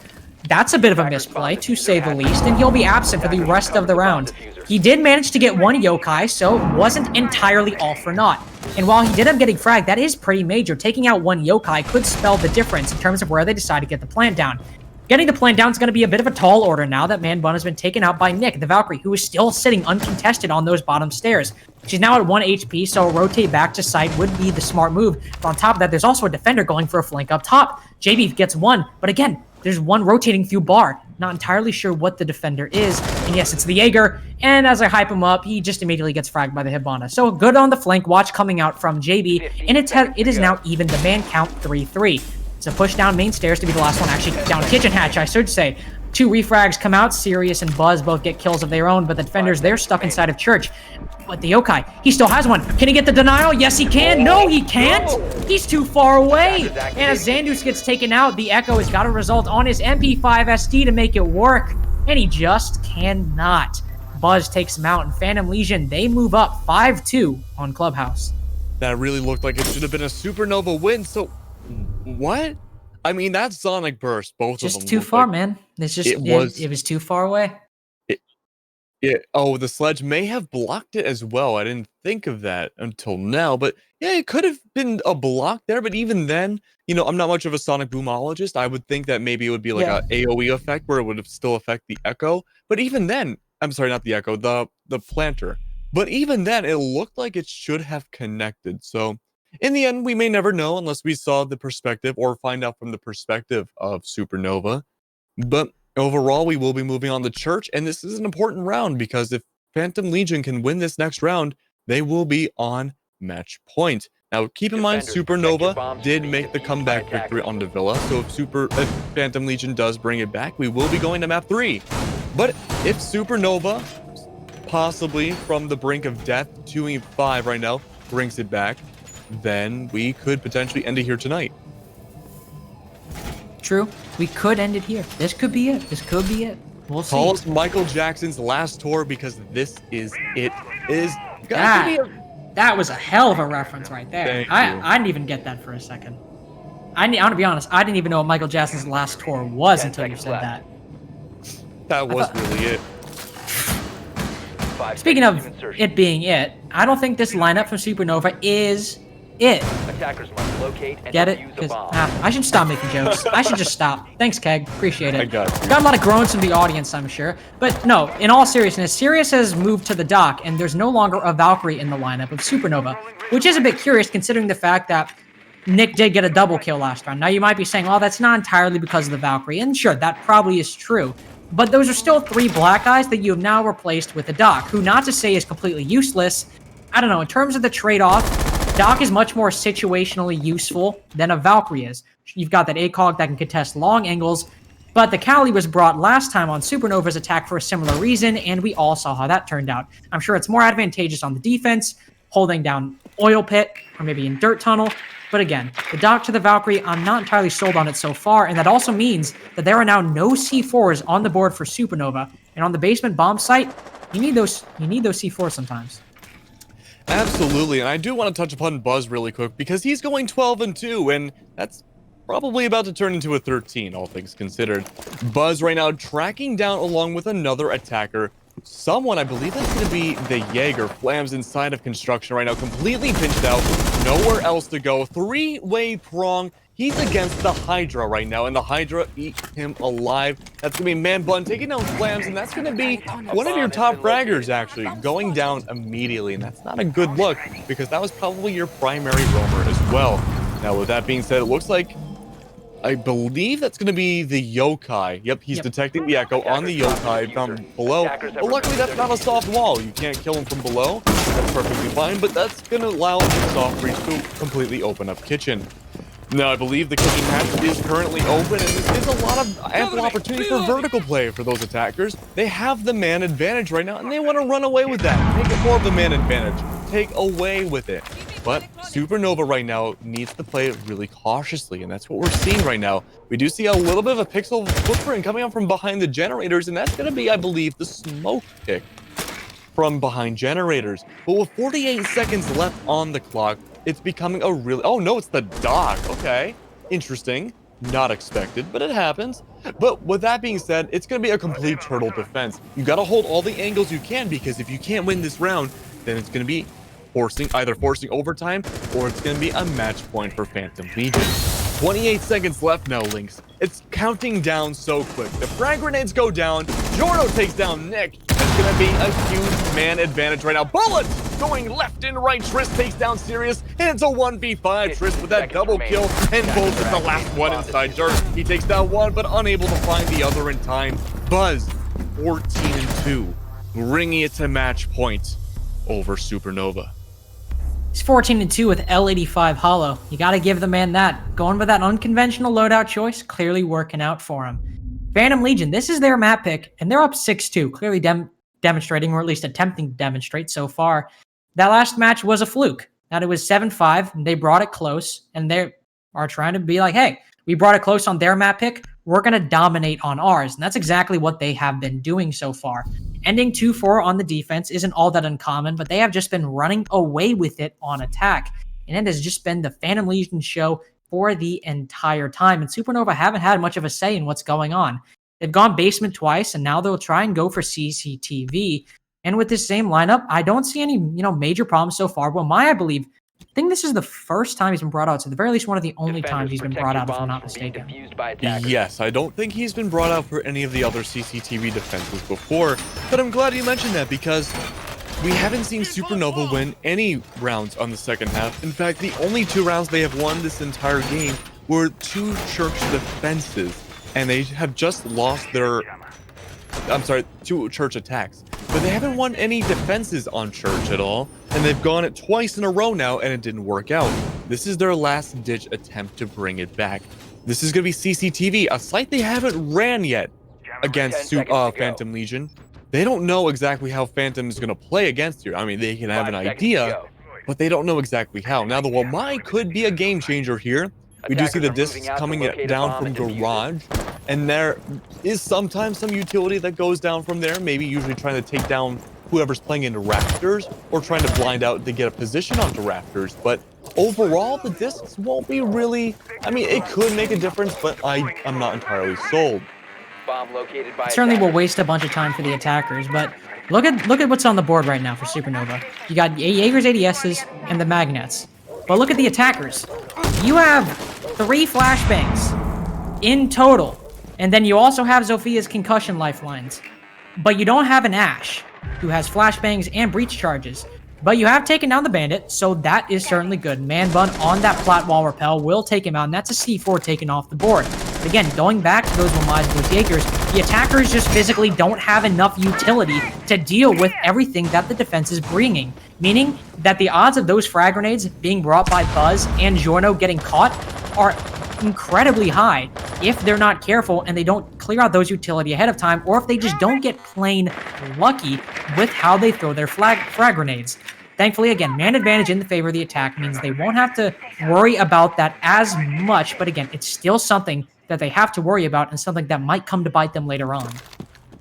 that's a bit of a misplay, to say the least, and he'll be absent for the rest of the round. He did manage to get one yokai, so it wasn't entirely all for naught. And while he did end up getting fragged, that is pretty major. Taking out one yokai could spell the difference in terms of where they decide to get the plant down. Getting the plant down is going to be a bit of a tall order now that Man Bun has been taken out by Nick, the Valkyrie, who is still sitting uncontested on those bottom stairs. She's now at 1 HP, so a rotate back to site would be the smart move. But on top of that, there's also a defender going for a flank up top. JB gets one, but again, there's one rotating through bar. Not entirely sure what the defender is. And yes, it's the Jaeger. And as I hype him up, he just immediately gets fragged by the Hibana. So good on the flank watch coming out from JB. And it is now even the man count 3-3. It's a push down main stairs to be the last one. Actually, down kitchen hatch, I should say. 2 refrags come out. Sirius and Buzz both get kills of their own, but the defenders, they're stuck inside of church. But the yokai, he still has one. Can he get the denial? Yes, he can. No, he can't. He's too far away. And as Xandus gets taken out, the Echo has got a result on his MP5 SD to make it work. And he just cannot. Buzz takes him out, and Phantom Legion, they move up 5-2 on Clubhouse. That really looked like it should have been a Supernova win, so what? I mean, that Sonic Burst, both just of them. Just too far, like, man. It's just it was too far away. Oh, the sledge may have blocked it as well. I didn't think of that until now, but yeah, it could have been a block there. But even then, you know, I'm not much of a Sonic Boomologist. I would think that maybe it would be like a AoE effect where it would have still affect the Echo. But even then, I'm sorry, not the Echo, the planter. But even then, it looked like it should have connected. So in the end, we may never know unless we saw the perspective or find out from the perspective of Supernova. But overall, we will be moving on to Church, and this is an important round because if Phantom Legion can win this next round, they will be on match point. Now, keep in mind, Supernova did make the comeback victory on the Villa, so if Phantom Legion does bring it back, we will be going to map 3. But if Supernova, possibly from the brink of death, 2E5 right now, brings it back, then we could potentially end it here tonight. True. We could end it here. This could be it. This could be it. We'll see. Call us Michael Jackson's last tour because this is it. That was a hell of a reference right there. I didn't even get that for a second. I'm gonna be honest. I didn't even know what Michael Jackson's last tour was until you said that. That was really it. Speaking of it being it, I don't think this lineup from Supernova is it. Attackers must locate and get it? defuse a Because bomb. I should stop making jokes. I should just stop. Thanks, Keg. Appreciate it. I got you. Got a lot of groans from the audience, I'm sure. But no, in all seriousness, Sirius has moved to the dock, and there's no longer a Valkyrie in the lineup of Supernova, which is a bit curious considering the fact that Nick did get a double kill last round. Now, you might be saying, oh, that's not entirely because of the Valkyrie. And sure, that probably is true. But those are still 3 black guys that you have now replaced with a Doc, who, not to say is completely useless. I don't know, in terms of the trade-off, Doc is much more situationally useful than a Valkyrie is. You've got that ACOG that can contest long angles, but the Kali was brought last time on Supernova's attack for a similar reason, and we all saw how that turned out. I'm sure it's more advantageous on the defense, holding down Oil Pit, or maybe in Dirt Tunnel. But again, the Doc to the Valkyrie, I'm not entirely sold on it so far, and that also means that there are now no C4s on the board for Supernova. And on the basement bomb site, you need those C4s sometimes. Absolutely, and I do want to touch upon Buzz really quick because he's going 12-2, and that's probably about to turn into a 13, all things considered. Buzz right now tracking down along with another attacker. Someone, I believe that's going to be the Jaeger. Flams inside of construction right now, completely pinched out, nowhere else to go. 3-way prong. He's against the Hydra right now, and the Hydra eat him alive. That's going to be Man Bun taking down Flams, and that's going to be one of your top fraggers, actually, going down immediately. And that's not a good look, because that was probably your primary roamer as well. Now, with that being said, it looks like, I believe that's going to be the Yokai. Yep, he's detecting the Echo on the Yokai from below. But luckily, that's not a soft wall. You can't kill him from below. That's perfectly fine, but that's going to allow the soft breach to completely open up kitchen. Now, I believe the kitchen hatch is currently open, and this is a lot of ample opportunity for vertical play for those attackers. They have the man advantage right now, and they want to run away with that. Make it more of a man advantage. Take away with it. But Supernova right now needs to play it really cautiously, and that's what we're seeing right now. We do see a little bit of a pixel footprint coming up from behind the generators, and that's going to be, I believe, the smoke pick from behind generators. But with 48 seconds left on the clock, it's becoming a really... Oh, no, it's the dock. Okay. Interesting. Not expected, but it happens. But with that being said, it's going to be a complete turtle defense. You got to hold all the angles you can, because if you can't win this round, then it's going to be either forcing overtime, or it's going to be a match point for Phantom Legion. 28 seconds left now, Lynx. It's counting down so quick. The frag grenades go down. Jorno takes down Nick. It's going to be a huge man advantage right now. Bullets going left and right. Triss takes down Sirius, and it's a 1v5. Triss with that double kill, and Bolt is the last one inside dirt. He takes down one, but unable to find the other in time. Buzz, 14-2, bringing it to match point over Supernova. He's 14-2 with L85 Hollow. You got to give the man that. Going with that unconventional loadout choice, clearly working out for him. Phantom Legion, this is their map pick, and they're up 6-2, clearly demonstrating, or at least attempting to demonstrate so far. That last match was a fluke. That it was 7-5, and they brought it close, and they are trying to be like, hey, we brought it close on their map pick, we're going to dominate on ours. And that's exactly what they have been doing so far. Ending 2-4 on the defense isn't all that uncommon, but they have just been running away with it on attack. And it has just been the Phantom Legion show for the entire time. And Supernova haven't had much of a say in what's going on. They've gone basement twice, and now they'll try and go for CCTV. And with this same lineup, I don't see any, major problems so far. Well, I think this is the first time he's been brought out. So at the very least, one of the only times he's been brought out, if I'm not mistaken. Yes, I don't think he's been brought out for any of the other CCTV defenses before, but I'm glad you mentioned that, because we haven't seen Supernova win any rounds on the second half. In fact, the only 2 rounds they have won this entire game were 2 church defenses, and they have just lost their... 2 church attacks. But they haven't won any defenses on church at all, and they've gone it twice in a row now, and it didn't work out. This is their last-ditch attempt to bring it back. This is going to be CCTV, a site they haven't ran yet against Phantom Legion. They don't know exactly how Phantom is going to play against you. I mean, they can have an idea, but they don't know exactly how. Now, the Wamai could be a game changer here. We do see the discs coming down from Garage, and there is sometimes some utility that goes down from there, maybe usually trying to take down whoever's playing into Raptors, or trying to blind out to get a position onto Raptors. But overall, the discs won't be really... I mean, it could make a difference, but I'm not entirely sold. It certainly will waste a bunch of time for the attackers, but look at what's on the board right now for Supernova. You got Jaeger's ADSs and the Magnets. But look at the attackers. You have 3 flashbangs in total. And then you also have Zophia's concussion lifelines. But you don't have an Ash, who has flashbangs and breach charges. But you have taken down the Bandit, so that is certainly good. Man Bun on that plat wall repel will take him out, and that's a C4 taken off the board. But again, going back to those Wamais, those Jaegers, the attackers just physically don't have enough utility to deal with everything that the defense is bringing. Meaning that the odds of those frag grenades being brought by Buzz and Jorno getting caught are incredibly high if they're not careful and they don't clear out those utility ahead of time, or if they just don't get plain lucky with how they throw their frag grenades. Thankfully, again, man advantage in the favor of the attack means they won't have to worry about that as much, but again, it's still something that they have to worry about and something that might come to bite them later on.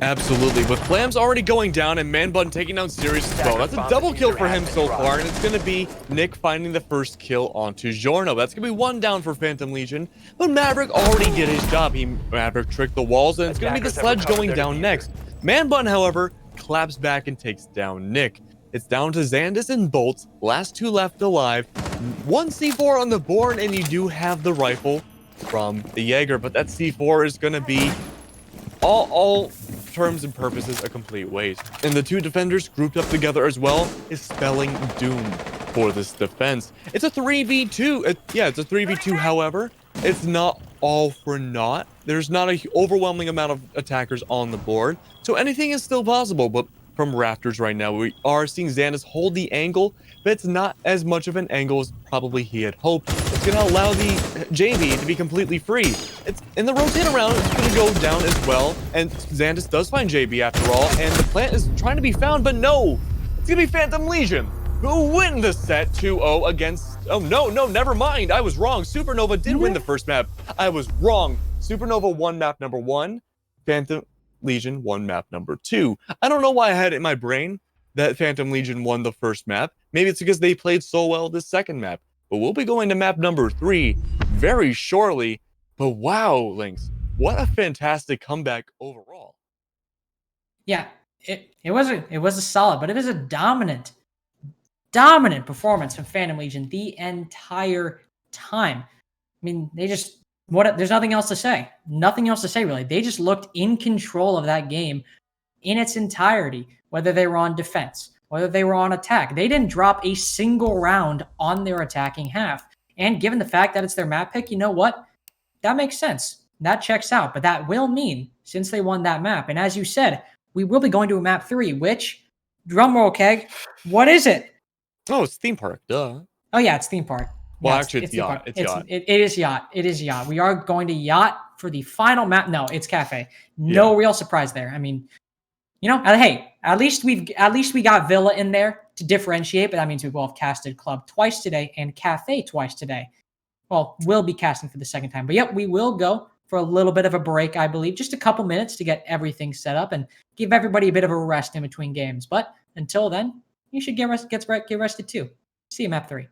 Absolutely. With Flam's already going down and Man Bun taking down Sirius as well. That's a double kill for him so far, and it's going to be Nick finding the first kill onto Jorno. That's going to be 1 down for Phantom Legion, but Maverick already did his job. Maverick tricked the walls, and it's going to be the sledge going down next. Man Bun, however, claps back and takes down Nick. It's down to Xandus and Bolts, last 2 left alive. 1 C4 on the board, and you do have the rifle from the Jaeger, but that C4 is going to be all terms and purposes a complete waste. And the 2 defenders grouped up together as well is spelling doom for this defense. It's a 3v2. Yeah, it's a 3v2. However, it's not all for naught. There's not an overwhelming amount of attackers on the board, so anything is still possible. But from Raptors right now, we are seeing Xandus hold the angle, but it's not as much of an angle as probably he had hoped. It's going to allow the JB to be completely free. It's in the rotate around, it's going to go down as well, and Xandus does find JB after all, and the plant is trying to be found, but no! It's going to be Phantom Legion, who win the set 2-0 against... Oh, no, never mind. I was wrong. Supernova did win the first map. I was wrong. Supernova won map number 1. Phantom Legion won map number 2. I don't know why I had it in my brain that Phantom Legion won the first map. Maybe it's because they played so well this second map. But we'll be going to map number 3 very shortly. But wow, Lynx, what a fantastic comeback overall. Yeah, it was a solid, but it was a dominant performance from Phantom Legion the entire time. I mean, there's nothing else to say. Nothing else to say, really. They just looked in control of that game in its entirety, whether they were on defense, whether they were on attack. They didn't drop a single round on their attacking half. And given the fact that it's their map pick, you know what? That makes sense. That checks out. But that will mean, since they won that map, and as you said, we will be going to a map 3, which, drumroll, Keg, what is it? Oh, it's theme park. Duh. Oh, yeah, it's theme park. Well, Yeah, actually, it's yacht. It's yacht. It is yacht. It is yacht. We are going to yacht for the final map. No, it's cafe. No real surprise there. I mean, you know, hey, at least we got Villa in there to differentiate, but that means we will have casted Club twice today and Cafe twice today. Well, we'll be casting for the second time. But yep, we will go for a little bit of a break, I believe. Just a couple minutes to get everything set up and give everybody a bit of a rest in between games. But until then, you should get rested too. See you map 3.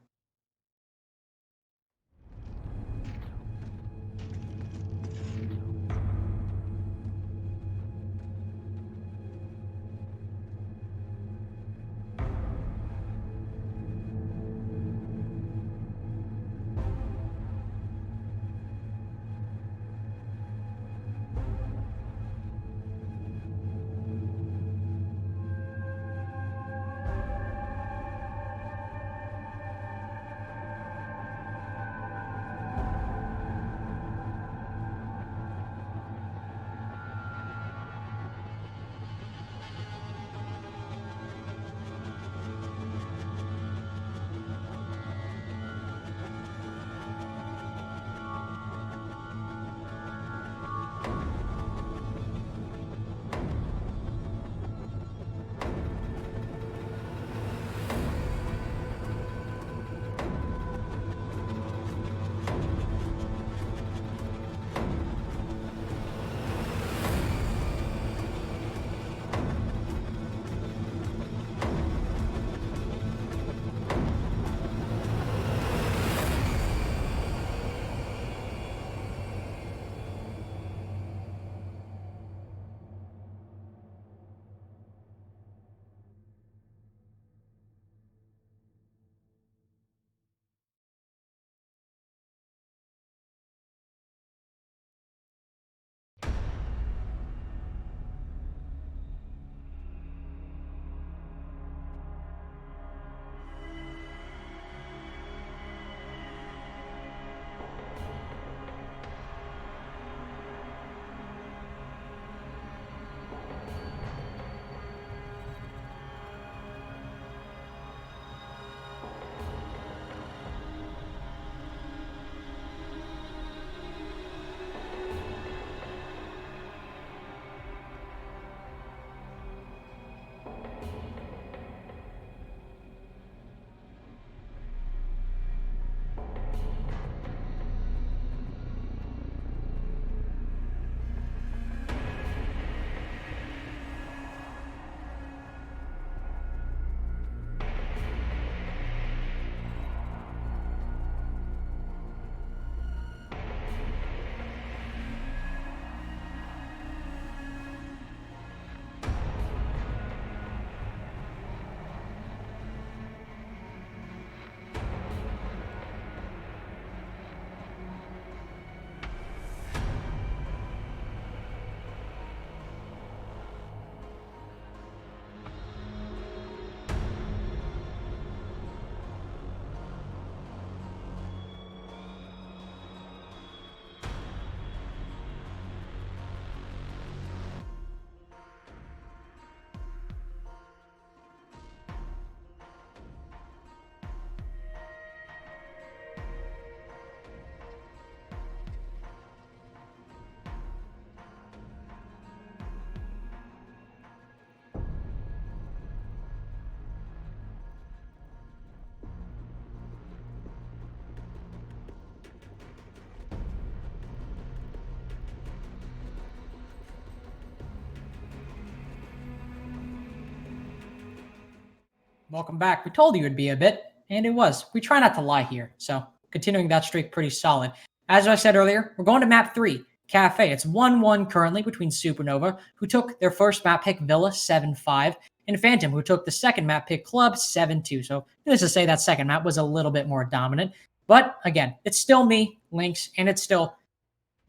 Welcome back. We told you it'd be a bit, and it was. We try not to lie here, so continuing that streak pretty solid. As I said earlier, we're going to map 3, Cafe. It's 1-1 currently between Supernova, who took their first map pick, Villa, 7-5, and Phantom, who took the second map pick, Club, 7-2. So needless to say, that second map was a little bit more dominant. But again, it's still me, Lynx, and it's still...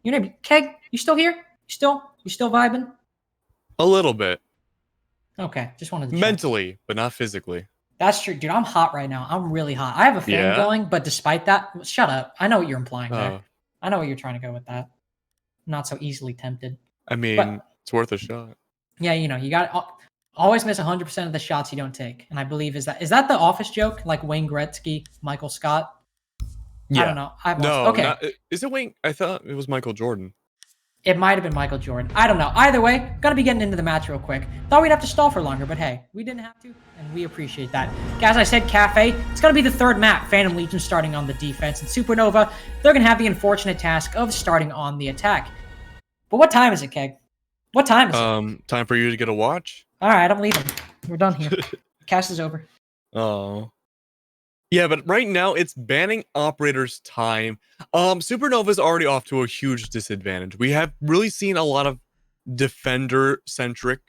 Your name, Keg, you still here? You still vibing? A little bit. Okay, just wanted to check. Mentally, but not physically. That's true, dude. I'm hot right now. I'm really hot. I have a fan going, but despite that, shut up. I know what you're implying there. I know what you're trying to go with that. I'm not so easily tempted. I mean, it's worth a shot. Yeah, you know, you got always miss 100% of the shots you don't take. And I believe is that the Office joke, like Wayne Gretzky, Michael Scott? Yeah. I don't know. Okay. Is it Wayne? I thought it was Michael Jordan. It might have been Michael Jordan. I don't know. Either way, gotta be getting into the match real quick. Thought we'd have to stall for longer, but hey, we didn't have to, and we appreciate that. As I said, Cafe, it's gonna be the third map. Phantom Legion starting on the defense, and Supernova, they're gonna have the unfortunate task of starting on the attack. But what time is it, Keg? What time is it? Time for you to get a watch? Alright, I'm leaving. We're done here. Cast is over. Oh. Yeah, but right now it's banning operators time. Supernova's already off to a huge disadvantage. We have really seen a lot of defender-centric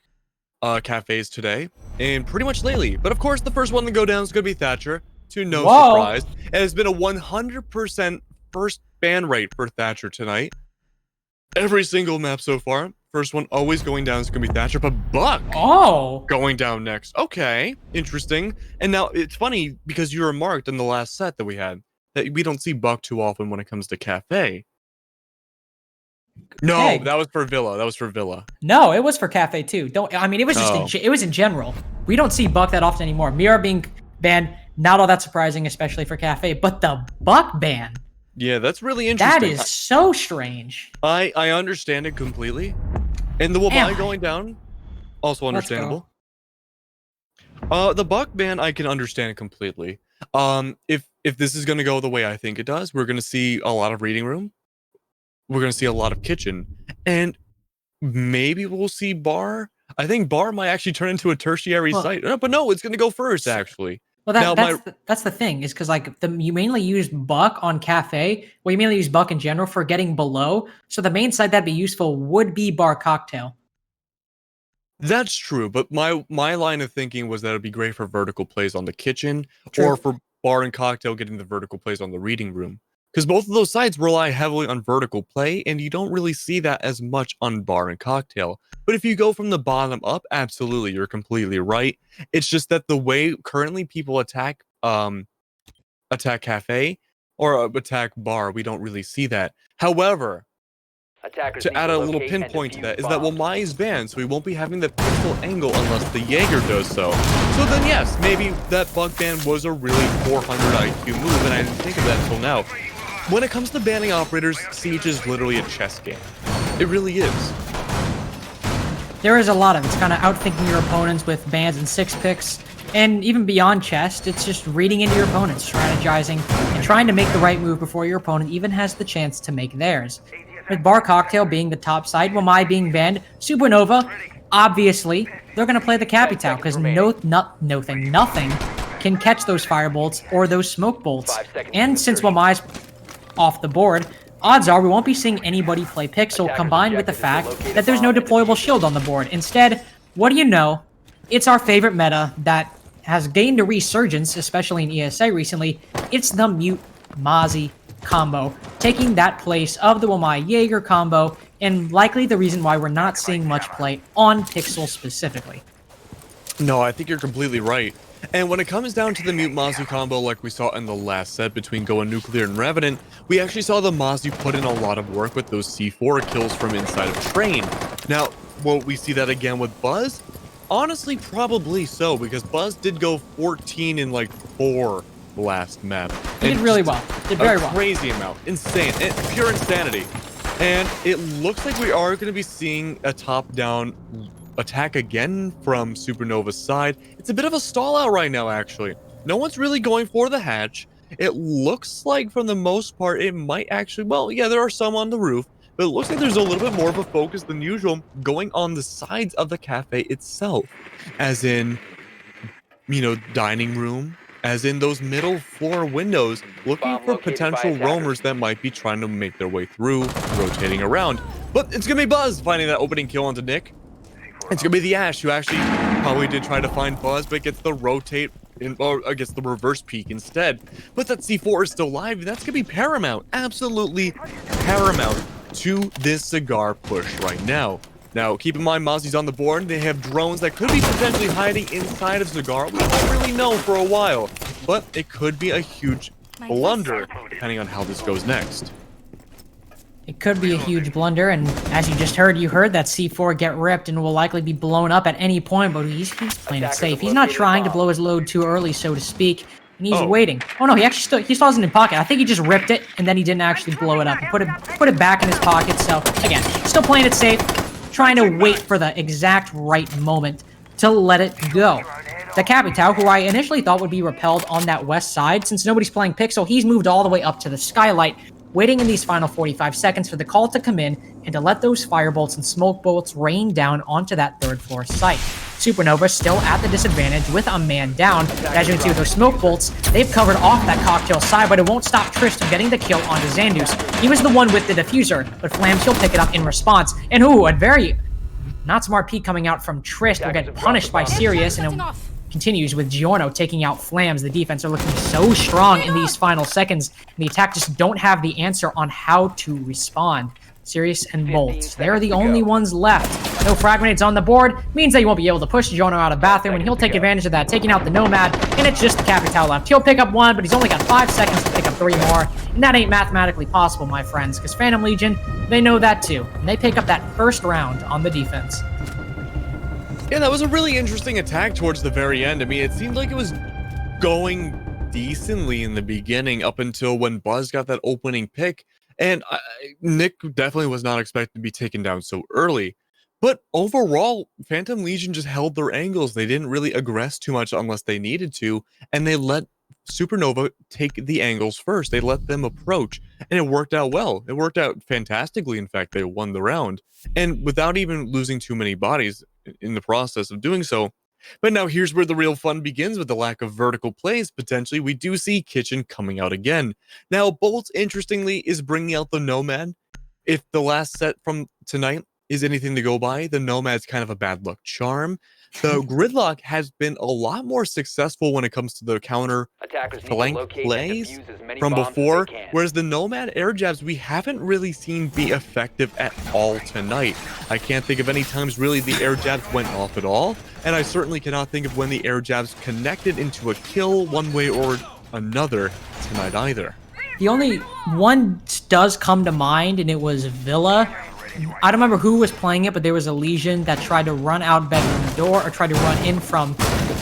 cafes today, and pretty much lately. But of course, the first one to go down is going to be Thatcher, to no surprise. And it's been a 100% first ban rate for Thatcher tonight. Every single map so far. First one always going down is going to be Thatcher, but Buck going down next. Okay, interesting. And now it's funny because you remarked in the last set that we had that we don't see Buck too often when it comes to Cafe. No, that was for Villa. No, it was for Cafe too. It was just it was in general. We don't see Buck that often anymore. Mira being banned, not all that surprising, especially for Cafe, but the Buck ban. Yeah, that's really interesting. That is so strange. I understand it completely. And the Wamai going down, also understandable. The Buck ban, I can understand completely. If this is going to go the way I think it does, we're going to see a lot of reading room. We're going to see a lot of kitchen. And maybe we'll see bar. I think bar might actually turn into a tertiary site. But no, it's going to go first, actually. Well, that's the thing, is because like you mainly use Buck on Cafe, well, you mainly use Buck in general for getting below. So the main site that'd be useful would be Bar Cocktail. That's true, but my line of thinking was that it'd be great for vertical plays on the kitchen, True. or for Bar and Cocktail getting the vertical plays on the reading room. Because both of those sites rely heavily on vertical play, and you don't really see that as much on Bar and Cocktail. But if you go from the bottom up, absolutely, you're completely right. It's just that the way currently people attack Cafe or attack Bar, we don't really see that. However, to add a little pinpoint to that is that Wamai is banned, so we won't be having the pixel angle unless the Jaeger does so. So then yes, maybe that bug ban was a really 400 IQ move, and I didn't think of that until now. When it comes to banning operators, Siege is literally a chess game. It really is. There is a lot of it. It's kind of outthinking your opponents with bans and 6 picks. And even beyond chess, it's just reading into your opponents, strategizing, and trying to make the right move before your opponent even has the chance to make theirs. With Bar Cocktail being the top side, Wamai being banned, Supernova, obviously, they're going to play the Capital because nothing can catch those firebolts or those smoke bolts. And since Wamai's off the board, odds are we won't be seeing anybody play Pixel, combined with the fact that there's no deployable shield on the board. Instead, what do you know? It's our favorite meta that has gained a resurgence, especially in ESA recently. It's the Mute Mozzie combo, taking that place of the Wamai Jaeger combo, and likely the reason why we're not seeing much play on Pixel specifically. No, I think you're completely right. And when it comes down to the Mute Mozzie combo like we saw in the last set between Going Nuclear and Revenant, we actually saw the Mozzie put in a lot of work with those C4 kills from inside of Train. Now, will we see that again with Buzz? Honestly, probably so, because Buzz did go 14 in like 4 last map. He did really well. Did very well. Crazy amount. Insane. Pure insanity. And it looks like we are going to be seeing a top-down attack again from Supernova's side. It's a bit of a stall out right now, actually. No one's really going for the hatch. It looks like, for the most part, it might actually... Well, yeah, there are some on the roof, but it looks like there's a little bit more of a focus than usual going on the sides of the cafe itself. As in, dining room, as in those middle floor windows, looking Bomb for located by potential attackers. roamers that might be trying to make their way through, rotating around. But it's gonna be Buzz finding that opening kill onto Nick. It's gonna be the Ash who actually probably did try to find Buzz, but gets the rotate or gets the reverse peek instead. But that C4 is still live, and that's gonna be paramount, absolutely paramount to this cigar push right now. Now, keep in mind, Mozzie's on the board. They have drones that could be potentially hiding inside of Cigar. We don't really know for a while, but it could be a huge blunder depending on how this goes next. It could be a huge blunder, and as you just heard, that C4 get ripped and will likely be blown up at any point, but he's playing it safe. He's not trying to blow his load too early, so to speak, and he's waiting. Oh no, he still has it in pocket. I think he just ripped it, and then he didn't actually blow it up. He put it back in his pocket, so again, still playing it safe, trying to wait for the exact right moment to let it go. The Capitao, who I initially thought would be repelled on that west side, since nobody's playing Pixel, he's moved all the way up to the skylight, waiting in these final 45 seconds for the call to come in and to let those firebolts and smoke bolts rain down onto that third floor site. Supernova still at the disadvantage with a man down. As you can see with those smoke bolts, they've covered off that cocktail side, but it won't stop Trish from getting the kill onto Xandus. He was the one with the diffuser, but Flams, he'll pick it up in response. And a very not smart peek coming out from Trish. They'll get punished by Sirius, and it continues with Giorno taking out Flams. The defense are looking so strong in these final seconds, and the attack just don't have the answer on how to respond. Sirius and Bolts, they're the only ones left. No frag grenades on the board, means that you won't be able to push Giorno out of bathroom, and he'll take advantage of that, taking out the Nomad, and it's just the Capitao left. He'll pick up one, but he's only got 5 seconds to pick up 3 more, and that ain't mathematically possible, my friends, because Phantom Legion, they know that too, and they pick up that first round on the defense. Yeah, that was a really interesting attack towards the very end. I mean, it seemed like it was going decently in the beginning up until when Buzz got that opening pick. And Nick definitely was not expected to be taken down so early. But overall, Phantom Legion just held their angles. They didn't really aggress too much unless they needed to. And they let Supernova take the angles first. They let them approach. And it worked out well. It worked out fantastically. In fact, they won the round. And without even losing too many bodies in the process of doing so. But now here's where the real fun begins with the lack of vertical plays. Potentially, we do see Kitchen coming out again. Now, Bolt, interestingly, is bringing out the Nomad. If the last set from tonight is anything to go by, the Nomad's kind of a bad luck charm. The Gridlock has been a lot more successful when it comes to the counter flank plays from before, whereas the Nomad air jabs we haven't really seen be effective at all tonight. I can't think of any times really the air jabs went off at all, and I certainly cannot think of when the air jabs connected into a kill one way or another tonight either. The only one does come to mind, and it was Villa. I don't remember who was playing it, but there was a Legion that tried to run out bedroom door, or tried to run in from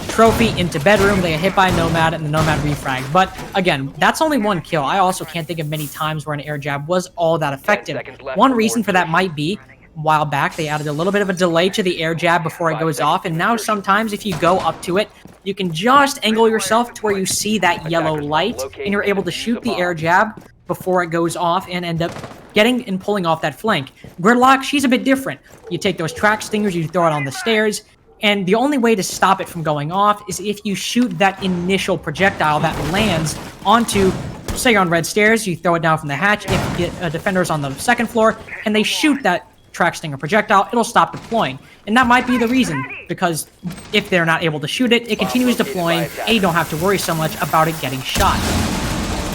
Trophy into bedroom. They got hit by a Nomad, and the Nomad refragged. But again, that's only one kill. I also can't think of many times where an air jab was all that effective. One reason for that might be, a while back, they added a little bit of a delay to the air jab before it goes off, and now sometimes if you go up to it, you can just angle yourself to where you see that yellow light, and you're able to shoot the air jab before it goes off and end up getting and pulling off that flank. Gridlock, she's a bit different. You take those track stingers, you throw it on the stairs, and the only way to stop it from going off is if you shoot that initial projectile that lands onto, say you're on red stairs, you throw it down from the hatch. If a defender's on the second floor and they shoot that track stinger projectile, it'll stop deploying. And that might be the reason, because if they're not able to shoot it, it continues deploying, and you don't have to worry so much about it getting shot.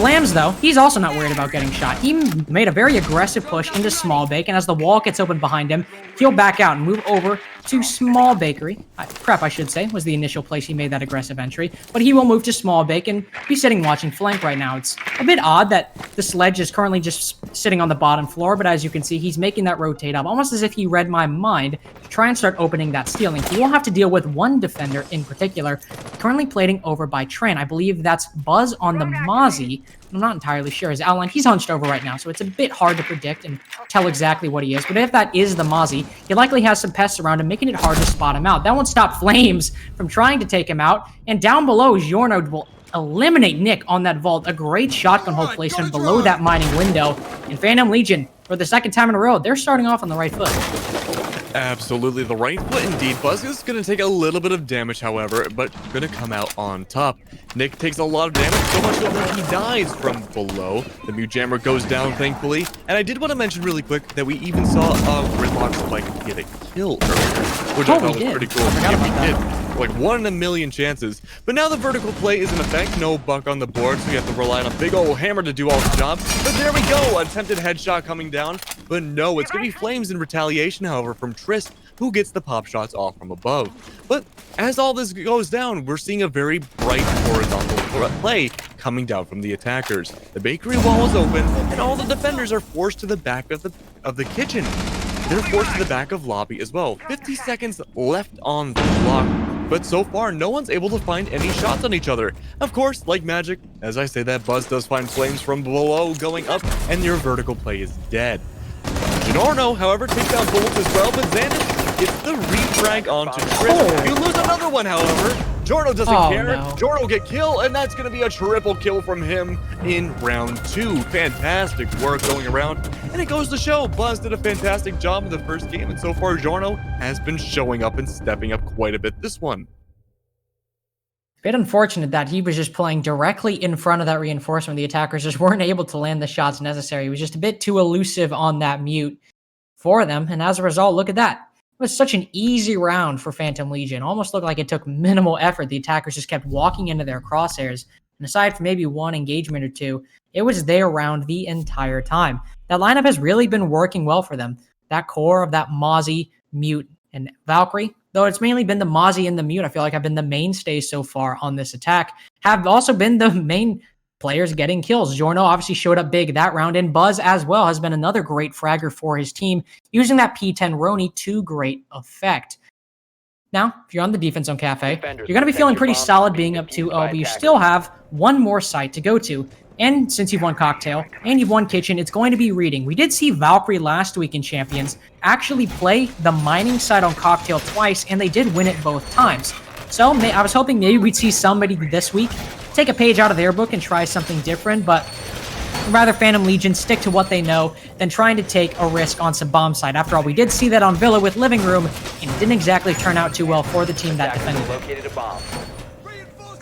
Lambs, though, he's also not worried about getting shot. He made a very aggressive push into Small Bake, and as the wall gets open behind him, he'll back out and move over to Small Bakery. Prep, I should say, was the initial place he made that aggressive entry. But he will move to Small Bake and be sitting watching flank right now. It's a bit odd that the sledge is currently just sitting on the bottom floor, but as you can see, he's making that rotate up, almost as if he read my mind to try and start opening that stealing. He will have to deal with one defender in particular, currently plating over by Tran. I believe that's Buzz on the Mozzie. I'm not entirely sure. His outline, he's hunched over right now, so it's a bit hard to predict and tell exactly what he is. But if that is the Mozzie, he likely has some pests around him, making it hard to spot him out. That won't stop Flames from trying to take him out. And down below, Giorno will eliminate Nick on that vault. A great shotgun hole placement below that mining window. And Phantom Legion, for the second time in a row, they're starting off on the right foot. Absolutely the right foot indeed. Buzz is going to take a little bit of damage, however, but going to come out on top. Nick takes a lot of damage, so much so that he dies from below. The Mute Jammer goes down, thankfully. And I did want to mention really quick that we even saw a Gridlock Spike get a kill earlier, which I thought was pretty cool. Like 1 in a million chances. But now the vertical play is in effect. No buck on the board, so you have to rely on a big old hammer to do all the job. But there we go. Attempted headshot coming down. But no, it's going to be Flames in retaliation, however, from Trist, who gets the pop shots off from above. But as all this goes down, we're seeing a very bright horizontal play coming down from the attackers. The bakery wall is open, and all the defenders are forced to the back of the kitchen. They're forced to the back of lobby as well. 50 seconds left on the clock. But so far, no one's able to find any shots on each other. Of course, like magic, as I say that, Buzz does find Flames from below going up, and your vertical play is dead. Ginorno, however, takes down Bolt as well, but Xander gets the refrag onto Trist. You lose another one, however. Giorno doesn't care. No. Giorno get kill, and that's going to be a triple kill from him in round 2. Fantastic work going around. And it goes to show Buzz did a fantastic job in the first game, and so far Giorno has been showing up and stepping up quite a bit this one. Bit unfortunate that he was just playing directly in front of that reinforcement. The attackers just weren't able to land the shots necessary. He was just a bit too elusive on that mute for them. And as a result, look at that. It was such an easy round for Phantom Legion. Almost looked like it took minimal effort. The attackers just kept walking into their crosshairs. And aside from maybe one engagement or two, it was their round the entire time. That lineup has really been working well for them. That core of that Mozzie, Mute, and Valkyrie, though it's mainly been the Mozzie and the Mute, I feel like have been the mainstays so far on this attack, have also been the main players getting kills. Giorno obviously showed up big that round, and Buzz as well has been another great fragger for his team, using that P10 Roni to great effect. Now, if you're on the defense on Cafe, you're going to be feeling pretty solid being up 2-0, but you still have one more site to go to. And since you've won Cocktail and you've won Kitchen, it's going to be Reading. We did see Valkyrie last week in Champions actually play the mining side on Cocktail twice, and they did win it both times. So I was hoping maybe we'd see somebody this week take a page out of their book and try something different, but rather Phantom Legion stick to what they know than trying to take a risk on some bomb side. After all, we did see that on Villa with Living Room, and it didn't exactly turn out too well for the team that defended it. Located a bomb.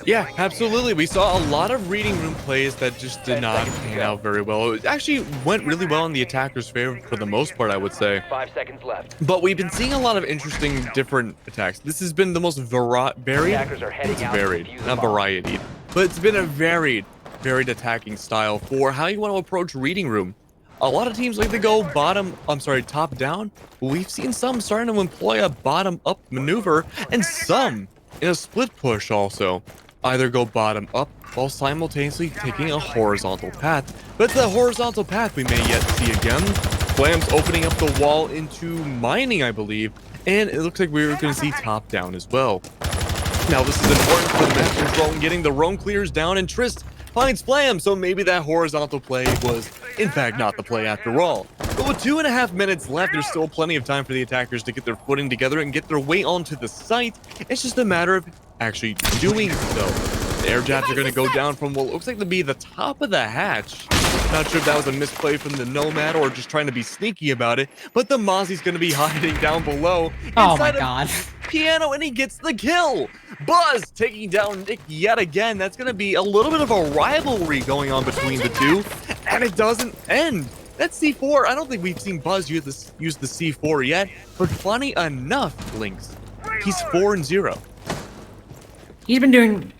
Yeah, absolutely. We saw a lot of reading room plays that just did not pan out very well. It actually went really well in the attacker's favor for the most part, I would say. 5 seconds left. But we've been seeing a lot of interesting different attacks. This has been the most varied. Attackers are heading It's out to varied, defuse the not bomb. variety. But it's been a varied attacking style for how you want to approach reading room. A lot of teams like to go top down, but we've seen some starting to employ a bottom up maneuver, and some in a split push also. Either go bottom up while simultaneously taking a horizontal path. But it's the horizontal path we may yet see again. Flam's opening up the wall into mining, I believe, and it looks like we're going to see top down as well. Now this is important for the map control and getting the roam clears down, and Trist finds Flam, so maybe that horizontal play was in fact not the play after all. But with 2.5 minutes left, there's still plenty of time for the attackers to get their footing together and get their way onto the site. It's just a matter of actually doing so. The air jabs are going to go down from what looks like to be the top of the hatch. Not sure if that was a misplay from the Nomad or just trying to be sneaky about it, but the Mozzie's going to be hiding down below. Oh my god. Piano, and he gets the kill. Buzz taking down Nick yet again. That's going to be a little bit of a rivalry going on between the two, and it doesn't end. That's C4. I don't think we've seen Buzz use the C4 yet, but funny enough, Lynx, he's 4-0. He's been doing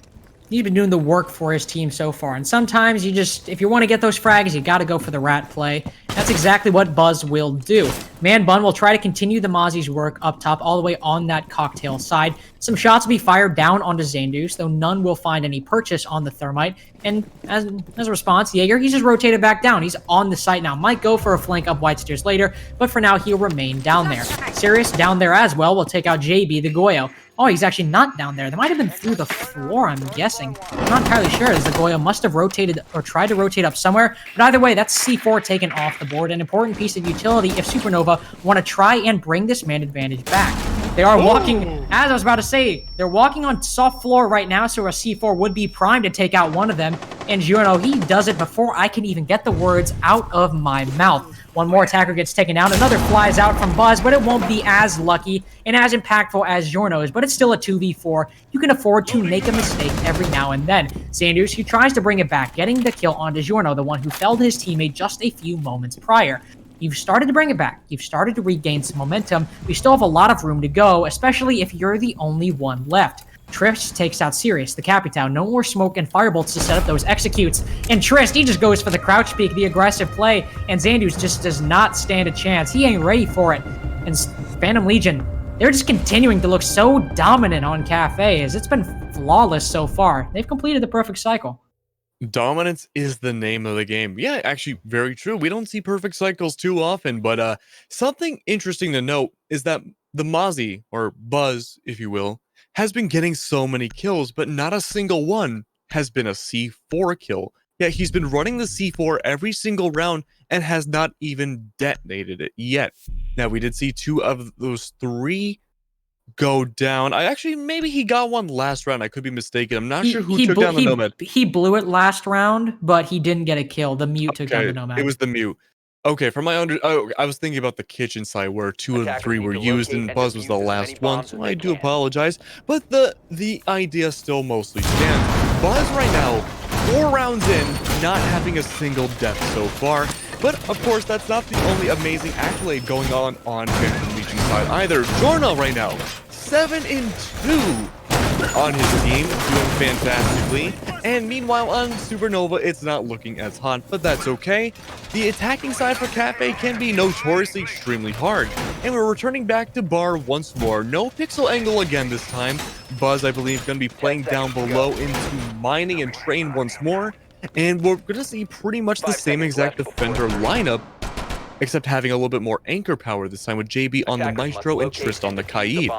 the work for his team so far, and sometimes if you want to get those frags, you got to go for the rat play. That's exactly what Buzz will do. Man Bun will try to continue the Mozzie's work up top all the way on that Cocktail side. Some shots will be fired down onto Xandus, though none will find any purchase on the Thermite. And as a response, Jaeger, he's just rotated back down. He's on the site now. Might go for a flank up White Stairs later, but for now, he'll remain down there. Sirius down there as well will take out JB, the Goyo. Oh, he's actually not down there. They might have been through the floor, I'm guessing. I'm not entirely sure, as the Goyo must have rotated or tried to rotate up somewhere. But either way, that's C4 taken off the board. An important piece of utility if Supernova want to try and bring this man advantage back. They are walking, as I was about to say, they're walking on soft floor right now, so a C4 would be primed to take out one of them. And Giorno, he does it before I can even get the words out of my mouth. One more attacker gets taken down. Another flies out from Buzz, but it won't be as lucky and as impactful as Jorno's, but it's still a 2v4. You can afford to make a mistake every now and then. Sanders, he tries to bring it back, getting the kill on Jorno, the one who felled his teammate just a few moments prior. You've started to bring it back. You've started to regain some momentum. You still have a lot of room to go, especially if you're the only one left. Trist takes out Sirius, the Capitan. No more smoke and firebolts to set up those executes. And Trist, he just goes for the crouch peek, the aggressive play, and Xandus just does not stand a chance. He ain't ready for it. And Phantom Legion, they're just continuing to look so dominant on Cafe, as it's been flawless so far. They've completed the perfect cycle. Dominance is the name of the game. Yeah, actually, very true. We don't see perfect cycles too often, but something interesting to note is that the Mozzie, or Buzz, if you will, has been getting so many kills, but not a single one has been a C4 kill. Yeah, he's been running the C4 every single round and has not even detonated it yet. Now, we did see 2 of those 3 go down. Maybe he got one last round. I could be mistaken. I'm not sure who took down the Nomad. He blew it last round, but he didn't get a kill. The Mute took down the Nomad. It was the Mute. Okay, from my I was thinking about the kitchen side where 2 of the 3 were used and Buzz was the last one, so I do apologize. But the idea still mostly stands. Buzz right now, 4 rounds in, not having a single death so far. But of course, that's not the only amazing accolade going on Phantom Legion side either. Jorno right now, 7-2 on his team, doing fantastically. And meanwhile, on Supernova, it's not looking as hot, but that's okay. The attacking side for Cafe can be notoriously extremely hard. And we're returning back to Bar once more. No pixel angle again this time. Buzz, I believe, going to be playing down below into mining and train once more. And we're going to see pretty much the same exact defender lineup, except having a little bit more anchor power this time with JB on the Maestro and Trist on the Kaid.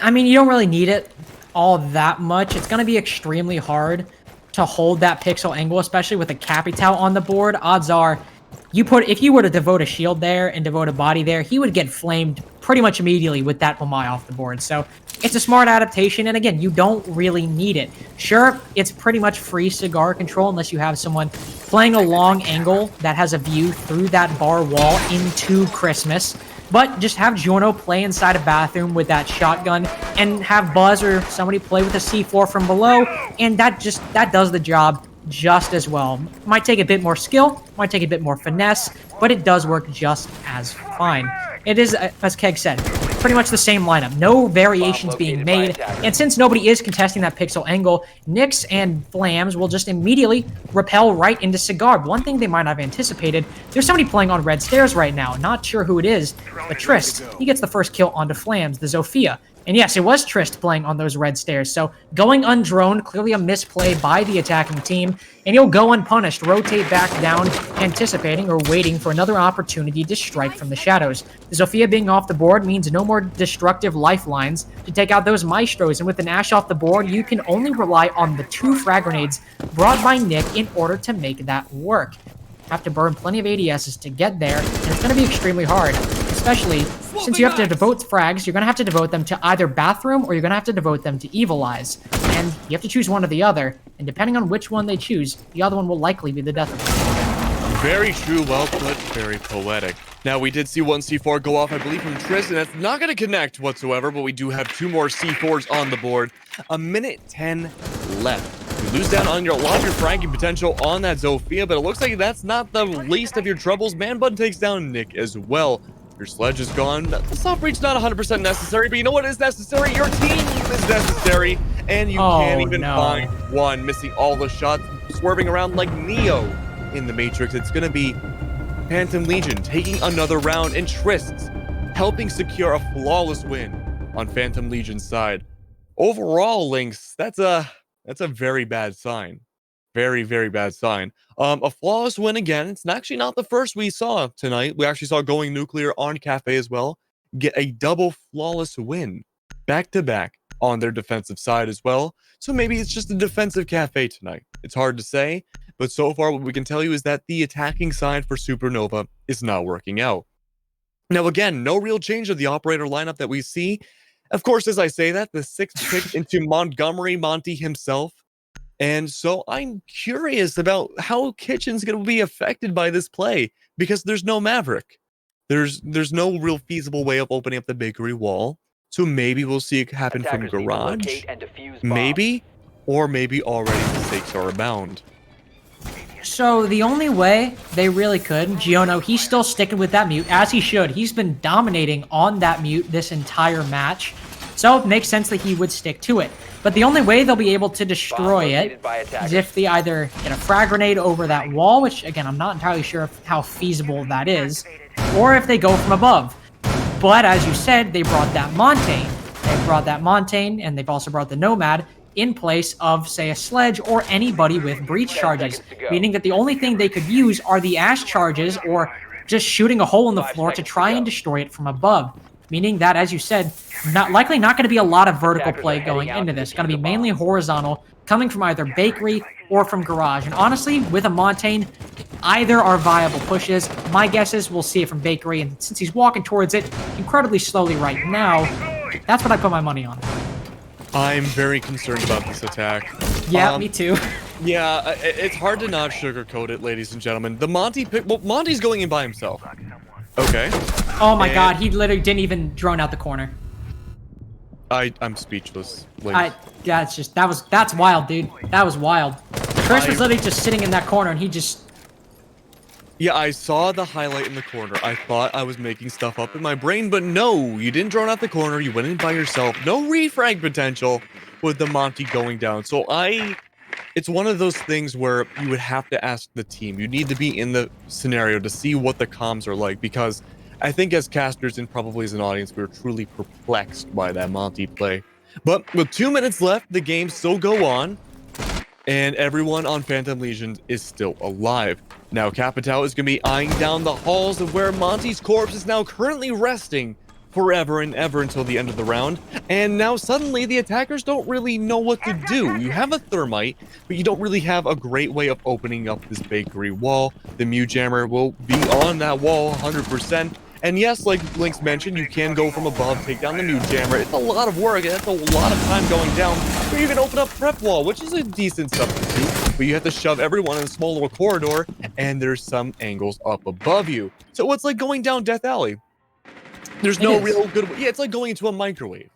I mean, you don't really need it all that much. It's going to be extremely hard to hold that pixel angle, especially with a Capital on the board. Odds are, if you were to devote a shield there and devote a body there, he would get flamed pretty much immediately with that Pomai off the board. So it's a smart adaptation, and again, you don't really need it. Sure, it's pretty much free cigar control unless you have someone playing a long angle that has a view through that bar wall into Christmas. But just have Jorno play inside a bathroom with that shotgun and have Buzz or somebody play with a C4 from below, and that does the job just as well. Might take a bit more skill, might take a bit more finesse, but it does work just as fine. It is, as Keg said, pretty much the same lineup. No variations being made. And since nobody is contesting that pixel angle, Nyx and Flams will just immediately repel right into Cigar. One thing they might not have anticipated, there's somebody playing on red stairs right now. Not sure who it is, but Trist, he gets the first kill onto Flams, the Zofia. And yes, it was Trist playing on those red stairs. So going undroned, clearly a misplay by the attacking team. And he'll go unpunished, rotate back down, anticipating or waiting for another opportunity to strike from the shadows. The Zofia being off the board means no more destructive lifelines to take out those Maestros. And with an Ash off the board, you can only rely on the 2 frag grenades brought by Nick in order to make that work. Have to burn plenty of ADSs to get there, and it's going to be extremely hard, especially since you have to devote frags. You're going to have to devote them to either Bathroom or you're going to have to devote them to Evil Eyes, and you have to choose one or the other, and depending on which one they choose, the other one will likely be the death of them. Very true, well put, very poetic. Now, we did see one C4 go off, I believe, from Tris, and that's not going to connect whatsoever, but we do have 2 more C4s on the board. 1:10 left. You lose down on a lot of your fragging potential on that Zofia, but it looks like that's not the least of your troubles. Man Bun takes down Nick as well. Your sledge is gone. The soft breach not 100% necessary, but you know what is necessary? Your team is necessary, and you can't even find one, missing all the shots, swerving around like Neo in the Matrix. It's going to be Phantom Legion taking another round, and Trist helping secure a flawless win on Phantom Legion's side. Overall, Lynx, that's a very bad sign. Very, very bad sign. A flawless win again. It's actually not the first we saw tonight. We actually saw Going Nuclear on Cafe as well get a double flawless win back-to-back on their defensive side as well. So maybe it's just a defensive Cafe tonight. It's hard to say, but so far what we can tell you is that the attacking side for Supernova is not working out. Now again, no real change of the operator lineup that we see. Of course, as I say that, the 6th pick into Montgomery Monty himself And so I'm curious about how Kitchen's going to be affected by this play because there's no Maverick. There's no real feasible way of opening up the bakery wall. So maybe we'll see it happen from Attackers need to garage. locate and defuse bombs. Maybe. Or maybe already the stakes are abound. So the only way they really could, Giono, he's still sticking with that mute, as he should. He's been dominating on that mute this entire match. So it makes sense that he would stick to it. But the only way they'll be able to destroy it is if they either get a frag grenade over that wall, which, again, I'm not entirely sure how feasible that is, or if they go from above. But as you said, they brought that Montaigne. They brought that Montaigne, and they've also brought the Nomad in place of, say, a Sledge or anybody with breach charges, meaning that the only thing they could use are the Ash charges or just shooting a hole in the floor to try and destroy it from above. Meaning that, as you said, likely not going to be a lot of vertical play going into this. Going to be mainly horizontal, coming from either bakery or from garage. And honestly, with a Montaigne, either are viable pushes. My guess is we'll see it from bakery, and since he's walking towards it incredibly slowly right now, that's what I put my money on. I'm very concerned about this attack. Yeah, me too. Yeah, it's hard to not sugarcoat it, ladies and gentlemen. The Monty pick. Well, Monty's going in by himself. Okay. Oh my god, he literally didn't even drone out the corner. I'm speechless. Ladies. That's wild, dude. That was wild. Chris was literally just sitting in that corner, and he just. Yeah, I saw the highlight in the corner. I thought I was making stuff up in my brain, but no, you didn't drone out the corner. You went in by yourself. No refrag potential with the Monty going down. So it's one of those things where you would have to ask the team. You need to be in the scenario to see what the comms are like, because I think as casters and probably as an audience, we were truly perplexed by that Monty play. But with 2 minutes left, the game still go on, and everyone on Phantom Legion is still alive. Now, Capitao is going to be eyeing down the halls of where Monty's corpse is now currently resting forever and ever until the end of the round. And now suddenly the attackers don't really know what to do. You have a thermite, but you don't really have a great way of opening up this bakery wall. The Mew Jammer will be on that wall 100%. And yes, like Lynx mentioned, you can go from above, take down the Mew Jammer. It's a lot of work, and that's a lot of time going down. Or you can open up Prep Wall, which is a decent substitute, but you have to shove everyone in a small little corridor, and there's some angles up above you. So it's like going down Death Alley. There's no real good... Yeah, it's like going into a microwave.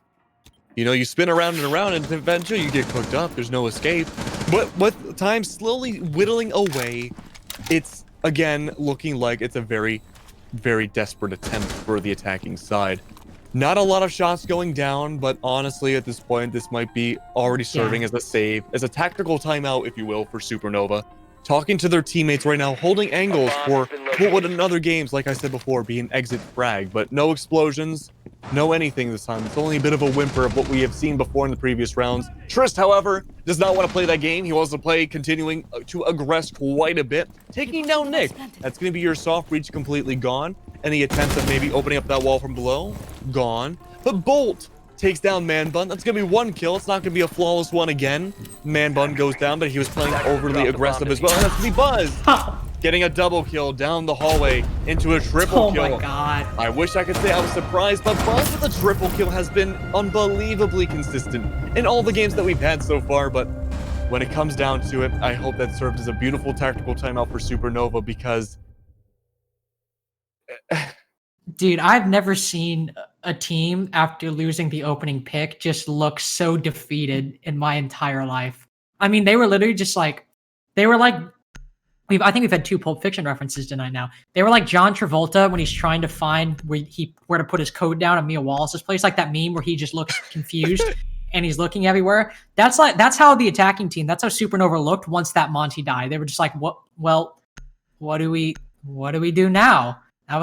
You know, you spin around and around, and eventually you get cooked up. There's no escape. But with time slowly whittling away, it's, again, looking like it's a very desperate attempt for the attacking side. Not a lot of shots going down, but honestly, at this point, this might be already serving as a save, as a tactical timeout, if you will, for Supernova. Talking to their teammates right now, holding angles for what would in other games, like I said before, be an exit frag, but no explosions, no anything this time. It's only a bit of a whimper of what we have seen before in the previous rounds. Trist, however, does not want to play that game. He wants to play, continuing to aggress quite a bit, taking down Nick. That's going to be your soft breach completely gone. Any attempts at maybe opening up that wall from below, gone. But Bolt takes down Man Bun. That's going to be one kill. It's not going to be a flawless one again. Man Bun goes down, but he was playing overly aggressive as well. And that's going to be Buzz. Getting a double kill down the hallway into a triple kill. Oh my god. I wish I could say I was surprised, but Buzz with a triple kill has been unbelievably consistent in all the games that we've had so far. But when it comes down to it, I hope that served as a beautiful tactical timeout for Supernova, because... Dude, I've never seen a team after losing the opening pick just look so defeated in my entire life. I mean, they were literally just like, I think we've had 2 Pulp Fiction references tonight now. They were like John Travolta when he's trying to find where to put his code down at Mia Wallace's place, like that meme where he just looks confused and he's looking everywhere. That's how the attacking team, that's how Supernova looked once that Monty died. They were just like, what do we do now? That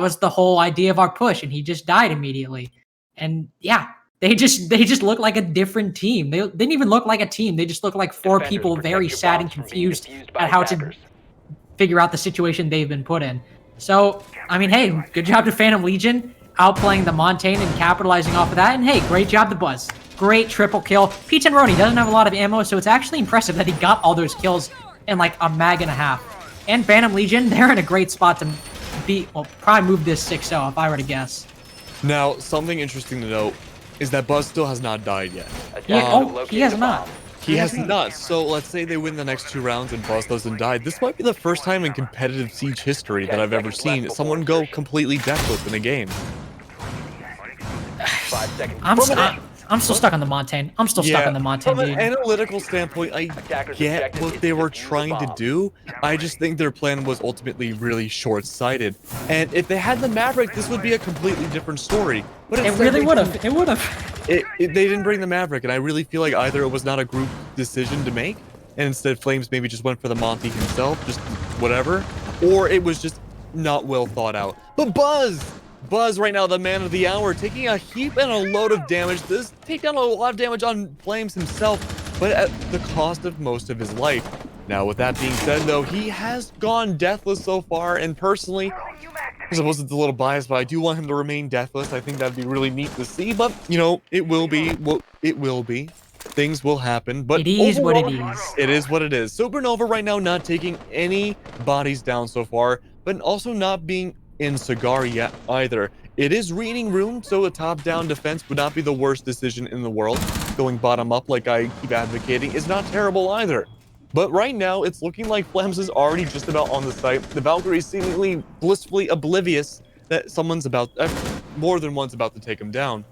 was the whole idea of our push, and he just died immediately. And yeah, they just look like a different team. They didn't even look like a team. They just look like 4 people very sad and confused at how to figure out the situation they've been put in. So, I mean, hey, good job to Phantom Legion, outplaying the Montaigne and capitalizing off of that. And hey, great job to Buzz. Great triple kill. Peach and Roni doesn't have a lot of ammo, so it's actually impressive that he got all those kills in like a mag and a half. And Phantom Legion, they're in a great spot to probably move this 6-0 if I were to guess. Now, something interesting to note is that Buzz still has not died yet. He has not. He has not. So let's say they win the next 2 rounds and Buzz doesn't die. This might be the first time in competitive Siege history that I've ever seen someone go completely deathless in a game. 5 seconds. I'm still stuck on the Montaigne. I'm still stuck on the Montaigne, From dude. an analytical standpoint, I get what they were trying to do. I just think their plan was ultimately really short-sighted. And if they had the Maverick, this would be a completely different story. But It really would have. It would have. They didn't bring the Maverick, and I really feel like either it was not a group decision to make, and instead Flames maybe just went for the Monty himself, just whatever, or it was just not well thought out. But Buzz right now, the man of the hour, taking a heap and a load of damage. This take down a lot of damage on Flames himself, but at the cost of most of his life. Now, with that being said, though, he has gone deathless so far, and personally, I suppose it's a little biased, but I do want him to remain deathless. I think that'd be really neat to see, but, you know, it will be what it will be. Things will happen, but it is overall, what it is. It is what it is. Supernova right now not taking any bodies down so far, but also not being in Cigar yet either. It is reading room, so a top-down defense would not be the worst decision in the world. Going bottom up, like I keep advocating, is not terrible either. But right now, it's looking like Flames is already just about on the site. The Valkyrie is seemingly blissfully oblivious that someone's about, more than one's about to take him down.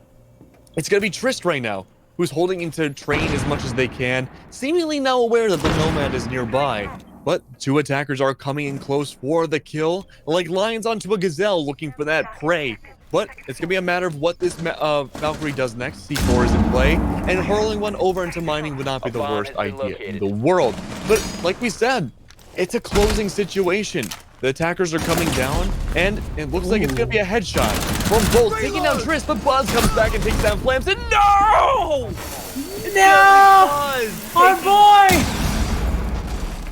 It's gonna be Trist right now, who's holding into train as much as they can, seemingly now aware that the Nomad is nearby. But 2 attackers are coming in close for the kill, like lions onto a gazelle looking for that prey. But it's going to be a matter of what this Valkyrie does next. C4 is in play, and hurling one over into mining would not be the worst idea in the world. But like we said, it's a closing situation. The attackers are coming down, and it looks like it's going to be a headshot from Bolt, taking down Trist, but Buzz comes back and takes down Flames, and no! No! My boy!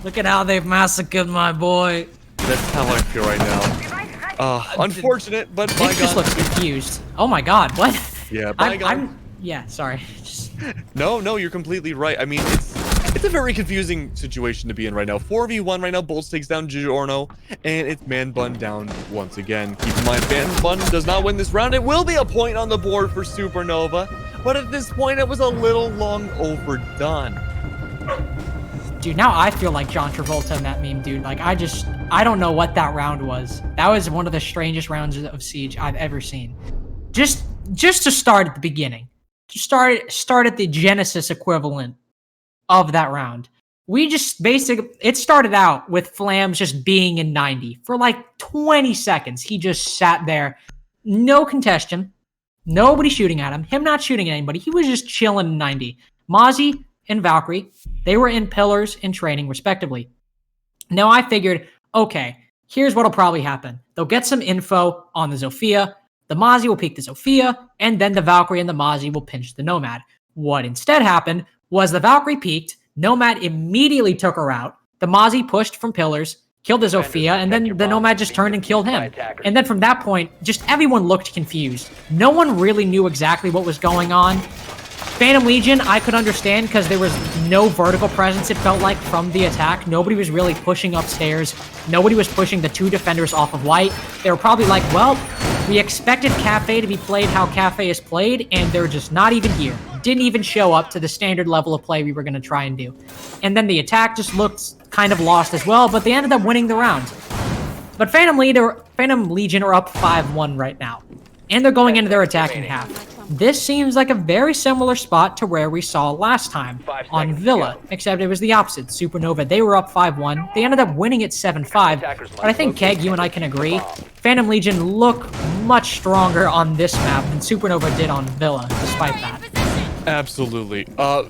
Look at how they've massacred my boy. That's how I feel right now. Unfortunate, but He just looks confused. Oh my god, what? Yeah, yeah, sorry. Just... No, you're completely right. I mean, it's a very confusing situation to be in right now. 4v1 right now, Bolts takes down Giorno, and it's Man Bun down once again. Keep in mind, Man Bun does not win this round. It will be a point on the board for Supernova, but at this point, it was a little long overdone. Dude, now I feel like John Travolta in that meme, dude. Like, I don't know what that round was. That was one of the strangest rounds of Siege I've ever seen. Just to start at the beginning. To start at the Genesis equivalent of that round. We just it started out with Flams just being in 90. For like 20 seconds, he just sat there. No contention. Nobody shooting at him not shooting at anybody. He was just chilling in 90. Mozzie and Valkyrie, they were in pillars and training respectively. Now I figured, okay, here's what'll probably happen. They'll get some info on the Zofia, the Mozzie will peek the Zofia, and then the Valkyrie and the Mozzie will pinch the Nomad. What instead happened was the Valkyrie peeked, Nomad immediately took her out, the Mozzie pushed from pillars, killed the Zofia, and then the Nomad just turned and killed him. And then from that point, just everyone looked confused. No one really knew exactly what was going on. Phantom Legion, I could understand because there was no vertical presence, it felt like, from the attack. Nobody was really pushing upstairs. Nobody was pushing the 2 defenders off of white. They were probably like, well, we expected Cafe to be played how Cafe is played, and they're just not even here. Didn't even show up to the standard level of play we were going to try and do. And then the attack just looked kind of lost as well, but they ended up winning the round. But Phantom Legion are up 5-1 right now. And they're going into their attacking half. This seems like a very similar spot to where we saw last time on Villa, except it was the opposite. Supernova, they were up 5-1. They ended up winning it 7-5. But I think, Keg, you and I can agree, Phantom Legion look much stronger on this map than Supernova did on Villa, despite that. Absolutely.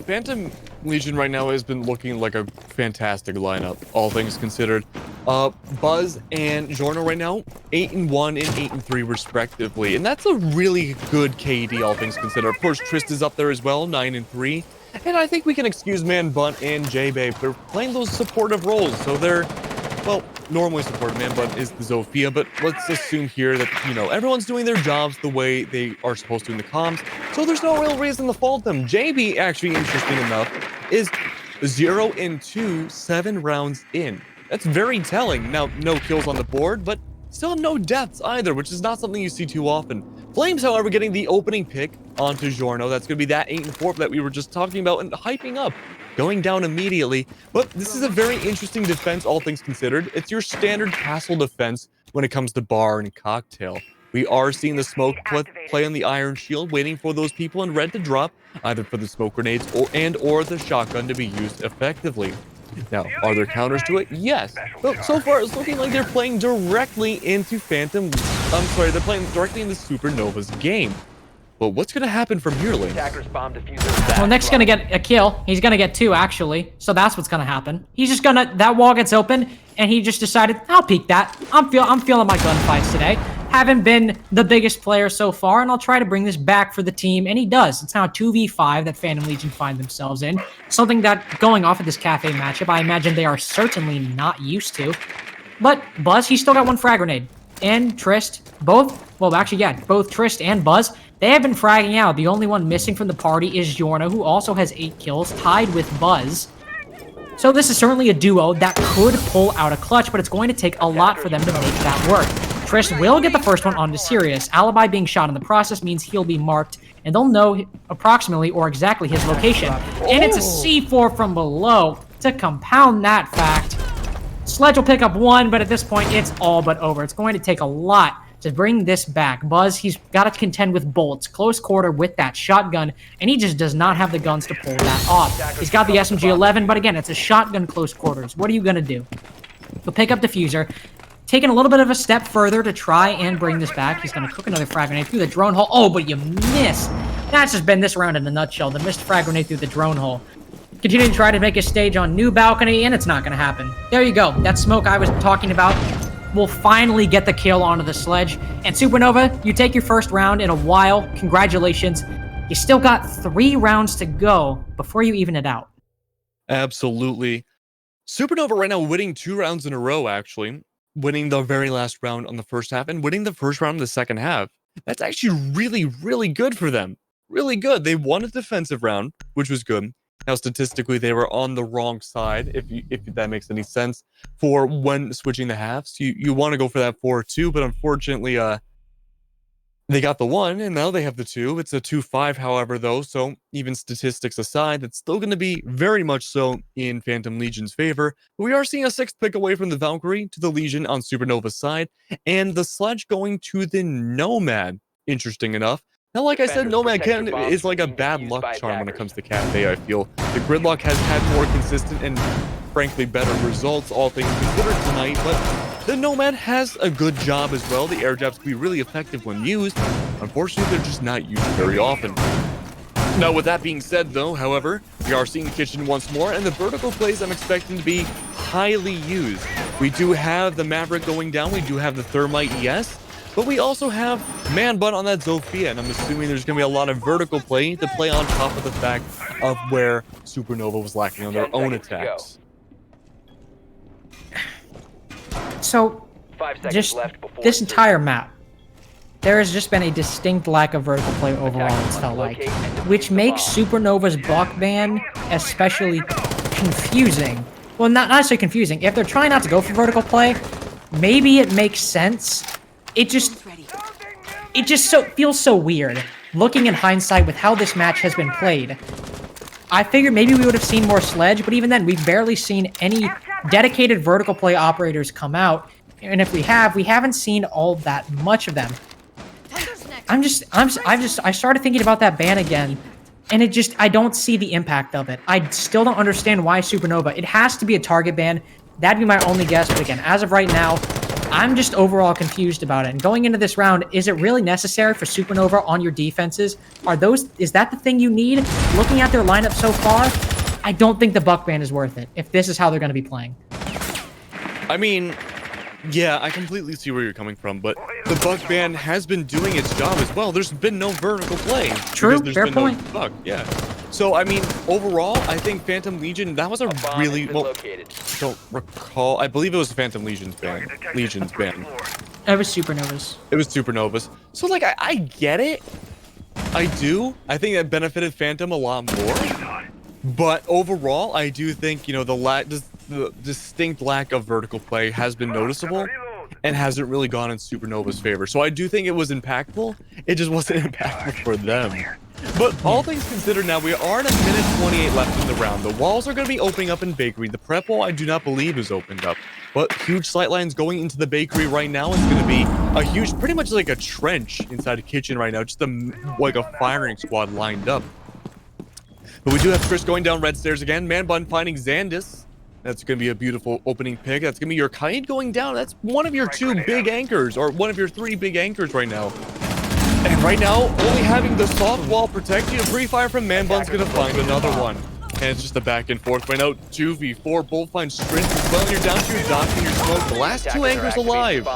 Phantom Legion right now has been looking like a fantastic lineup, all things considered. Buzz and Giorno right now, 8-1 and 8-3 respectively, and that's a really good KD, all things considered. Of course, Trist is up there as well, 9-3, and I think we can excuse Man Bunt and J-Babe. They're playing those supportive roles, so they're, well, normally supportive. Man Bunt is the Zofia, but let's assume here that, you know, everyone's doing their jobs the way they are supposed to in the comms, so there's no real reason to fault them. JB, actually, interesting enough, is 0-2, 7 rounds in. That's very telling. Now, no kills on the board, but still no deaths either, which is not something you see too often. Flames, however, getting the opening pick onto Giorno. That's going to be that 8-4 that we were just talking about and hyping up. going down immediately. But this is a very interesting defense, all things considered. It's your standard castle defense when it comes to bar and cocktail. We are seeing the smoke play on the iron shield, waiting for those people in red to drop, either for the smoke grenades or the shotgun to be used effectively. Now, are there counters to it? Yes. But so far, it's looking like they're playing directly into they're playing directly into Supernova's game. But what's going to happen from here, Lane? Well, Nick's going to get a kill. He's going to get 2, actually. So that's what's going to happen. He's just going to... That wall gets open, and he just decided, I'll peek that. I'm feeling my gunfights today. Haven't been the biggest player so far, and I'll try to bring this back for the team. And he does. It's now a 2v5 that Phantom Legion find themselves in. Something that, going off of this Cafe matchup, I imagine they are certainly not used to. But Buzz, he's still got 1 frag grenade. And Trist, both Trist and Buzz, they have been fragging out. The only one missing from the party is Yorna, who also has 8 kills, tied with Buzz. So this is certainly a duo that could pull out a clutch, but it's going to take a lot for them to make that work. Trist will get the first one onto Sirius. Alibi being shot in the process means he'll be marked, and they'll know approximately or exactly his location. And it's a C4 from below to compound that fact. Sledge will pick up 1, but at this point, it's all but over. It's going to take a lot to bring this back. Buzz, he's got to contend with bolts, close quarter with that shotgun, and he just does not have the guns to pull that off. He's got the SMG-11, but again, it's a shotgun close quarters. What are you going to do? He'll pick up Diffuser, taking a little bit of a step further to try and bring this back. He's going to cook another frag grenade through the drone hole. Oh, but you miss. That's just been this round in a nutshell. The missed frag grenade through the drone hole. Continue to try to make a stage on new balcony, and it's not going to happen. There you go. That smoke I was talking about will finally get the kill onto the sledge. And Supernova, you take your first round in a while. Congratulations. You still got 3 rounds to go before you even it out. Absolutely. Supernova right now winning 2 rounds in a row, actually. Winning the very last round on the first half and winning the first round in the second half. That's actually really, really good for them. Really good. They won a defensive round, which was good. Now, statistically, they were on the wrong side, if that makes any sense, for when switching the halves. You want to go for that 4-2, but unfortunately, they got the 1, and now they have the 2. It's a 2-5, however, though, so even statistics aside, it's still going to be very much so in Phantom Legion's favor. But we are seeing a 6th pick away from the Valkyrie to the Legion on Supernova's side, and the Sledge going to the Nomad, interesting enough. Now, like I said, Nomad is like a bad luck charm when it comes to Cafe, I feel. The Gridlock has had more consistent and, frankly, better results, all things considered tonight, but the Nomad has a good job as well. The air jabs can be really effective when used. Unfortunately, they're just not used very often. Now, with that being said, though, however, we are seeing the kitchen once more, and the vertical plays I'm expecting to be highly used. We do have the Maverick going down, we do have the Thermite ES, but we also have Man Bun on that Zofia, and I'm assuming there's going to be a lot of vertical play to play on top of the fact of where Supernova was lacking on their own attacks. So, just this entire map, there has just been a distinct lack of vertical play overall, it's felt like, which makes Supernova's buck ban especially confusing. Well, not necessarily confusing. If they're trying not to go for vertical play, maybe it makes sense. It just feels so weird, looking in hindsight with how this match has been played. I figured maybe we would have seen more Sledge, but even then, we've barely seen any dedicated vertical play operators come out. And if we have, we haven't seen all that much of them. I started thinking about that ban again, and I don't see the impact of it. I still don't understand why Supernova. It has to be a target ban. That'd be my only guess, but again, as of right now, I'm just overall confused about it. And going into this round, is it really necessary for Supernova on your defenses? Is that the thing you need? Looking at their lineup so far, I don't think the buck ban is worth it, if this is how they're going to be playing. I mean, yeah, I completely see where you're coming from, but the buck ban has been doing its job as well. There's been no vertical play. True, fair point. No buck, yeah. So, I mean, overall, I think Phantom Legion, that was a really... Well, I don't recall. I believe it was Phantom Legion's ban. It was Supernova's. It was Supernova's. So, like, I get it. I do. I think that benefited Phantom a lot more. But overall, I do think, you know, the distinct lack of vertical play has been noticeable and hasn't really gone in Supernova's favor. So I do think it was impactful. It just wasn't impactful for them. But all things considered now, we are at a minute 28 left in the round. The walls are going to be opening up in Bakery. The prep wall, I do not believe, is opened up. But huge sight lines going into the Bakery right now is going to be a huge, pretty much like a trench inside a kitchen right now. Just like a firing squad lined up. But we do have Trish going down red stairs again. Man Bun finding Xandis. That's going to be a beautiful opening pick. That's going to be your Kite going down. That's one of your two big anchors, or one of your three big anchors right now. And right now, only having the soft wall protect you, pre-fire from Man Bun's going to find another one. And it's just a back and forth right now. 2v4, both find strength as well. You're down to your dock and your smoke. The last two anchors alive.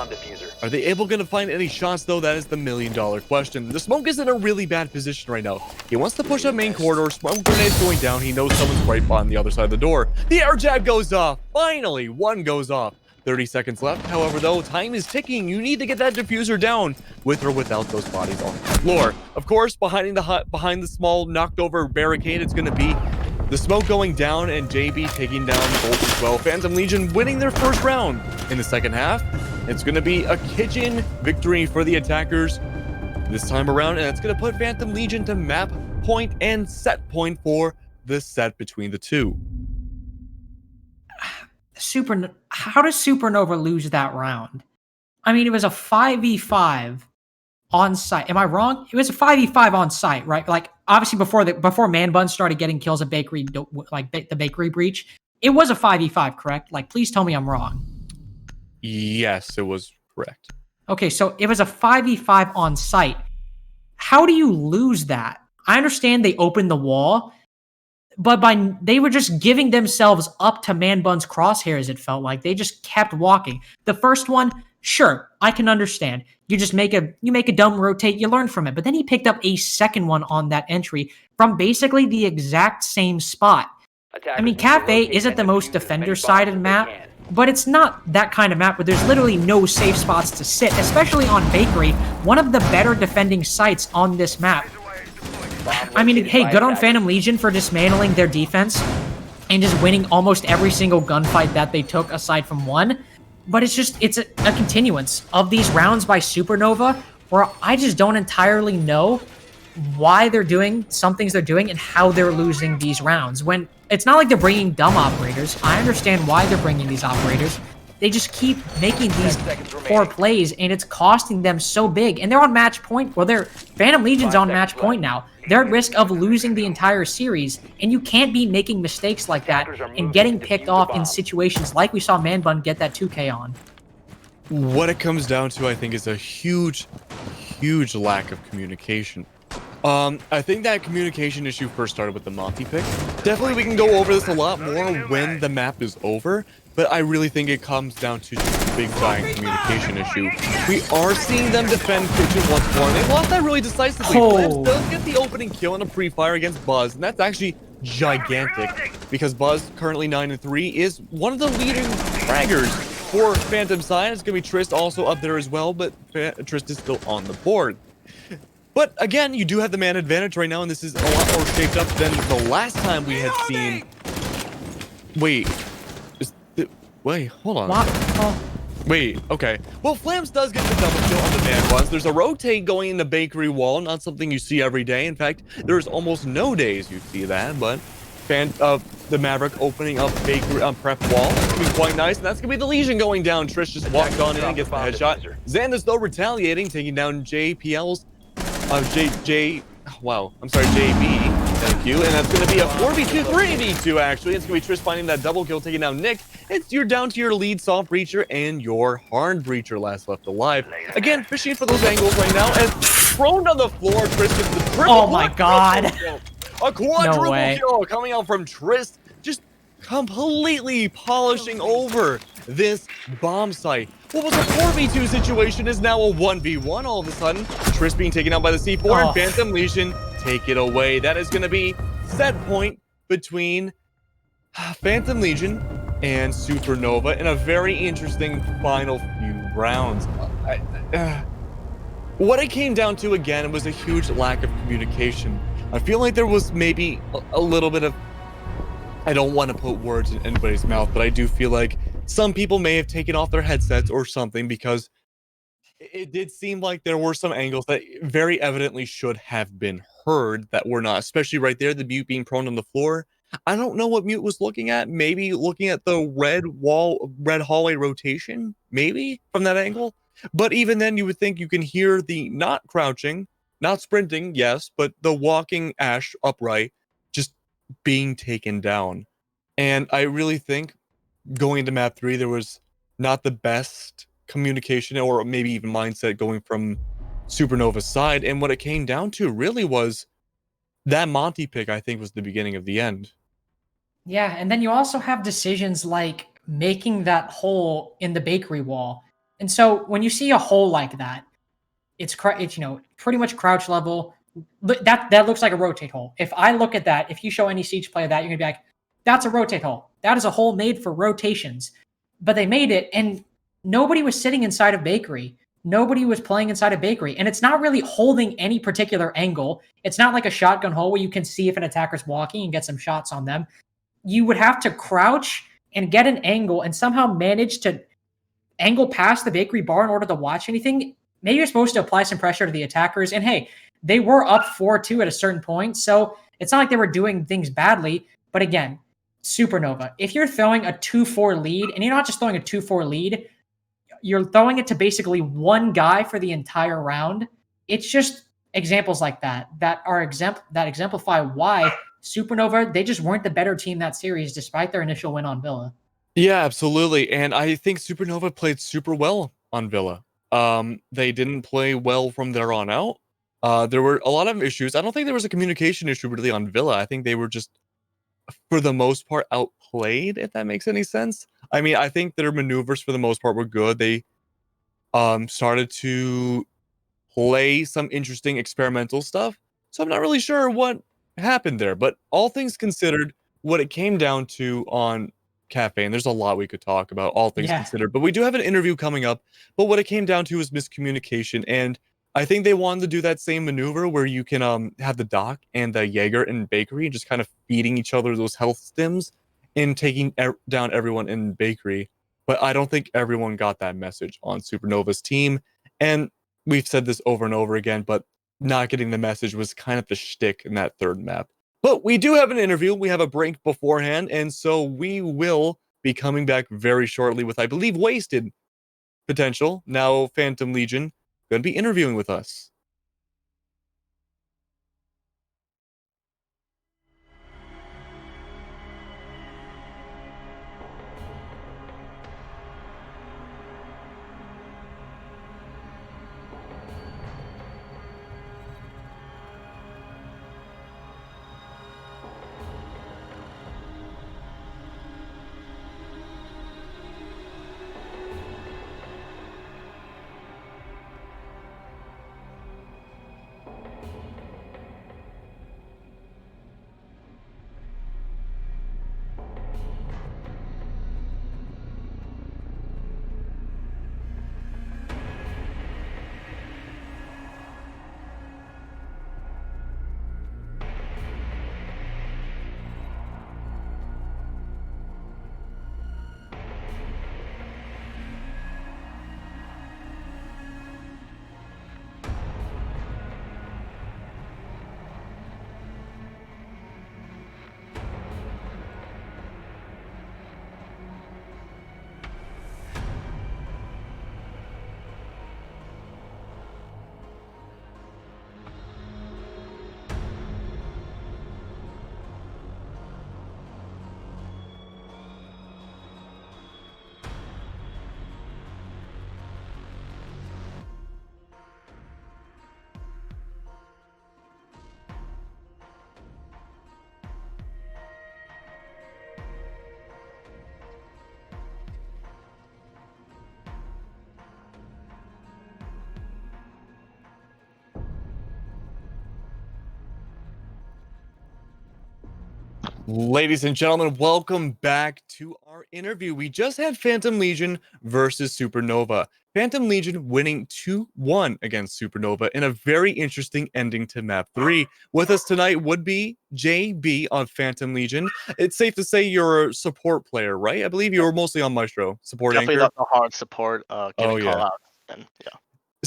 Are they able to find any shots, though? That is the million-dollar question. The smoke is in a really bad position right now. He wants to push up main corridor. Smoke grenades going down. He knows someone's right on the other side of the door. The air jab goes off. Finally, one goes off. 30 seconds left. However, though, time is ticking. You need to get that diffuser down with or without those bodies on the floor. Of course, behind the small knocked over barricade, it's going to be the smoke going down and JB taking down Bolt as well. Phantom Legion winning their first round. In the second half, it's going to be a kitchen victory for the attackers this time around, and it's going to put Phantom Legion to map point and set point for the set between the two. How does Supernova lose that round? I mean, it was a 5v5 on site. Am I wrong? It was a 5v5 on site, right? Like, obviously before Man Bun started getting kills at Bakery, like the Bakery breach, it was a 5v5, correct? Like, please tell me I'm wrong. Yes, it was correct. Okay, so it was a 5v5 on site. How do you lose that? I understand they opened the wall, but they were just giving themselves up to Man Bun's crosshairs, it felt like. They just kept walking. The first one, sure, I can understand. You just make a dumb rotate, you learn from it. But then he picked up a second one on that entry from basically the exact same spot. I mean, Cafe isn't the most defender-sided map, but it's not that kind of map where there's literally no safe spots to sit, especially on Bakery, one of the better defending sites on this map. I mean, hey, good on Phantom Legion for dismantling their defense and just winning almost every single gunfight that they took aside from one. But it's a continuance of these rounds by Supernova where I just don't entirely know why they're doing some things they're doing and how they're losing these rounds. When it's not like they're bringing dumb operators. I understand why they're bringing these operators. They just keep making these poor plays, and it's costing them so big. And they're on match point. Well, Phantom Legion's on match point now. They're at risk of losing the entire series, and you can't be making mistakes like that and getting picked off in situations like we saw Man Bun get that 2K on. What it comes down to, I think, is a huge lack of communication. I think that communication issue first started with the Monty pick. Definitely we can go over this a lot more when the map is over, but I really think it comes down to just a big giant communication issue. We are seeing them defend Kitchen once more, and they lost that really decisively. Flames does get the opening kill in a pre-fire against Buzz, and that's actually gigantic, because Buzz, currently 9-3, is one of the leading fraggers for Phantom side. It's going to be Trist also up there as well, but Trist is still on the board. But again, you do have the man advantage right now, and this is a lot more shaped up than the last time we had seen. Wait, hold on. What? Oh. Wait, okay. Well, Flams does get the double kill on the man runs. There's a rotate going in the Bakery wall, not something you see every day. In fact, there's almost no days you see that, but the Maverick opening up Bakery prep wall. That's gonna be quite nice, and that's gonna be the Legion going down. Trish just walked on in and gets the headshot. Xandis, though, retaliating, taking down JPL's JB. Thank you. And that's going to be a 4v2, 3v2, actually. It's going to be Trish finding that double kill, taking down Nick. You're down to your lead soft breacher and your hard breacher last left alive. Again, fishing for those angles right now. As thrown on the floor, Trish gets the triple. Oh my god. A quadruple kill coming out from Trish. Just completely polishing over this bomb site. What was a 4v2 situation is now a 1v1 all of a sudden. Triss being taken out by the C4 and Phantom Legion take it away. That is going to be set point between Phantom Legion and Supernova in a very interesting final few rounds. What it came down to again was a huge lack of communication. I feel like there was maybe a little bit of, I don't want to put words in anybody's mouth, but I do feel like some people may have taken off their headsets or something, because it did seem like there were some angles that very evidently should have been heard that were not, especially right there, the Mute being prone on the floor. I don't know what Mute was looking at. Maybe looking at the red hallway rotation, maybe from that angle. But even then, you would think you can hear the not crouching, not sprinting, yes, but the walking Ash upright just being taken down. And I really think going into map 3, there was not the best communication or maybe even mindset going from Supernova's side. And what it came down to really was that Monty pick, I think, was the beginning of the end. Yeah, and then you also have decisions like making that hole in the bakery wall. And so when you see a hole like that, it's pretty much crouch level. That looks like a rotate hole. If I look at that, if you show any Siege player that, you're gonna be like, that's a rotate hole. That is a hole made for rotations. But they made it, and nobody was sitting inside of bakery. Nobody was playing inside a bakery, and it's not really holding any particular angle. It's not like a shotgun hole where you can see if an attacker's walking and get some shots on them. You would have to crouch and get an angle and somehow manage to angle past the bakery bar in order to watch anything. Maybe you're supposed to apply some pressure to the attackers. And hey, they were up 4-2 at a certain point. So it's not like they were doing things badly. But again, Supernova, if you're throwing a 2-4 lead, and you're not just throwing a 2-4 lead, you're throwing it to basically one guy for the entire round. It's just examples like that that exemplify why Supernova, they just weren't the better team that series despite their initial win on Villa. Yeah, absolutely. And I think Supernova played super well on Villa. They didn't play well from there on out. There were a lot of issues. I don't think there was a communication issue really on Villa. I think they were just, for the most part, outplayed, if that makes any sense. I mean, I think their maneuvers for the most part were good. They started to play some interesting experimental stuff. So I'm not really sure what happened there. But all things considered, what it came down to on Cafe, and there's a lot we could talk about, all things considered. But we do have an interview coming up. But what it came down to is miscommunication. And I think they wanted to do that same maneuver where you can have the Doc and the Jaeger and Bakery just kind of feeding each other those health stims and taking down everyone in Bakery. But I don't think everyone got that message on Supernova's team. And we've said this over and over again, but not getting the message was kind of the shtick in that third map. But we do have an interview. We have a break beforehand. And so we will be coming back very shortly with, I believe, Wasted potential. Now Phantom Legion going to be interviewing with us. Ladies and gentlemen, welcome back to our interview. We just had Phantom Legion versus Supernova. Phantom Legion winning 2-1 against Supernova in a very interesting ending to map 3. With us tonight would be JB on Phantom Legion. It's safe to say you're a support player, right? I believe you were mostly on Maestro, support Definitely anchor. not the hard support, giving call outs. And yeah.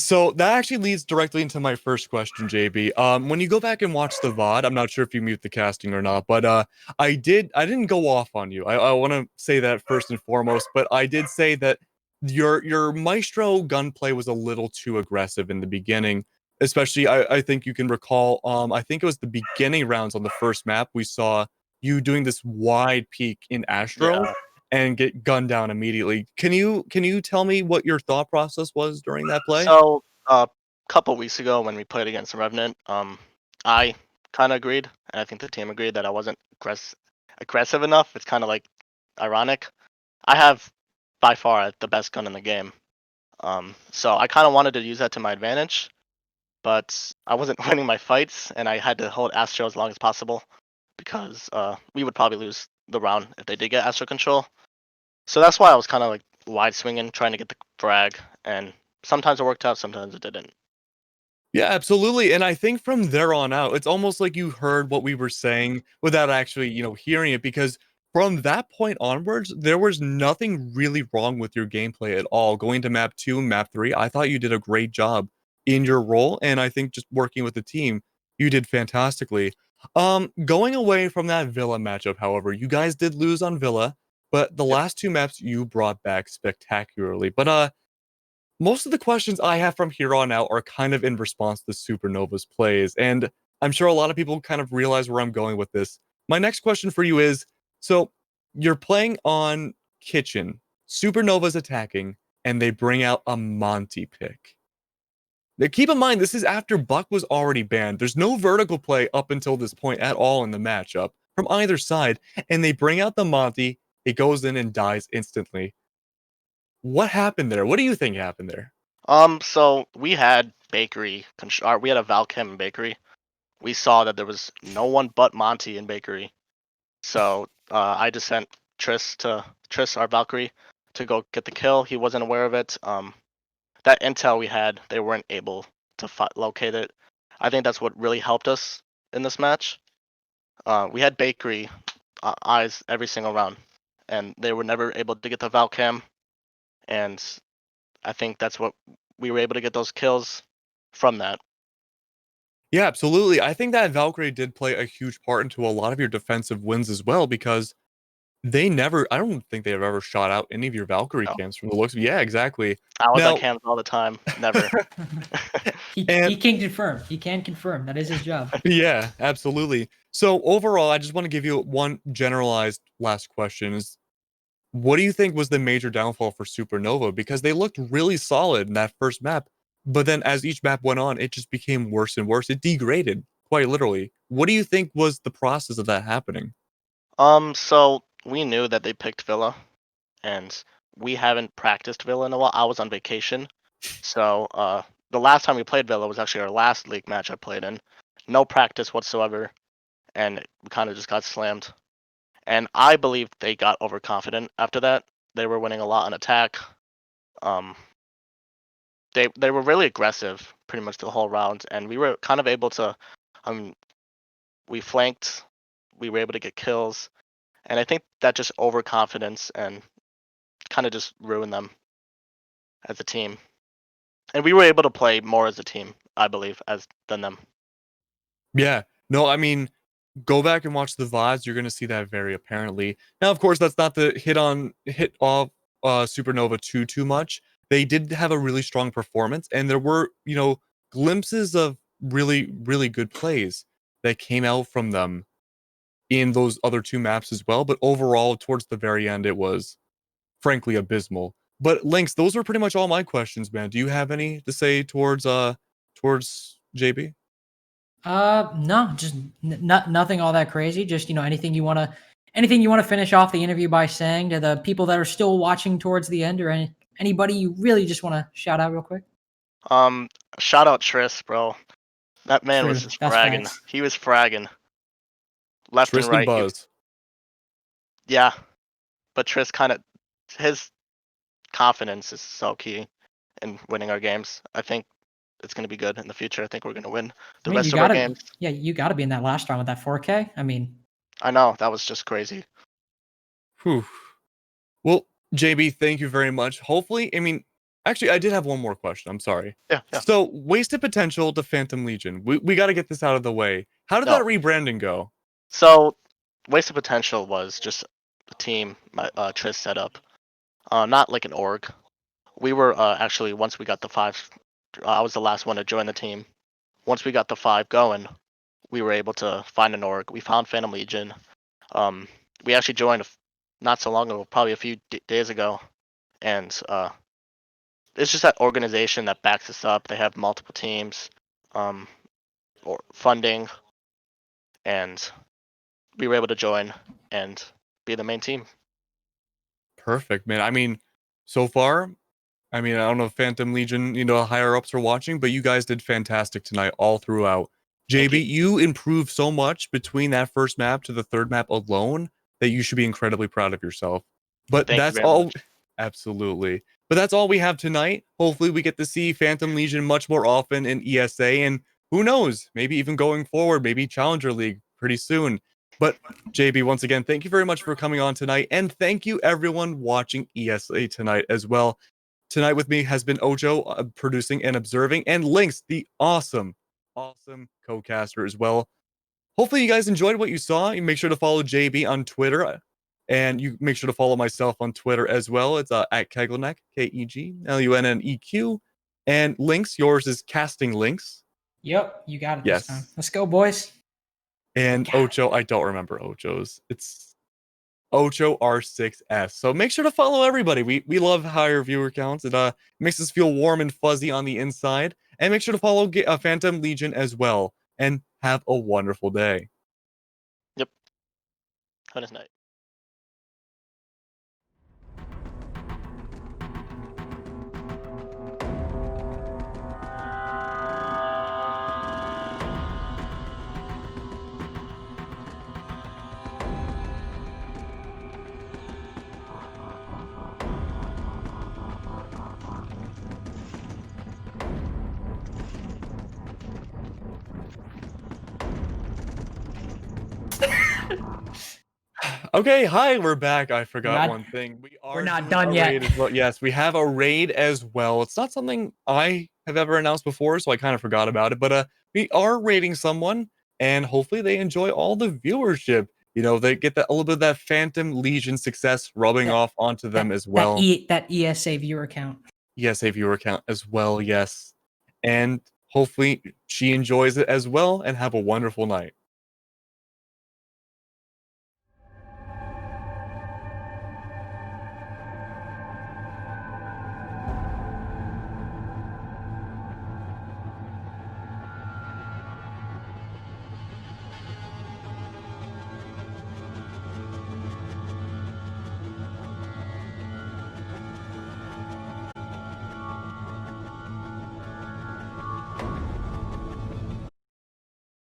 So that actually leads directly into my first question, JB. When you go back and watch the VOD, I'm not sure if you mute the casting or not, but I didn't go off on you. I want to say that first and foremost, but I did say that your Maestro gunplay was a little too aggressive in the beginning. Especially, I think you can recall. I think it was the beginning rounds on the first map we saw you doing this wide peek in Astro Yeah. and get gunned down immediately. Can you tell me what your thought process was during that play? So a couple weeks ago when we played against the Revenant, I kind of agreed, and I think the team agreed that I wasn't aggressive enough. It's kind of like ironic. I have by far the best gun in the game. So I kind of wanted to use that to my advantage, but I wasn't winning my fights, and I had to hold Astro as long as possible because we would probably lose the round if they did get Astro control. So that's why I was kind of like wide swinging, trying to get the frag, and sometimes it worked out, sometimes it didn't. Yeah, absolutely. And I think from there on out, it's almost like you heard what we were saying without actually, hearing it because from that point onwards, there was nothing really wrong with your gameplay at all. Going to map 2, map 3, I thought you did a great job in your role and I think just working with the team, you did fantastically. Going away from that Villa matchup, however, you guys did lose on Villa, but the Yep. last two maps you brought back spectacularly. But most of the questions I have from here on out are kind of in response to Supernova's plays, and I'm sure a lot of people kind of realize where I'm going with this. My next question for you is so you're playing on Kitchen, Supernova's attacking, and they bring out a Monty pick. Now, keep in mind, this is after Buck was already banned. There's no vertical play up until this point at all in the matchup from either side, and they bring out the Monty. It goes in and dies instantly. What happened there? What do you think happened there? So we had bakery, we had a Valchem in bakery. We saw that there was no one but Monty in bakery. So I just sent Triss, our Valkyrie, to go get the kill. He wasn't aware of it. That intel we had, they weren't able to locate it. I think that's what really helped us in this match. We had bakery eyes every single round, and they were never able to get the Valcam. And I think that's what we were able to get those kills from that. Yeah, absolutely. I think that Valkyrie did play a huge part into a lot of your defensive wins as well because I don't think they have ever shot out any of your Valkyrie No, camps from the looks of Yeah, exactly. I was on Now, cams all the time. Never. He and can confirm. He can confirm. That is his job. yeah, absolutely. So overall, I just want to give you one generalized last question is what do you think was the major downfall for Supernova? Because they looked really solid in that first map, but then as each map went on, it just became worse and worse. It degraded, quite literally. What do you think was the process of that happening? So we knew that they picked Villa, and we haven't practiced Villa in a while. I was on vacation, so the last time we played Villa was actually our last league match I played in. No practice whatsoever, and we kind of just got slammed. And I believe they got overconfident after that. They were winning a lot on attack. Um, they were really aggressive pretty much the whole round, and we were kind of able to. Um, we flanked. We were able to get kills, and I think that just overconfidence and kind of just ruined them as a team. And we were able to play more as a team, I believe, as than them. Yeah. No, I mean, go back and watch the VODs. You're going to see that very apparently. Now, of course, that's not the hit off Supernova too much. They did have a really strong performance, and there were glimpses of really good plays that came out from them in those other two maps as well. But overall, towards the very end, it was frankly abysmal. But Lynx, those were pretty much all my questions, man. Do you have any to say towards JB? No, just nothing all that crazy. Just anything you wanna finish off the interview by saying to the people that are still watching towards the end, or anybody you really just want to shout out real quick. Um, Shout out Triss, bro. That man was True, just that's fragging. facts. He was fragging left and Tristan right. Buzz. Yeah, but Triss kind of his confidence is so key in winning our games. I think it's going to be good in the future. I think we're going to win I the mean, rest of our games. you gotta be in that last round with that 4K. I mean, I know that was just crazy. Whew. Well, JB, thank you very much. Hopefully, I mean, Actually, I did have one more question. I'm sorry. Yeah, yeah. So, Wasted Potential to Phantom Legion. We got to get this out of the way. How did No. that rebranding go? So, Wasted Potential was just a team Tris set up, not like an org. We were actually once we got the 5. I was the last one to join the team. Once we got the 5 going, we were able to find an org. We found Phantom Legion. We actually joined not so long ago, probably a few days ago, and it's just that organization that backs us up. They have multiple teams, or funding, and we were able to join and be the main team. Perfect, man. I mean, so far, I mean, I don't know if Phantom Legion, higher ups are watching, but you guys did fantastic tonight all throughout. Thank JB, you improved so much between that first map to the third map alone that you should be incredibly proud of yourself. But Thank you that's very all. much. Absolutely. But that's all we have tonight. Hopefully, we get to see Phantom Legion much more often in ESA. And who knows, maybe even going forward, maybe Challenger League pretty soon. But JB, once again, thank you very much for coming on tonight. And thank you, everyone watching ESA tonight as well. Tonight with me has been Ojo, producing and observing, and Lynx, the awesome co-caster as well. Hopefully you guys enjoyed what you saw. You make sure to follow JB on Twitter, and you make sure to follow myself on Twitter as well. It's at Keglunneq, KEGLUNNEQ. And Lynx, yours is Casting Lynx. Yep, you got it this time. Yes. Let's go, boys. And Ocho, I don't remember Ocho's. It's Ocho R6S. So make sure to follow everybody. We love higher viewer counts. It makes us feel warm and fuzzy on the inside. And make sure to follow Phantom Legion as well. And have a wonderful day. Yep. Have a nice night. Okay, hi, we're back. I forgot not- one thing. we're not doing done a yet. raid as well. Yes, we have a raid as well. It's not something I have ever announced before, so I kind of forgot about it. But we are raiding someone, and hopefully they enjoy all the viewership. They get a little bit of that Phantom Legion success rubbing off onto them as well. That ESA viewer count. ESA viewer count as well, yes. And hopefully she enjoys it as well, and have a wonderful night.